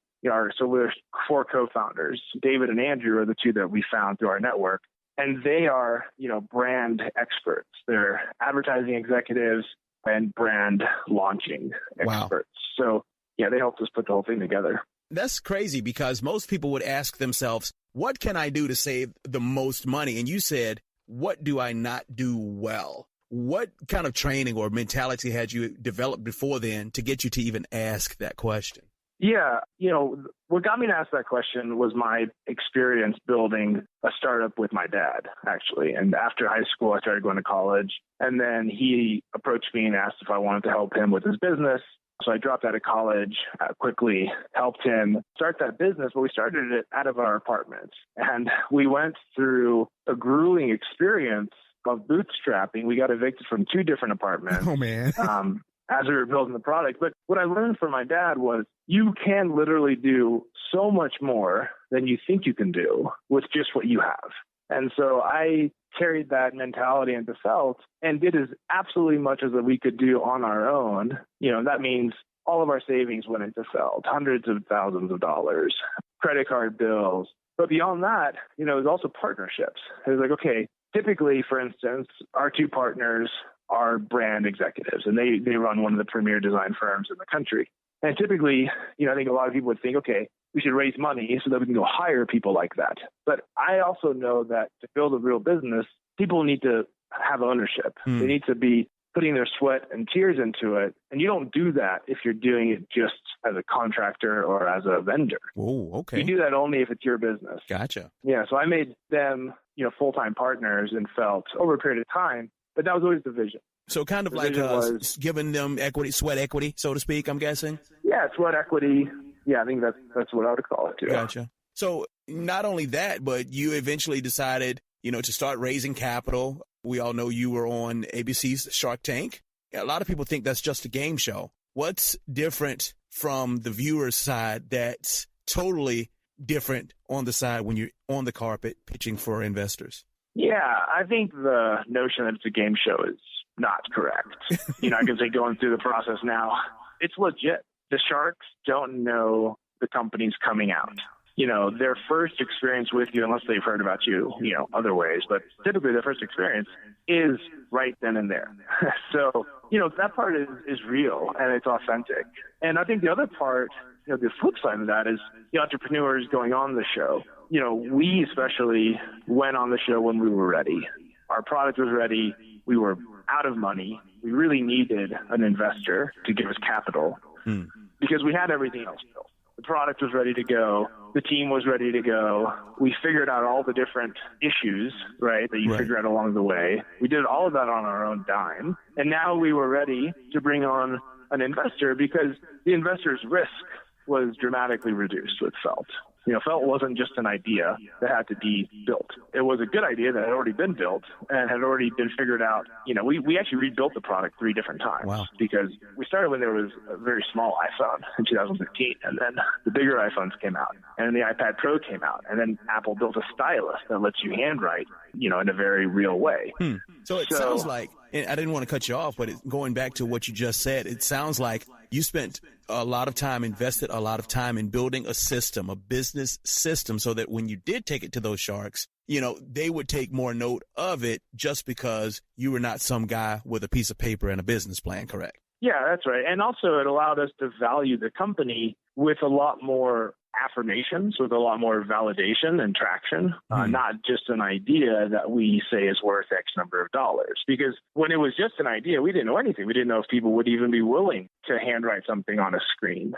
so we're 4 co-founders. David and Andrew are the 2 that we found through our network. And they are, brand experts. They're advertising executives and brand launching experts. Wow. So, they helped us put the whole thing together. That's crazy because most people would ask themselves, what can I do to save the most money? And you said, what do I not do well? What kind of training or mentality had you developed before then to get you to even ask that question? Yeah, what got me to ask that question was my experience building a startup with my dad, actually. And after high school, I started going to college. And then he approached me and asked if I wanted to help him with his business. So I dropped out of college, quickly helped him start that business, but we started it out of our apartment. And we went through a grueling experience of bootstrapping. We got evicted from 2 different apartments. Oh, man. As we were building the product. But what I learned from my dad was you can literally do so much more than you think you can do with just what you have. And so I carried that mentality into Felt and did as absolutely much as we could do on our own. That means all of our savings went into Felt, hundreds of thousands of dollars, credit card bills. But beyond that, it was also partnerships. It was like, okay, typically, for instance, our 2 partners are brand executives, and they run one of the premier design firms in the country. And typically, I think a lot of people would think, okay, we should raise money so that we can go hire people like that. But I also know that to build a real business, people need to have ownership. They need to be putting their sweat and tears into it. And you don't do that if you're doing it just as a contractor or as a vendor. Oh, okay. You do that only if it's your business. Gotcha. Yeah, so I made them, full-time partners in Felt over a period of time. But that was always the vision. So kind of the like giving them equity, sweat equity, so to speak, I'm guessing? Yeah, sweat equity. Yeah, I think that's what I would call it, too. Gotcha. So not only that, but you eventually decided, to start raising capital. We all know you were on ABC's Shark Tank. A lot of people think that's just a game show. What's different from the viewer's side that's totally different on the side when you're on the carpet pitching for investors? Yeah, I think the notion that it's a game show is not correct. I can say going through the process now, it's legit. The Sharks don't know the company's coming out. Their first experience with you, unless they've heard about you, other ways, but typically their first experience is right then and there. So, that part is real and it's authentic. And I think the other part, the flip side of that is the entrepreneurs going on the show. We especially went on the show when we were ready. Our product was ready. We were out of money. We really needed an investor to give us capital because we had everything else built. The product was ready to go. The team was ready to go. We figured out all the different issues, right, that you figure out along the way. We did all of that on our own dime. And now we were ready to bring on an investor because the investor's risk was dramatically reduced with Felt. Felt wasn't just an idea that had to be built. It was a good idea that had already been built and had already been figured out. We actually rebuilt the product 3 different times. Wow. Because we started when there was a very small iPhone in 2015, and then the bigger iPhones came out, and then the iPad Pro came out, and then Apple built a stylus that lets you handwrite, in a very real way. So it sounds like, and I didn't want to cut you off, but going back to what you just said, it sounds like you spent a lot of time, invested a lot of time in building a system, a business system, so that when you did take it to those sharks, they would take more note of it just because you were not some guy with a piece of paper and a business plan, correct? Yeah, that's right. And also it allowed us to value the company with a lot more affirmations, with a lot more validation and traction, not just an idea that we say is worth X number of dollars. Because when it was just an idea, we didn't know anything. We didn't know if people would even be willing to handwrite something on a screen.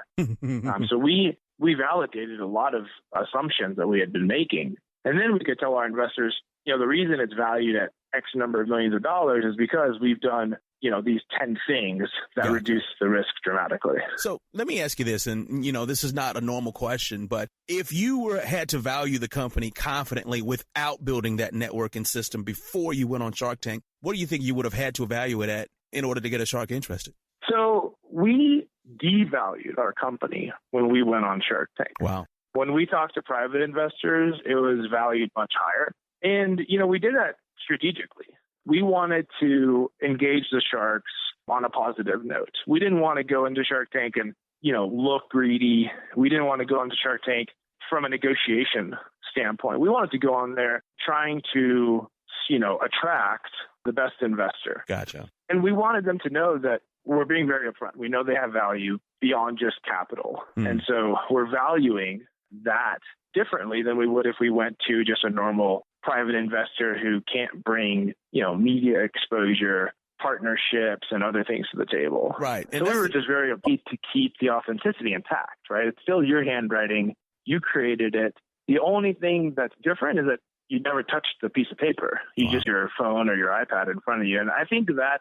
So we validated a lot of assumptions that we had been making. And then we could tell our investors, the reason it's valued at X number of millions of dollars is because we've done, these 10 things that reduce the risk dramatically. So let me ask you this, and this is not a normal question, but if you had to value the company confidently without building that networking system before you went on Shark Tank, what do you think you would have had to evaluate at in order to get a shark interested? So we devalued our company when we went on Shark Tank. Wow. When we talked to private investors, it was valued much higher. And, we did that strategically. We wanted to engage the sharks on a positive note. We didn't want to go into Shark Tank and, look greedy. We didn't want to go into Shark Tank from a negotiation standpoint. We wanted to go on there trying to, attract the best investor. Gotcha. And we wanted them to know that we're being very upfront. We know they have value beyond just capital. And so we're valuing that differently than we would if we went to just a normal private investor who can't bring, media exposure, partnerships, and other things to the table. Right. And so we were just very upbeat to keep the authenticity intact, right? It's still your handwriting. You created it. The only thing that's different is that you never touched the piece of paper. You just your phone or your iPad in front of you. And I think that,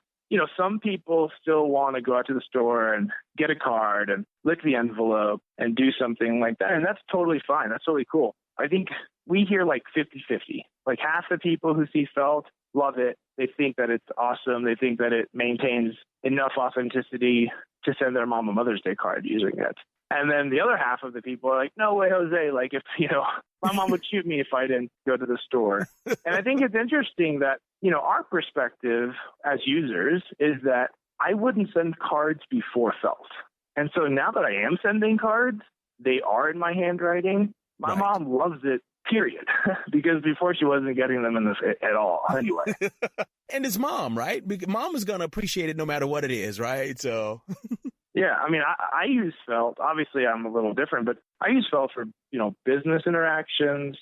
some people still want to go out to the store and get a card and lick the envelope and do something like that. And that's totally fine. That's totally cool. I think we hear like 50-50. Like half the people who see Felt love it. They think that it's awesome. They think that it maintains enough authenticity to send their mom a Mother's Day card using it. And then the other half of the people are like, no way, Jose. Like if, my mom would shoot me if I didn't go to the store. And I think it's interesting that, our perspective as users is that I wouldn't send cards before Felt. And so now that I am sending cards, they are in my handwriting. My mom loves it, period, because before she wasn't getting them in this at all anyway. And it's mom, right? Because mom is going to appreciate it no matter what it is, right? So... Yeah, I mean, I use Felt. Obviously, I'm a little different, but I use Felt for, business interactions.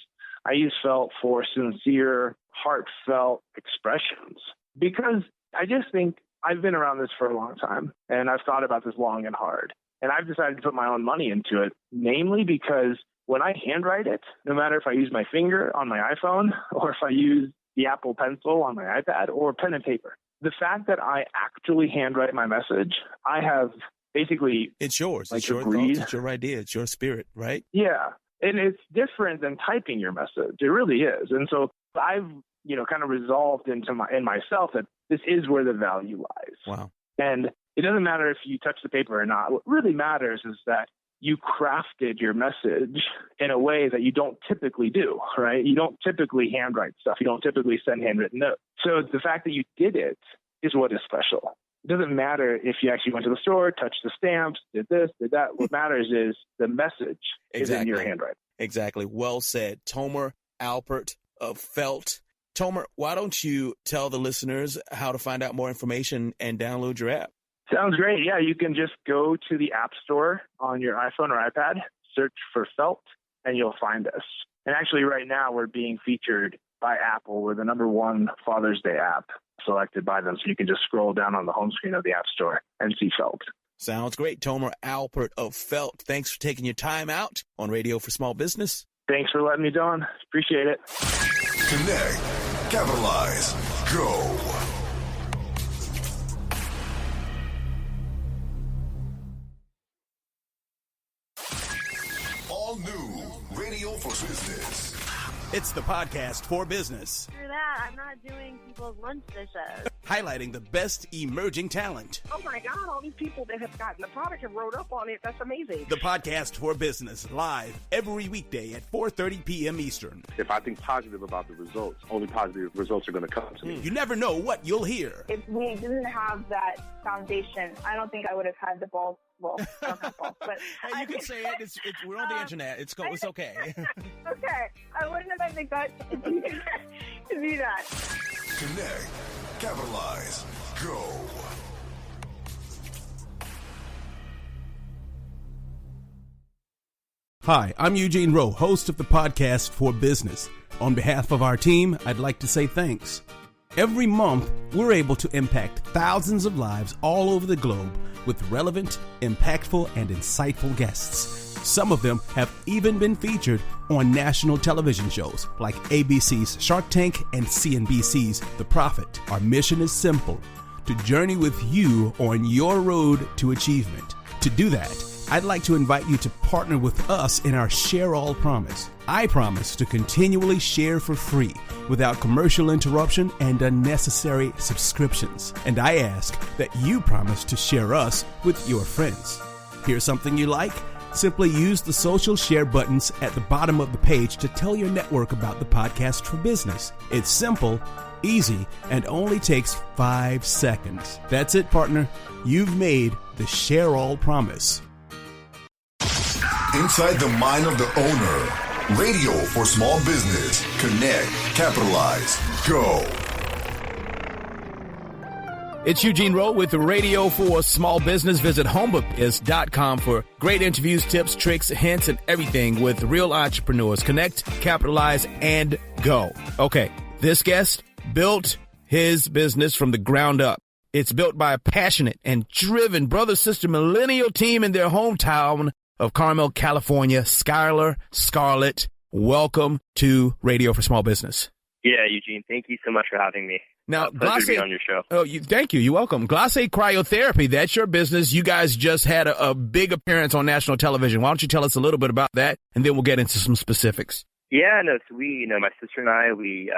I use Felt for sincere, heartfelt expressions because I just think I've been around this for a long time, and I've thought about this long and hard, and I've decided to put my own money into it, namely because when I handwrite it, no matter if I use my finger on my iPhone or if I use the Apple Pencil on my iPad or pen and paper, the fact that I actually handwrite my message, I have basically, it's yours. Like it's your thoughts. It's your idea. It's your spirit, right? Yeah. And it's different than typing your message. It really is. And so I've, kind of resolved in myself that this is where the value lies. Wow. And it doesn't matter if you touch the paper or not. What really matters is that you crafted your message in a way that you don't typically do, right? You don't typically handwrite stuff. You don't typically send handwritten notes. So the fact that you did it is what is special. It doesn't matter if you actually went to the store, touched the stamps, did this, did that. What matters is the message is in your handwriting. Exactly. Well said. Tomer Alpert of Felt. Tomer, why don't you tell the listeners how to find out more information and download your app? Sounds great. Yeah, you can just go to the App Store on your iPhone or iPad, search for Felt, and you'll find us. And actually right now we're being featured by Apple. We're the #1 Father's Day app selected by them. So you can just scroll down on the home screen of the App Store and see Felt. Sounds great. Tomer Alpert of Felt. Thanks for taking your time out on Radio for Small Business. Thanks for letting me on. Appreciate it. Connect, capitalize, go. All new Radio for Business. It's the podcast for business. After that, I'm not doing people's lunch dishes. Highlighting the best emerging talent. Oh my God, all these people that have gotten the product and wrote up on it. That's amazing. The podcast for business, live every weekday at 4:30 p.m. Eastern. If I think positive about the results, only positive results are going to come to me. You never know what you'll hear. If we didn't have that foundation, I don't think I would have had the balls. Well, I don't have balls, but hey, you can say it. We're on the internet. It's okay. Okay, I wouldn't have had the guts to do that. Connect, capitalize, go. Hi, I'm Eugene Rowe, host of the podcast for business. On behalf of our team, I'd like to say thanks. Every month, we're able to impact thousands of lives all over the globe with relevant, impactful, and insightful guests. Some of them have even been featured on national television shows like ABC's Shark Tank and CNBC's The Prophet. Our mission is simple: to journey with you on your road to achievement. To do that, I'd like to invite you to partner with us in our Share All promise. I promise to continually share for free without commercial interruption and unnecessary subscriptions. And I ask that you promise to share us with your friends. Here's something you like? Simply use the social share buttons at the bottom of the page to tell your network about the Podcast for Business. It's simple, easy, and only takes 5 seconds. That's it, partner. You've made the Share All promise. Inside the mind of the owner. Radio for small business. Connect, capitalize, go. It's Eugene Rowe with Radio for Small Business. Visit homebubiz.com for great interviews, tips, tricks, hints, and everything with real entrepreneurs. Connect, capitalize, and go. Okay, this guest built his business from the ground up. It's built by a passionate and driven brother-sister millennial team in their hometown of Carmel, California. Skylar, Scarlett, welcome to Radio for Small Business. Yeah, Eugene, thank you so much for having me. Now, pleasure to be on your show. Oh, thank you. You're welcome. Glace Cryotherapy, that's your business. You guys just had a big appearance on national television. Why don't you tell us a little bit about that, and then we'll get into some specifics. Yeah, no, so we, my sister and I, we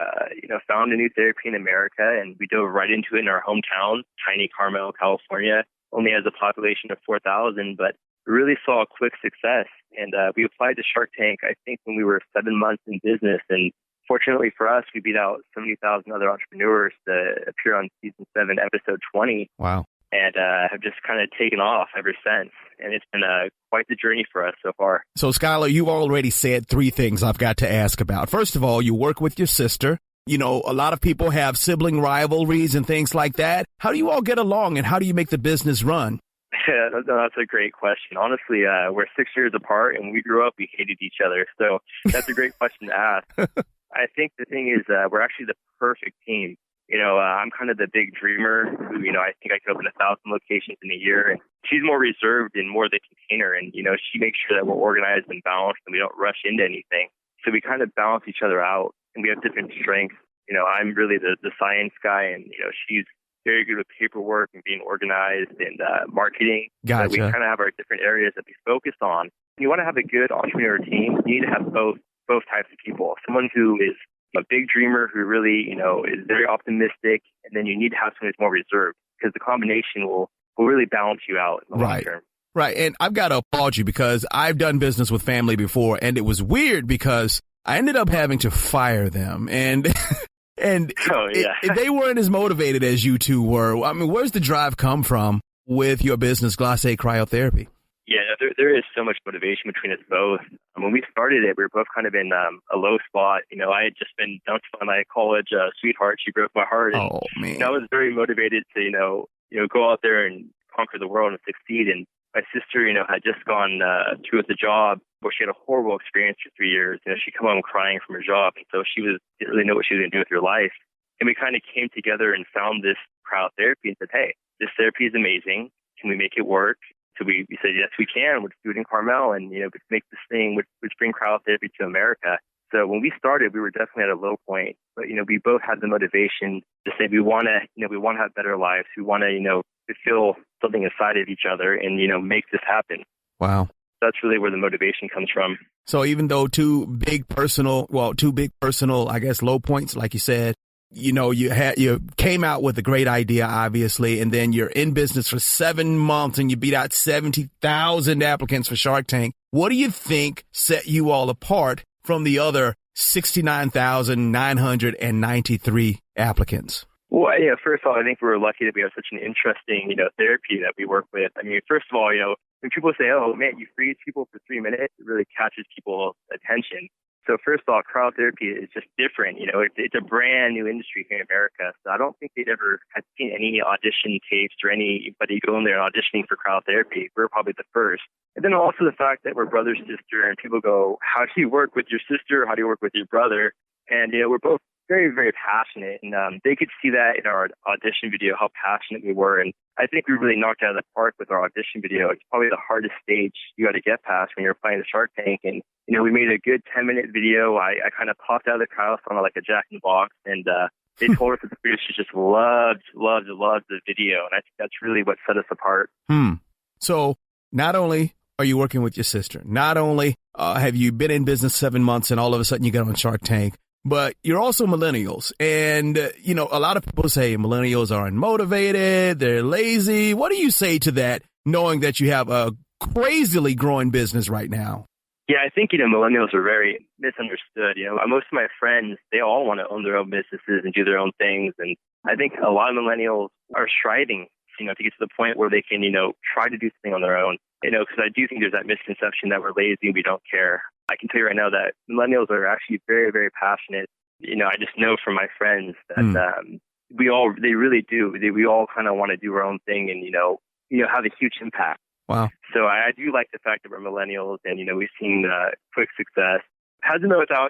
found a new therapy in America, and we dove right into it in our hometown, tiny Carmel, California. Only has a population of 4,000, but we really saw a quick success. And we applied to Shark Tank, I think, when we were 7 months in business, and fortunately for us, we beat out 70,000 other entrepreneurs to appear on season 7, episode 20. Wow. And have just kind of taken off ever since. And it's been quite the journey for us so far. So, Skylar, you already said 3 things I've got to ask about. First of all, you work with your sister. You know, a lot of people have sibling rivalries and things like that. How do you all get along, and how do you make the business run? Yeah, that's a great question. Honestly, we're 6 years apart, and we grew up, we hated each other. So that's a great question to ask. I think the thing is, we're actually the perfect team. I'm kind of the big dreamer who, I think I could open 1,000 locations in a year. And she's more reserved and more the container. And, she makes sure that we're organized and balanced and we don't rush into anything. So we kind of balance each other out, and we have different strengths. I'm really the science guy, and, she's very good with paperwork and being organized and marketing. Gotcha. So we kind of have our different areas that we focus on. You want to have a good entrepreneur team, you need to have both types of people. Someone who is a big dreamer who really, is very optimistic, and then you need to have someone who's more reserved, because the combination will really balance you out in the long term. Right. And I've got to applaud you, because I've done business with family before, and it was weird because I ended up having to fire them, and they weren't as motivated as you two were. I mean, where's the drive come from with your business, Glace Cryotherapy? Yeah, there is so much motivation between us both. When we started it, we were both kind of in a low spot. I had just been dumped by my college sweetheart. She broke my heart. And, man. I was very motivated to, go out there and conquer the world and succeed. And my sister, had just gone through with the job where she had a horrible experience for 3 years. She come home crying from her job. And so she didn't really know what she was going to do with her life. And we kind of came together and found this cryotherapy and said, hey, this therapy is amazing. Can we make it work? So we said, yes, we can. We'll do it in Carmel and, make this thing, which bring cryotherapy to America. So when we started, we were definitely at a low point. But, we both had the motivation to say we want to have better lives. We want to feel something inside of each other and, make this happen. Wow. That's really where the motivation comes from. So even though two big personal, I guess, low points, like you said, you came out with a great idea, obviously, and then you're in business for 7 months and you beat out 70,000 applicants for Shark Tank. What do you think set you all apart from the other 69,993 applicants? Well, first of all, I think we're lucky that we have such an interesting, therapy that we work with. I mean, first of all, when people say, oh, man, you freeze people for 3 minutes, it really catches people's attention. So first of all, cryotherapy is just different. It's a brand new industry here in America. So I don't think they'd ever had seen any audition tapes or anybody go in there and auditioning for cryotherapy. We're probably the first. And then also the fact that we're brother, sister, and people go, how do you work with your sister? How do you work with your brother? And, we're both very, very passionate. And they could see that in our audition video, how passionate we were. And I think we really knocked out of the park with our audition video. It's probably the hardest stage you got to get past when you're playing the Shark Tank. And, we made a good 10-minute video. I kind of popped out of the crowd on like a Jack in the Box. And They told us that the producers just loved the video, and I think that's really what set us apart. So not only are you working with your sister, not only have you been in business 7 months and all of a sudden you get on Shark Tank, but you're also millennials. And, a lot of people say millennials are unmotivated, they're lazy. What do you say to that, knowing that you have a crazily growing business right now? Yeah, I think, millennials are very misunderstood. Most of my friends, they all want to own their own businesses and do their own things. And I think a lot of millennials are striving, to get to the point where they can, try to do something on their own. Because I do think there's that misconception that we're lazy and we don't care. I can tell you right now that millennials are actually very, very passionate. I just know from my friends that they really do. We all kind of want to do our own thing and, have a huge impact. Wow. So I do like the fact that we're millennials and, we've seen quick success. Hasn't been without,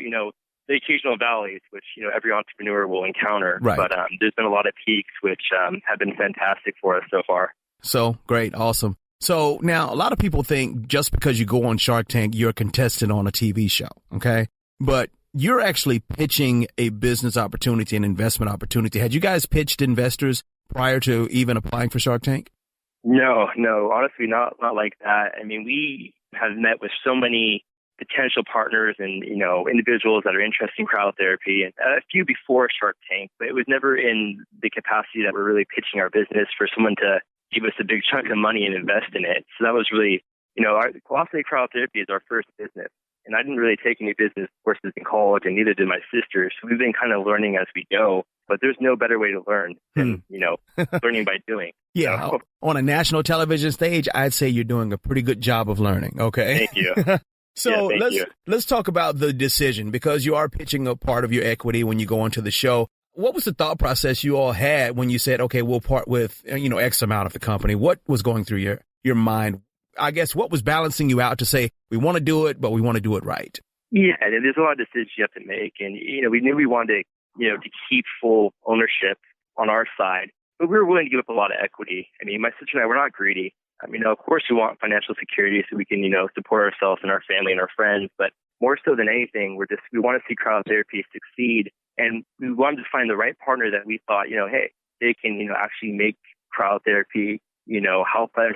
the occasional valleys, which, every entrepreneur will encounter. Right. But there's been a lot of peaks, which have been fantastic for us so far. So great. Awesome. So now a lot of people think just because you go on Shark Tank, you're a contestant on a TV show. Okay. But you're actually pitching a business opportunity, an investment opportunity. Had you guys pitched investors prior to even applying for Shark Tank? No, honestly, not like that. I mean, we have met with so many potential partners and, individuals that are interested in cryotherapy, and a few before Shark Tank, but it was never in the capacity that we're really pitching our business for someone to give us a big chunk of money and invest in it. So that was really, our Gameday cryotherapy is our first business. And I didn't really take any business courses in college, and neither did my sister. So we've been kind of learning as we go. But there's no better way to learn than, learning by doing. Yeah. So, on a national television stage, I'd say you're doing a pretty good job of learning. Okay. Thank you. So let's talk about the decision, because you are pitching a part of your equity when you go onto the show. What was the thought process you all had when you said, okay, we'll part with, X amount of the company? What was going through your mind? I guess what was balancing you out to say, we want to do it, but we want to do it right? Yeah, there's a lot of decisions you have to make. And, we knew we wanted to keep full ownership on our side, but we were willing to give up a lot of equity. I mean, my sister and I, we're not greedy. I mean, of course we want financial security so we can, support ourselves and our family and our friends. But more so than anything, we want to see cryotherapy succeed. And we wanted to find the right partner that we thought, hey, they can, actually make cryotherapy, help us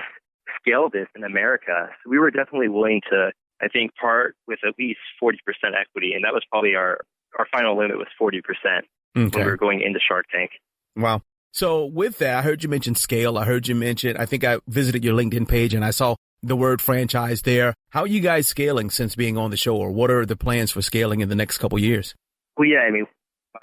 scale this in America. So we were definitely willing to, I think, part with at least 40% equity. And that was probably our final limit was 40% when we were going into Shark Tank. Wow. So with that, I heard you mention scale. I think I visited your LinkedIn page and I saw the word franchise there. How are you guys scaling since being on the show, or what are the plans for scaling in the next couple of years? Well, yeah, I mean,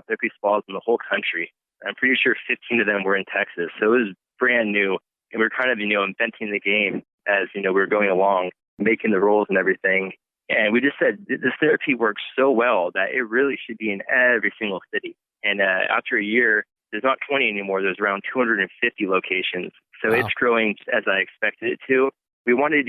therapy spas in the whole country. I'm pretty sure 15 of them were in Texas. So it was brand new. And we're kind of, inventing the game as, we're going along, making the rules and everything. And we just said this therapy works so well that it really should be in every single city. And after a year, there's not 20 anymore. There's around 250 locations. So It's growing as I expected it to. We wanted,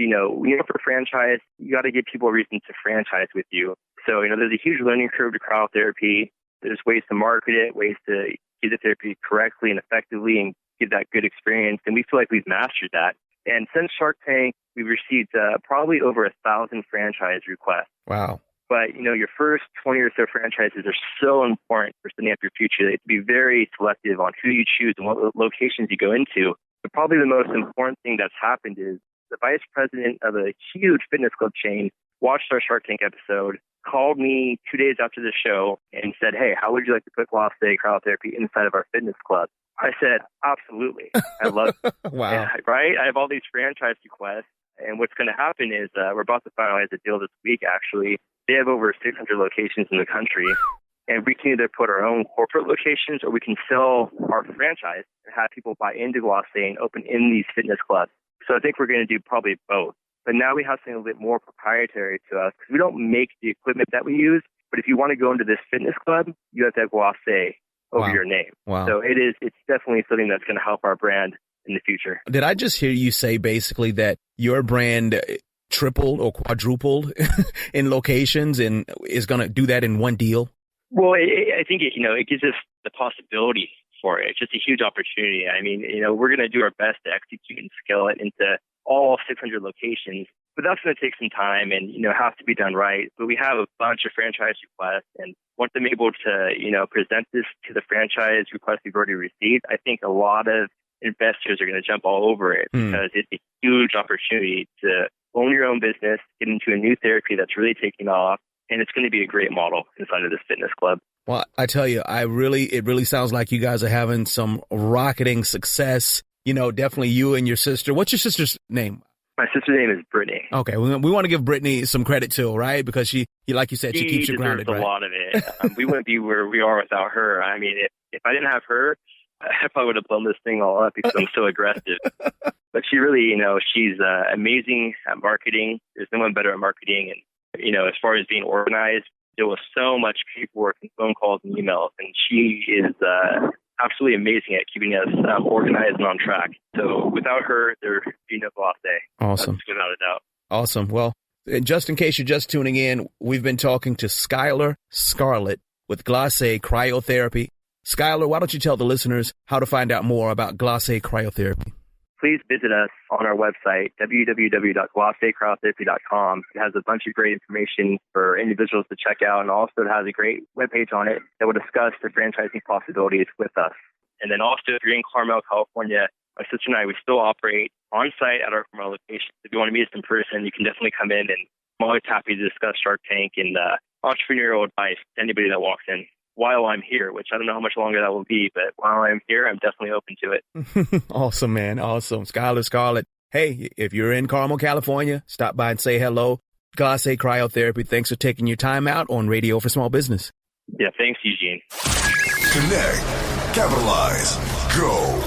for franchise, you got to give people a reason to franchise with you. So, there's a huge learning curve to cryotherapy. There's ways to market it, ways to give the therapy correctly and effectively and give that good experience. And we feel like we've mastered that. And since Shark Tank, we've received probably over 1,000 franchise requests. Wow. But, your first 20 or so franchises are so important for setting up your future. They have to be very selective on who you choose and what locations you go into. But probably the most important thing that's happened is the vice president of a huge fitness club chain watched our Shark Tank episode, called me 2 days after the show and said, hey, how would you like to put Gameday cryotherapy inside of our fitness club? I said, absolutely. I love it. Wow. Yeah, right? I have all these franchise requests. And what's going to happen is we're about to finalize a deal this week, actually. They have over 600 locations in the country. And we can either put our own corporate locations or we can sell our franchise and have people buy into Gameday and open in these fitness clubs. So I think we're going to do probably both. But now we have something a little bit more proprietary to us because we don't make the equipment that we use. But if you want to go into this fitness club, you have to have Gameday over your name. Wow. So it's definitely something that's going to help our brand in the future. Did I just hear you say basically that your brand tripled or quadrupled in locations and is going to do that in one deal? Well, I think it gives us the possibility for it. It's just a huge opportunity. I mean, we're going to do our best to execute and scale it into all 600 locations. But that's going to take some time and, have to be done right. But we have a bunch of franchise requests and want them able to, present this to the franchise requests we've already received. I think a lot of investors are going to jump all over it because it's a huge opportunity to own your own business, get into a new therapy that's really taking off, and it's going to be a great model inside of this fitness club. Well, I tell you, it really sounds like you guys are having some rocketing success. Definitely you and your sister. What's your sister's name? My sister's name is Brittany. Okay, we want to give Brittany some credit too, right? Because she like you said, she keeps you grounded, right? A lot of it. We wouldn't be where we are without her. I mean, if I didn't have her, I probably would have blown this thing all up because I'm so aggressive. But she really, she's amazing at marketing. There's no one better at marketing. And, as far as being organized, there was so much paperwork and phone calls and emails. And she is absolutely amazing at keeping us organized and on track. So without her, there'd be no Gloss Day. Awesome. That's without a doubt. Awesome. Well, just in case you're just tuning in, we've been talking to Skylar Scarlett with Glacé Cryotherapy. Skylar, why don't you tell the listeners how to find out more about Glacé Cryotherapy? Please visit us on our website, www.glacecryotherapy.com. It has a bunch of great information for individuals to check out, and also it has a great webpage on it that will discuss the franchising possibilities with us. And then also, if you're in Carmel, California, my sister and I, we still operate on-site at our Carmel location. If you want to meet us in person, you can definitely come in, and I'm always happy to discuss Shark Tank and entrepreneurial advice to anybody that walks in. While I'm here, which I don't know how much longer that will be, but while I'm here, I'm definitely open to it. Awesome, man. Awesome. Skylar Scarlett. Hey, if you're in Carmel, California, stop by and say hello. Glacé Cryotherapy, thanks for taking your time out on Radio for Small Business. Yeah, thanks, Eugene. Connect, capitalize, go.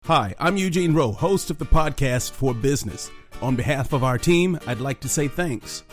Hi, I'm Eugene Rowe, host of the podcast For Business. On behalf of our team, I'd like to say thanks.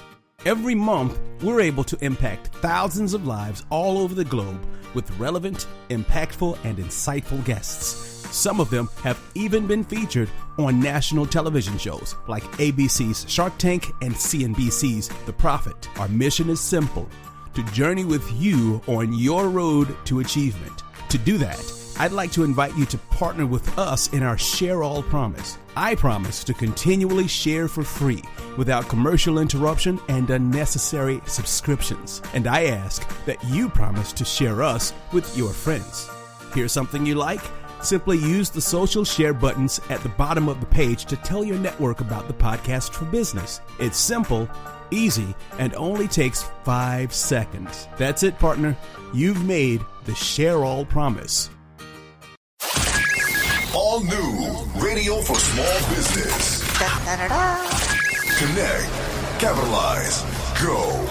Every month, we're able to impact thousands of lives all over the globe with relevant, impactful, and insightful guests. Some of them have even been featured on national television shows like ABC's Shark Tank and CNBC's The Profit. Our mission is simple: to journey with you on your road to achievement. To do that, I'd like to invite you to partner with us in our Share All promise. I promise to continually share for free without commercial interruption and unnecessary subscriptions. And I ask that you promise to share us with your friends. Here's something you like? Simply use the social share buttons at the bottom of the page to tell your network about the podcast For Business. It's simple, easy, and only takes 5 seconds. That's it, partner. You've made the Share All promise. All new Radio for Small Business. Connect, capitalize, go.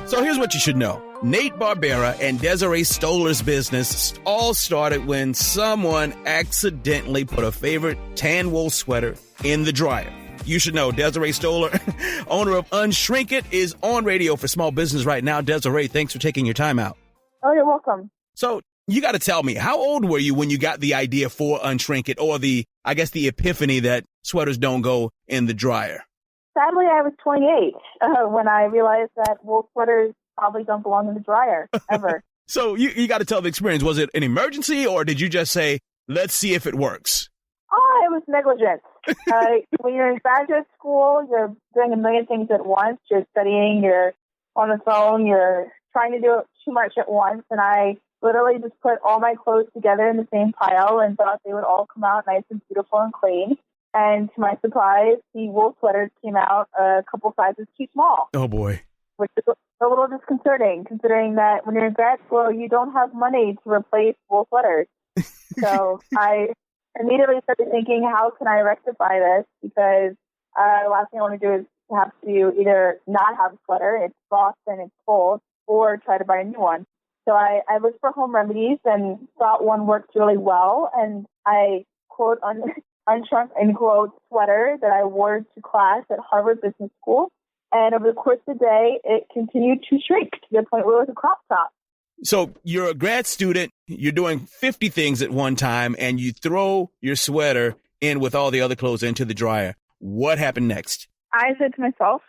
So here's what you should know. Nate Barbera and Desiree Stoller's business all started when someone accidentally put a favorite tan wool sweater in the dryer. You should know Desiree Stoller, owner of Unshrink It, is on Radio for Small Business right now. Desiree, thanks for taking your time out. Oh, you're welcome. So you got to tell me, how old were you when you got the idea for Unshrink It, or the epiphany that sweaters don't go in the dryer? Sadly, I was 28 when I realized that wool sweaters probably don't belong in the dryer ever. So you got to tell the experience. Was it an emergency, or did you just say, let's see if it works? Oh, it was negligence. When you're in graduate school, you're doing a million things at once. You're studying, you're on the phone, you're trying to do too much at once. And I literally just put all my clothes together in the same pile and thought they would all come out nice and beautiful and clean. And to my surprise, the wool sweaters came out a couple sizes too small. Oh, boy. Which is a little disconcerting, considering that when you're in grad school, you don't have money to replace wool sweaters. So I immediately started thinking, how can I rectify this? Because the last thing I want to do is have to either not have a sweater, it's frost and it's cold, or try to buy a new one. So I looked for home remedies and thought one worked really well. And I quote unshrunk end quote sweater that I wore to class at Harvard Business School. And over the course of the day, it continued to shrink to the point where it was a crop top. So you're a grad student, you're doing 50 things at one time, and you throw your sweater in with all the other clothes into the dryer. What happened next? I said to myself,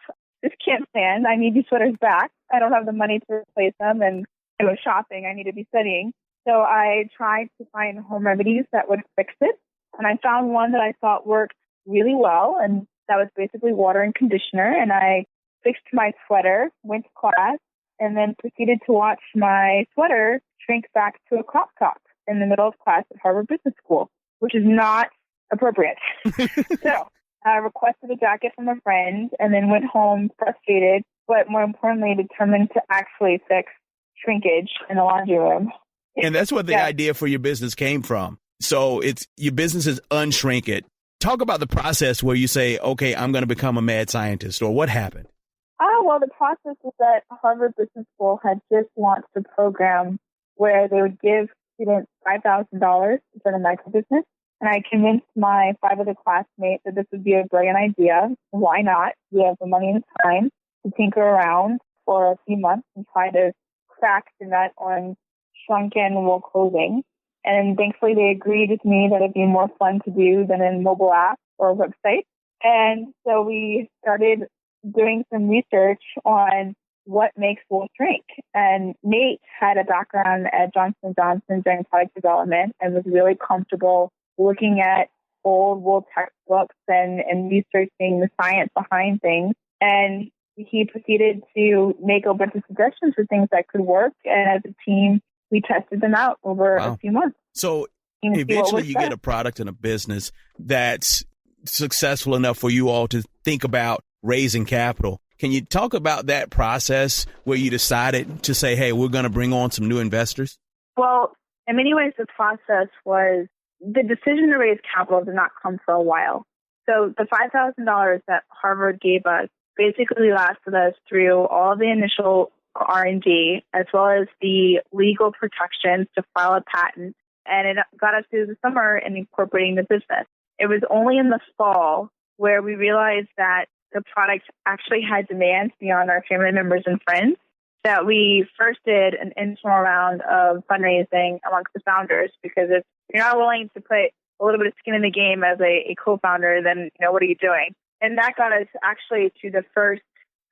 this can't stand. I need these sweaters back. I don't have the money to replace them. And I go shopping. I need to be studying. So I tried to find home remedies that would fix it. And I found one that I thought worked really well, and that was basically water and conditioner. And I fixed my sweater, went to class, and then proceeded to watch my sweater shrink back to a crop top in the middle of class at Harvard Business School, which is not appropriate. So I requested a jacket from a friend and then went home frustrated, but more importantly, determined to actually fix shrinkage in the laundry room. And that's what the idea for your business came from. So it's your business is Unshrink It. Talk about the process where you say, okay, I'm going to become a mad scientist, or what happened? Well, the process was that Harvard Business School had just launched a program where they would give students $5,000 to start a micro business. And I convinced my 5 other classmates that this would be a brilliant idea. Why not? We have the money and time to tinker around for a few months and try to crack the nut on shrunken wool clothing. And thankfully, they agreed with me that it'd be more fun to do than a mobile app or a website. And so we started doing some research on what makes wool shrink. And Nate had a background at Johnson & Johnson during product development and was really comfortable looking at old wool textbooks and researching the science behind things. And he proceeded to make a bunch of suggestions for things that could work. And as a team, we tested them out over a few months. So eventually you get a product and a business that's successful enough for you all to think about raising capital. Can you talk about that process where you decided to say, hey, we're going to bring on some new investors? Well, in many ways, the process was the decision to raise capital did not come for a while. So the $5,000 that Harvard gave us basically lasted us through all the initial R&D as well as the legal protections to file a patent. And it got us through the summer in incorporating the business. It was only in the fall where we realized that the product actually had demand beyond our family members and friends that we first did an informal round of fundraising amongst the founders, because if you're not willing to put a little bit of skin in the game as a co-founder, then, what are you doing? And that got us actually to the first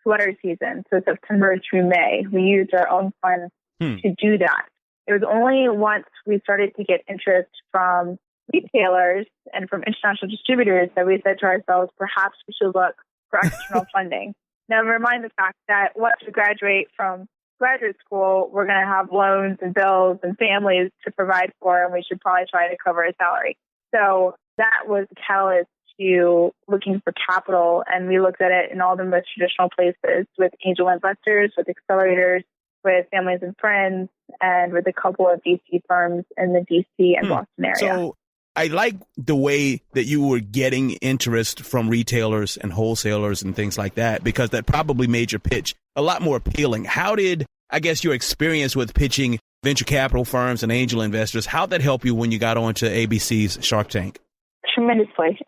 sweater season, so September through May. We used our own funds to do that. It was only once we started to get interest from retailers and from international distributors that we said to ourselves, perhaps we should look for external funding. Now, remind the fact that once we graduate from graduate school, we're going to have loans and bills and families to provide for, and we should probably try to cover a salary. So that was the catalyst to looking for capital, and we looked at it in all the most traditional places with angel investors, with accelerators, with families and friends, and with a couple of VC firms in the DC and Boston area. So I like the way that you were getting interest from retailers and wholesalers and things like that, because that probably made your pitch a lot more appealing. How did, I guess, your experience with pitching venture capital firms and angel investors, how'd that help you when you got onto ABC's Shark Tank? Tremendously.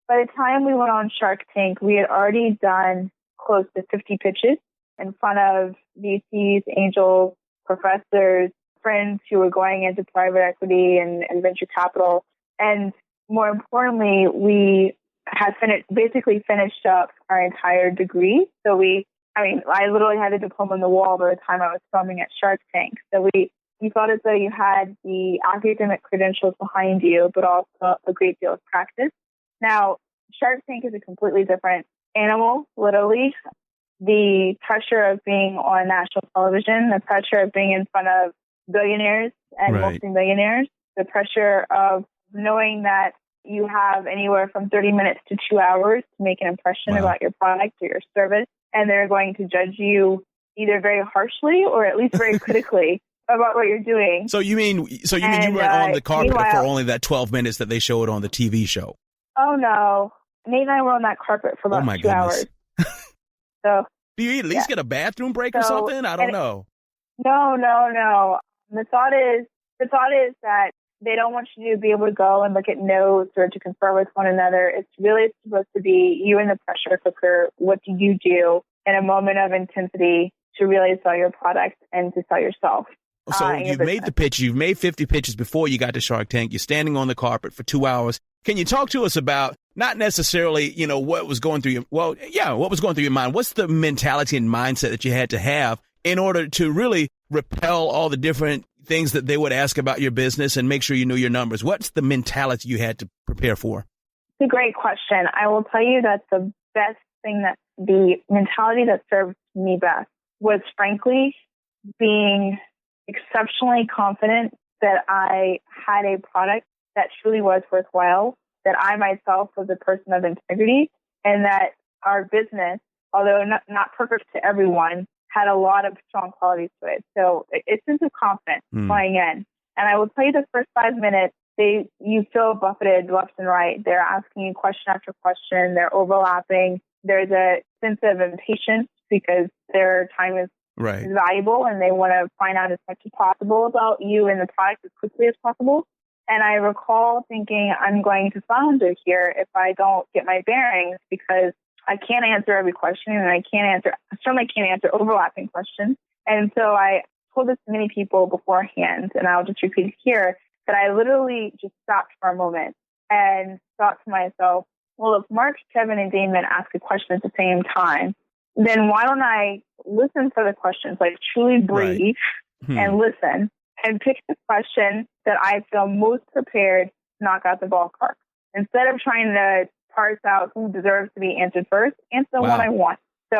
By the time we went on Shark Tank, we had already done close to 50 pitches in front of VCs, angels, professors, friends who were going into private equity and venture capital. And more importantly, we had basically finished up our entire degree. So I literally had a diploma on the wall by the time I was filming at Shark Tank. So we felt as though you had the academic credentials behind you, but also a great deal of practice. Now, Shark Tank is a completely different animal, literally. The pressure of being on national television, the pressure of being in front of billionaires and multimillionaires, the pressure of knowing that you have anywhere from 30 minutes to 2 hours to make an impression about your product or your service, and they're going to judge you either very harshly or at least very critically about what you're doing. So you mean you went on the carpet for only that 12 minutes that they showed on the TV show? Oh no, Nate and I were on that carpet for about 2 hours. So do you at least get a bathroom break or something? I don't know. No. The thought is that they don't want you to be able to go and look at notes or to confer with one another. It's really supposed to be you in the pressure cooker. What do you do in a moment of intensity to really sell your product and to sell yourself? So you've made the pitch. You've made 50 pitches before you got to Shark Tank. You're standing on the carpet for 2 hours. Can you talk to us about not necessarily, what was going through what was going through your mind? What's the mentality and mindset that you had to have in order to really repel all the different things that they would ask about your business and make sure you knew your numbers? What's the mentality you had to prepare for? It's a great question. I will tell you that the best thing, that the mentality that served me best was, frankly, being exceptionally confident that I had a product that truly was worthwhile, that I myself was a person of integrity, and that our business, although not perfect to everyone, had a lot of strong qualities to it. So it's sense of confidence flying in. And I will tell you, the first 5 minutes, you feel buffeted left and right. They're asking you question after question. They're overlapping. There's a sense of impatience because their time is valuable and they want to find out as much as possible about you and the product as quickly as possible. And I recall thinking, I'm going to flounder here if I don't get my bearings, because I can't answer every question, and I certainly can't answer overlapping questions. And so I told this to many people beforehand, and I'll just repeat it here, that I literally just stopped for a moment and thought to myself, well, if Mark, Kevin, and Damon ask a question at the same time, then why don't I listen for the questions, like truly breathe and listen, and pick the question that I feel most prepared to knock out the ballpark. Instead of trying to parse out who deserves to be answered first, answer the one I want. So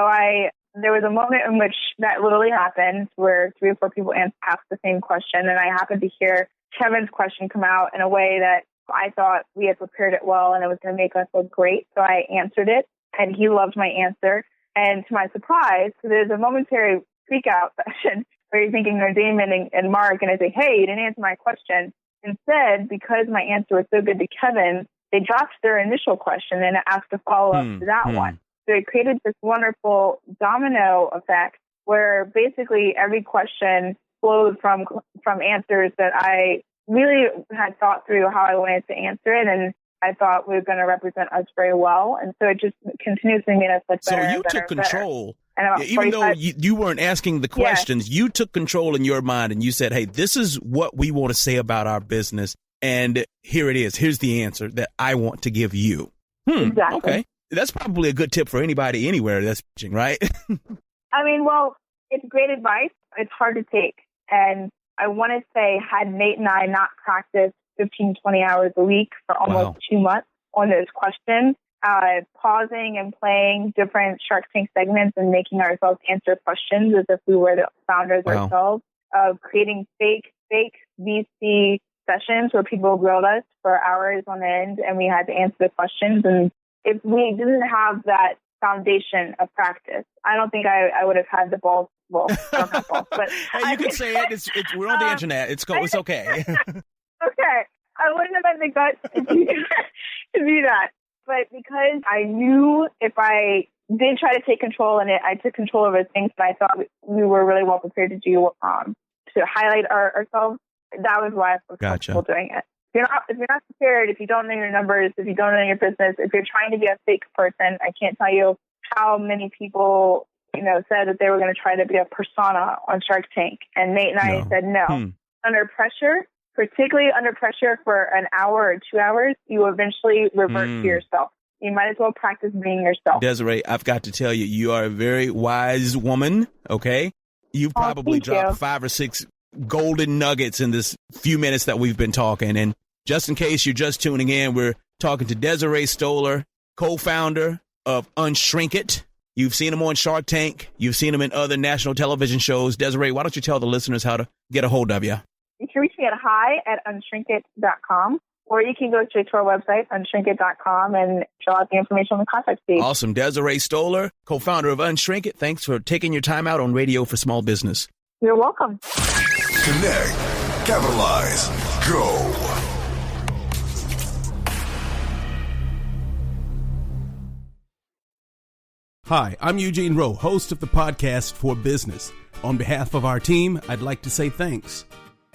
there was a moment in which that literally happened, where 3 or 4 people asked the same question, and I happened to hear Kevin's question come out in a way that I thought we had prepared it well and it was going to make us look great. So I answered it, and he loved my answer. And to my surprise, so there's a momentary freak out session where you're thinking they're Damon and Mark, and I say, hey, you didn't answer my question. Instead, because my answer was so good to Kevin, they dropped their initial question and asked a follow-up to that one. So it created this wonderful domino effect where basically every question flowed from answers that I really had thought through how I wanted to answer it, and I thought we were going to represent us very well. And so it just continuously made us look better. So you took control. Even though you weren't asking the questions, you took control in your mind and you said, hey, this is what we want to say about our business. And here it is. Here's the answer that I want to give you. Exactly. Okay. That's probably a good tip for anybody anywhere that's pitching, right? I mean, well, it's great advice. It's hard to take. And I want to say, had Nate and I not practiced 15, 20 hours a week for almost 2 months on those questions, pausing and playing different Shark Tank segments and making ourselves answer questions as if we were the founders ourselves, creating fake VC sessions where people grilled us for hours on end and we had to answer the questions. And if we didn't have that foundation of practice, I don't think I would have had the balls. Well, I don't have balls, but hey, you can say it. We're on the internet. It's okay. Okay. I wouldn't have had the guts to do that. But because I knew if I did try to take control in it, I took control over things that I thought we were really well prepared to do to highlight ourselves. That was why I was comfortable doing it. If you're not prepared, if you don't know your numbers, if you don't know your business, if you're trying to be a fake person, I can't tell you how many people, said that they were going to try to be a persona on Shark Tank. And Nate and I said no. Under pressure, particularly under pressure for an hour or 2 hours, you eventually revert to yourself. You might as well practice being yourself. Desiree, I've got to tell you, you are a very wise woman, okay? You've probably dropped 5 or 6 golden nuggets in this few minutes that we've been talking. And just in case you're just tuning in, we're talking to Desiree Stoller, co-founder of Unshrink It. You've seen him on Shark Tank. You've seen him in other national television shows. Desiree, why don't you tell the listeners how to get a hold of you? You can reach me at hi@unshrinkit.com, or you can go straight to our website, unshrinkit.com, and fill out the information on the contact page. Awesome. Desiree Stoller, co-founder of Unshrink It. Thanks for taking your time out on Radio for Small Business. You're welcome. Connect, capitalize, go. Hi, I'm Eugene Rowe, host of the podcast For Business. On behalf of our team, I'd like to say thanks.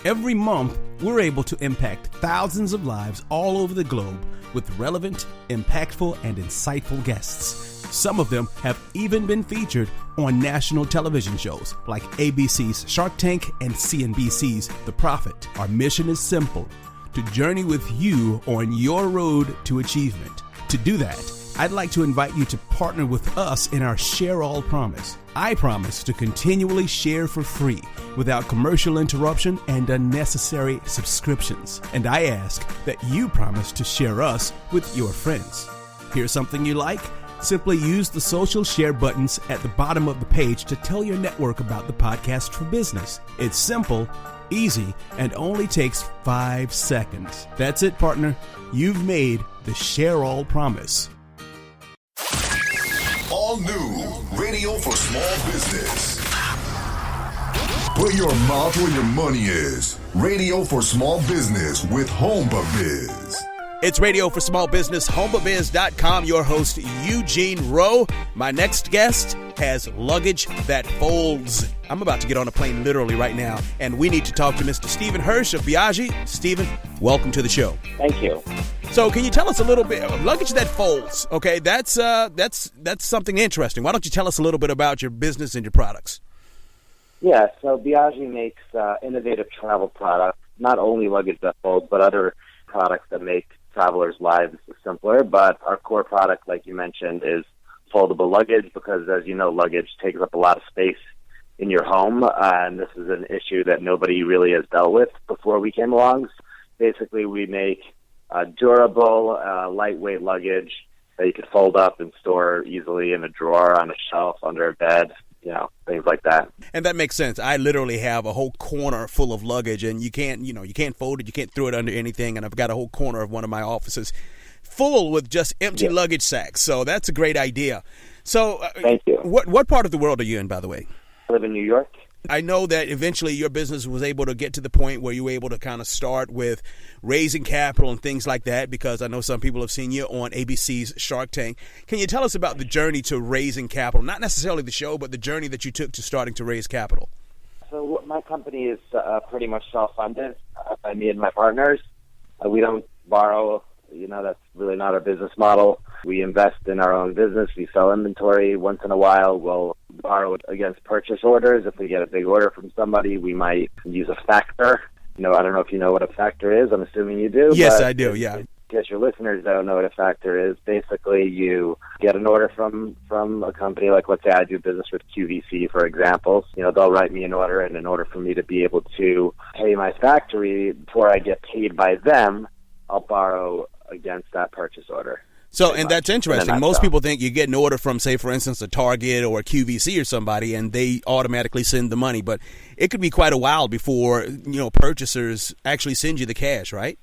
Every month, we're able to impact thousands of lives all over the globe with relevant, impactful, and insightful guests. Some of them have even been featured on national television shows like ABC's Shark Tank and CNBC's The Profit. Our mission is simple: to journey with you on your road to achievement. To do that, I'd like to invite you to partner with us in our Share All promise. I promise to continually share for free without commercial interruption and unnecessary subscriptions. And I ask that you promise to share us with your friends. Here's something you like? Simply use the social share buttons at the bottom of the page to tell your network about the Podcast for Business. It's simple, easy, and only takes 5 seconds. That's it, partner. You've made the Share All promise. All new Radio for Small Business. Put your mouth where your money is. Radio for Small Business with HomeBiz. It's Radio for Small Business, HomeBiz.com. Your host, Eugene Rowe. My next guest has luggage that folds. I'm about to get on a plane literally right now, and we need to talk to Mr. Stephen Hirsch of Biagi. Stephen, welcome to the show. Thank you. So can you tell us a little bit of luggage that folds? Okay, that's something interesting. Why don't you tell us a little bit about your business and your products? Yeah, so Biagi makes innovative travel products, not only luggage that folds, but other products that make travelers' lives simpler. But our core product, like you mentioned, is foldable luggage because, as you know, luggage takes up a lot of space in your home, and this is an issue that nobody really has dealt with before we came along. Basically, we make durable, lightweight luggage that you can fold up and store easily in a drawer, on a shelf, under a bed, things like that. And that makes sense. I literally have a whole corner full of luggage, and you can't fold it, you can't throw it under anything, and I've got a whole corner of one of my offices full with just empty luggage sacks. So that's a great idea. So thank you. What part of the world are you in, by the way? I live in New York. I know that eventually your business was able to get to the point where you were able to kind of start with raising capital and things like that, because I know some people have seen you on ABC's Shark Tank. Can you tell us about the journey to raising capital? Not necessarily the show, but the journey that you took to starting to raise capital. So my company is pretty much self-funded by me and my partners. We don't borrow. That's really not our business model. We invest in our own business. We sell inventory. Once in a while, we'll borrow against purchase orders. If we get a big order from somebody, we might use a factor. I don't know if you know what a factor is. I'm assuming you do. Yes, I do, yeah. I guess your listeners don't know what a factor is. Basically, you get an order from a company, like let's say I do business with QVC, for example. They'll write me an order, and in order for me to be able to pay my factory before I get paid by them, I'll borrow against that purchase order. So, and that's interesting. Most people think you get an order from, say, for instance, a Target or a QVC or somebody, and they automatically send the money. But it could be quite a while before, purchasers actually send you the cash, right?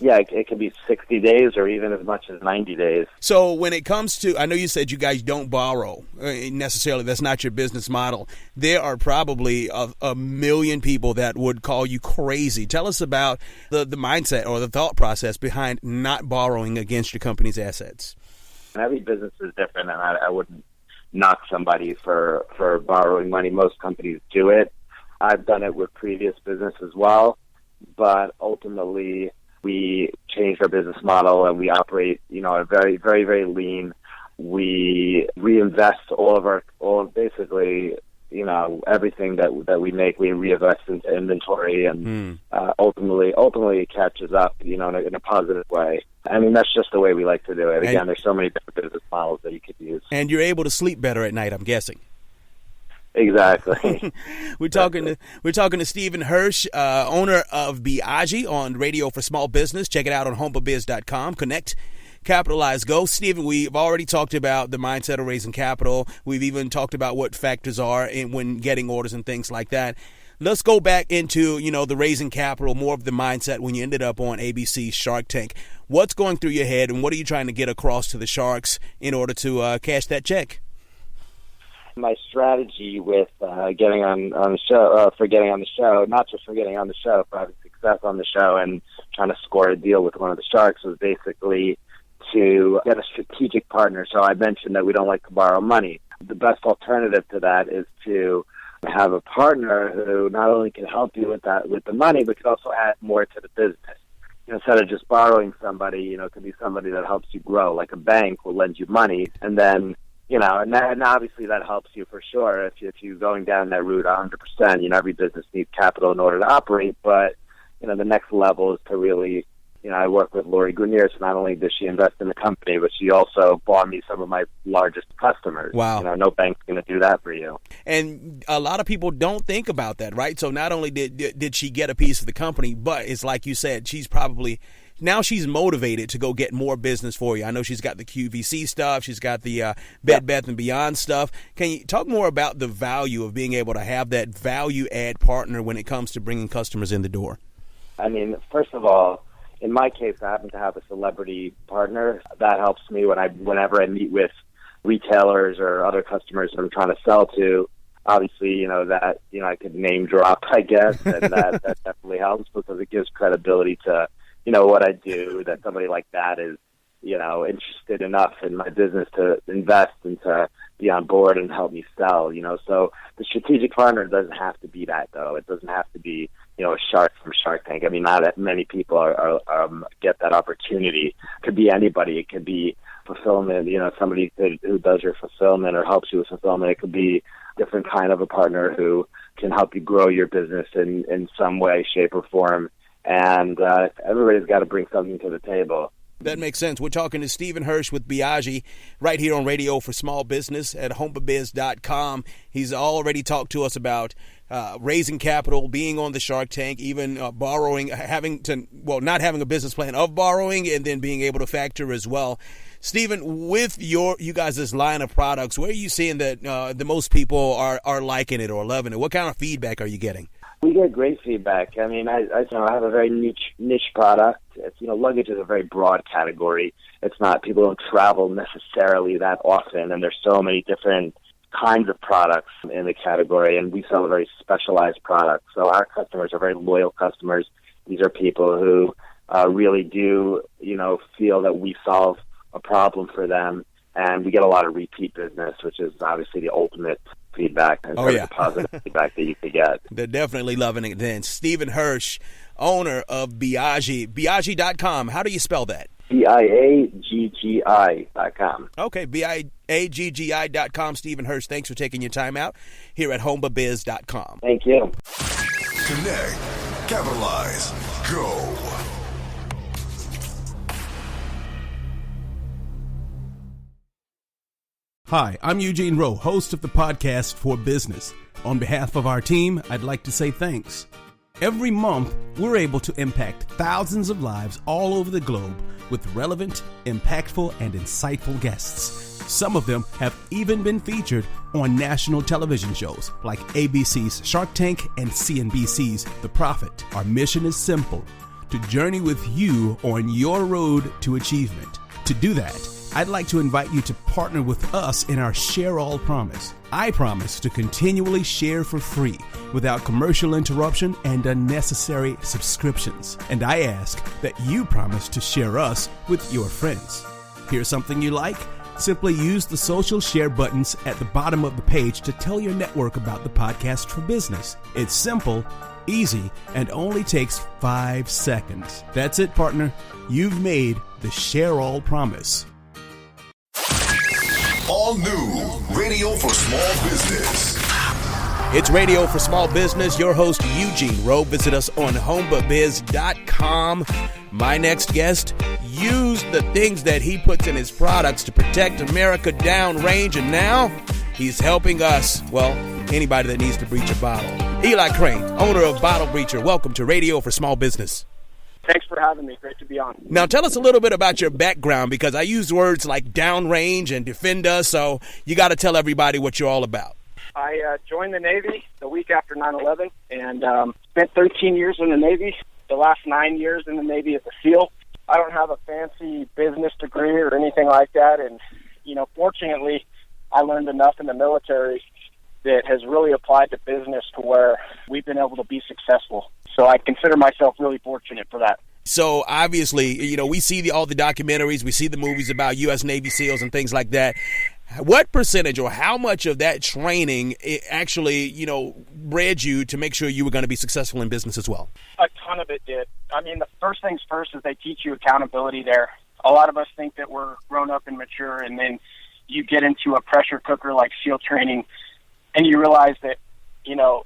Yeah, it could be 60 days or even as much as 90 days. So when it comes to, I know you said you guys don't borrow necessarily. That's not your business model. There are probably a million people that would call you crazy. Tell us about the mindset or the thought process behind not borrowing against your company's assets. Every business is different, and I wouldn't knock somebody for borrowing money. Most companies do it. I've done it with previous business as well, but ultimately we changed our business model and we operate, a very, very, very lean. We reinvest basically, everything that we make, we reinvest into inventory, and ultimately it catches up, in a positive way. I mean, that's just the way we like to do it. Again, there's so many different business models that you could use. And you're able to sleep better at night, I'm guessing. Exactly. We're talking to Stephen Hirsch, owner of Biagi, on Radio for Small Business. Check it out on HomeBiz.com. Connect, capitalize, go. Stephen, we've already talked about the mindset of raising capital. We've even talked about what factors are when getting orders and things like that. Let's go back into, the raising capital, more of the mindset when you ended up on ABC's Shark Tank. What's going through your head, and what are you trying to get across to the sharks in order to cash that check? My strategy with getting on the show, for getting on the show, not just for getting on the show, for having success on the show and trying to score a deal with one of the sharks, was basically to get a strategic partner. So I mentioned that we don't like to borrow money. The best alternative to that is to have a partner who not only can help you with the money, but can also add more to the business. Instead of just borrowing somebody, it could be somebody that helps you grow, like a bank will lend you money, and then and obviously that helps you for sure if you're going down that route 100%. Every business needs capital in order to operate, but the next level is to really I work with Lori Grenier, so not only does she invest in the company, but she also bought me some of my largest customers. Wow. No bank's going to do that for you. And a lot of people don't think about that, right? So not only did she get a piece of the company, but it's like you said, she's motivated to go get more business for you. I know she's got the QVC stuff. She's got the Bed Bath & Beyond stuff. Can you talk more about the value of being able to have that value add partner when it comes to bringing customers in the door? I mean, first of all, in my case, I happen to have a celebrity partner. That helps me whenever I meet with retailers or other customers that I'm trying to sell to. Obviously, I could name drop, I guess, and that definitely helps because it gives credibility to, what I do, that somebody like that is, interested enough in my business to invest and to be on board and help me sell, So the strategic partner doesn't have to be that, though. It doesn't have to be, a shark from Shark Tank. I mean, not that many people are get that opportunity. It could be anybody. It could be fulfillment, somebody who does your fulfillment or helps you with fulfillment. It could be different kind of a partner who can help you grow your business in some way, shape, or form. And everybody's got to bring something to the table. That makes sense. We're talking to Stephen Hirsch with Biagi right here on Radio for Small Business at homepabiz.com. He's already talked to us about raising capital, being on the Shark Tank, even borrowing, not having a business plan of borrowing, and then being able to factor as well. Stephen, with you guys' line of products, where are you seeing that the most people are liking it or loving it? What kind of feedback are you getting? We get great feedback. I mean, I have a very niche product. It's, luggage is a very broad category. It's not, people don't travel necessarily that often, and there's so many different kinds of products in the category, and we sell a very specialized product. So our customers are very loyal customers. These are people who really do, feel that we solve a problem for them, and we get a lot of repeat business, which is obviously the ultimate feedback and positive feedback that you could get. They're definitely loving it then. Stephen Hirsch, owner of Biagi. Biagi.com. How do you spell that? BIAGGI.com. Okay, BIAGGI.com. Stephen Hirsch, thanks for taking your time out here at homepabiz.com. Thank you. Connect, capitalize, go. Hi, I'm Eugene Rowe, host of the podcast For Business. On behalf of our team, I'd like to say thanks. Every month, we're able to impact thousands of lives all over the globe with relevant, impactful, and insightful guests. Some of them have even been featured on national television shows like ABC's Shark Tank and CNBC's The Profit. Our mission is simple: to journey with you on your road to achievement. To do that, I'd like to invite you to partner with us in our Share All promise. I promise to continually share for free without commercial interruption and unnecessary subscriptions. And I ask that you promise to share us with your friends. Here's something you like? Simply use the social share buttons at the bottom of the page to tell your network about the podcast For Business. It's simple, easy, and only takes 5 seconds. That's it, partner. You've made the Share All promise. All new Radio for Small Business. It's Radio for Small Business. Your host, Eugene Rowe. Visit us on homepabiz.com. My next guest used the things that he puts in his products to protect America downrange, and now he's helping us, anybody that needs to breach a bottle. Eli Crane, owner of Bottle Breacher. Welcome to Radio for Small Business. Thanks for having me. Great to be on. Now, tell us a little bit about your background, because I use words like downrange and defend us, so you got to tell everybody what you're all about. I joined the Navy the week after 9/11 and spent 13 years in the Navy, the last 9 years in the Navy as a SEAL. I don't have a fancy business degree or anything like that, and, fortunately, I learned enough in the military that has really applied to business to where we've been able to be successful. So I consider myself really fortunate for that. So obviously, we see all the documentaries, we see the movies about U.S. Navy SEALs and things like that. What percentage or how much of that training actually, bred you to make sure you were going to be successful in business as well? A ton of it did. I mean, the first things first is they teach you accountability there. A lot of us think that we're grown up and mature, and then you get into a pressure cooker like SEAL training, and you realize that,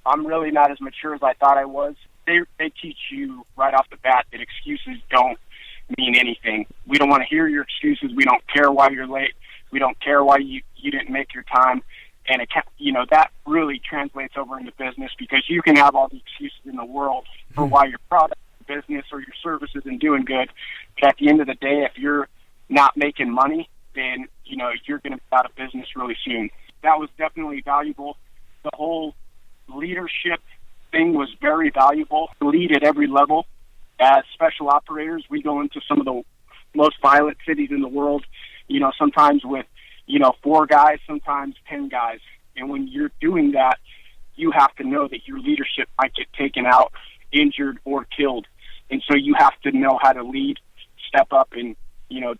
I'm really not as mature as I thought I was. They teach you right off the bat that excuses don't mean anything. We don't want to hear your excuses. We don't care why you're late. We don't care why you didn't make your time. And that really translates over into business, because you can have all the excuses in the world for why your product, business, or your service isn't doing good. But at the end of the day, if you're not making money, then you're going to be out of business really soon. That was definitely valuable. The whole leadership thing was very valuable. Lead at every level. As special operators, we go into some of the most violent cities in the world, sometimes with 4 guys, sometimes 10 guys. And when you're doing that, you have to know that your leadership might get taken out, injured, or killed. And so you have to know how to lead, step up, and,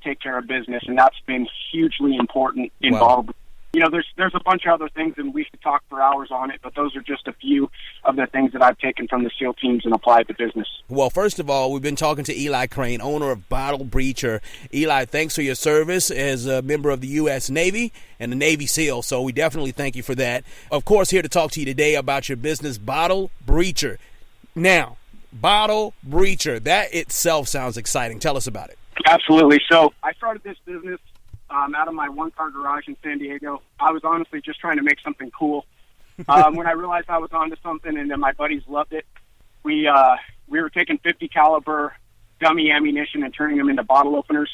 take care of business. And that's been hugely important in bottle. There's a bunch of other things, and we could talk for hours on it, but those are just a few of the things that I've taken from the SEAL teams and applied to business. Well, first of all, we've been talking to Eli Crane, owner of Bottle Breacher. Eli, thanks for your service as a member of the U.S. Navy and the Navy SEAL, so we definitely thank you for that. Of course, here to talk to you today about your business, Bottle Breacher. Now, Bottle Breacher, that itself sounds exciting. Tell us about it. Absolutely. So I started this business out of my one-car garage in San Diego. I was honestly just trying to make something cool. When I realized I was onto something, and then my buddies loved it, we were taking 50 caliber dummy ammunition and turning them into bottle openers.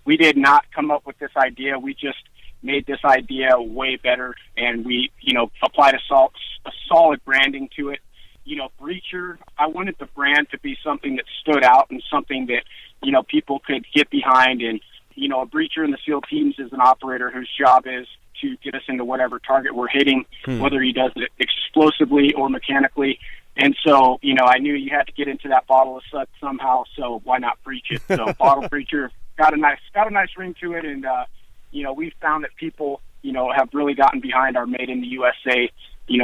We did not come up with this idea. We just made this idea way better, and we, applied a solid branding to it. Breacher, I wanted the brand to be something that stood out and something that, people could get behind. And, a breacher in the SEAL teams is an operator whose job is to get us into whatever target we're hitting, whether he does it explosively or mechanically. And so, I knew you had to get into that bottle of suds somehow, so why not breach it? So Bottle Breacher got a nice ring to it, and, we've found that people, have really gotten behind our Made in the USA,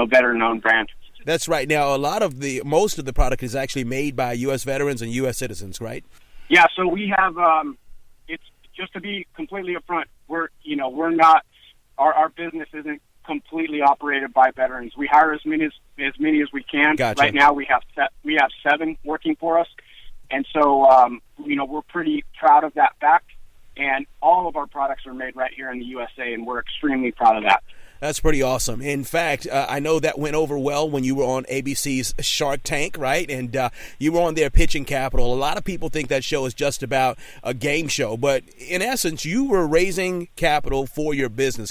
better known brand. That's right. Now, most of the product is actually made by U.S. veterans and U.S. citizens, right? Yeah, so we have, it's just to be completely upfront, we're not, our business isn't completely operated by veterans. We hire as many as we can. Gotcha. Right now we have 7 working for us. And so, we're pretty proud of that fact. And all of our products are made right here in the USA, and we're extremely proud of that. That's pretty awesome. In fact, I know that went over well when you were on ABC's Shark Tank, right? And you were on there pitching capital. A lot of people think that show is just about a game show, but in essence, you were raising capital for your business.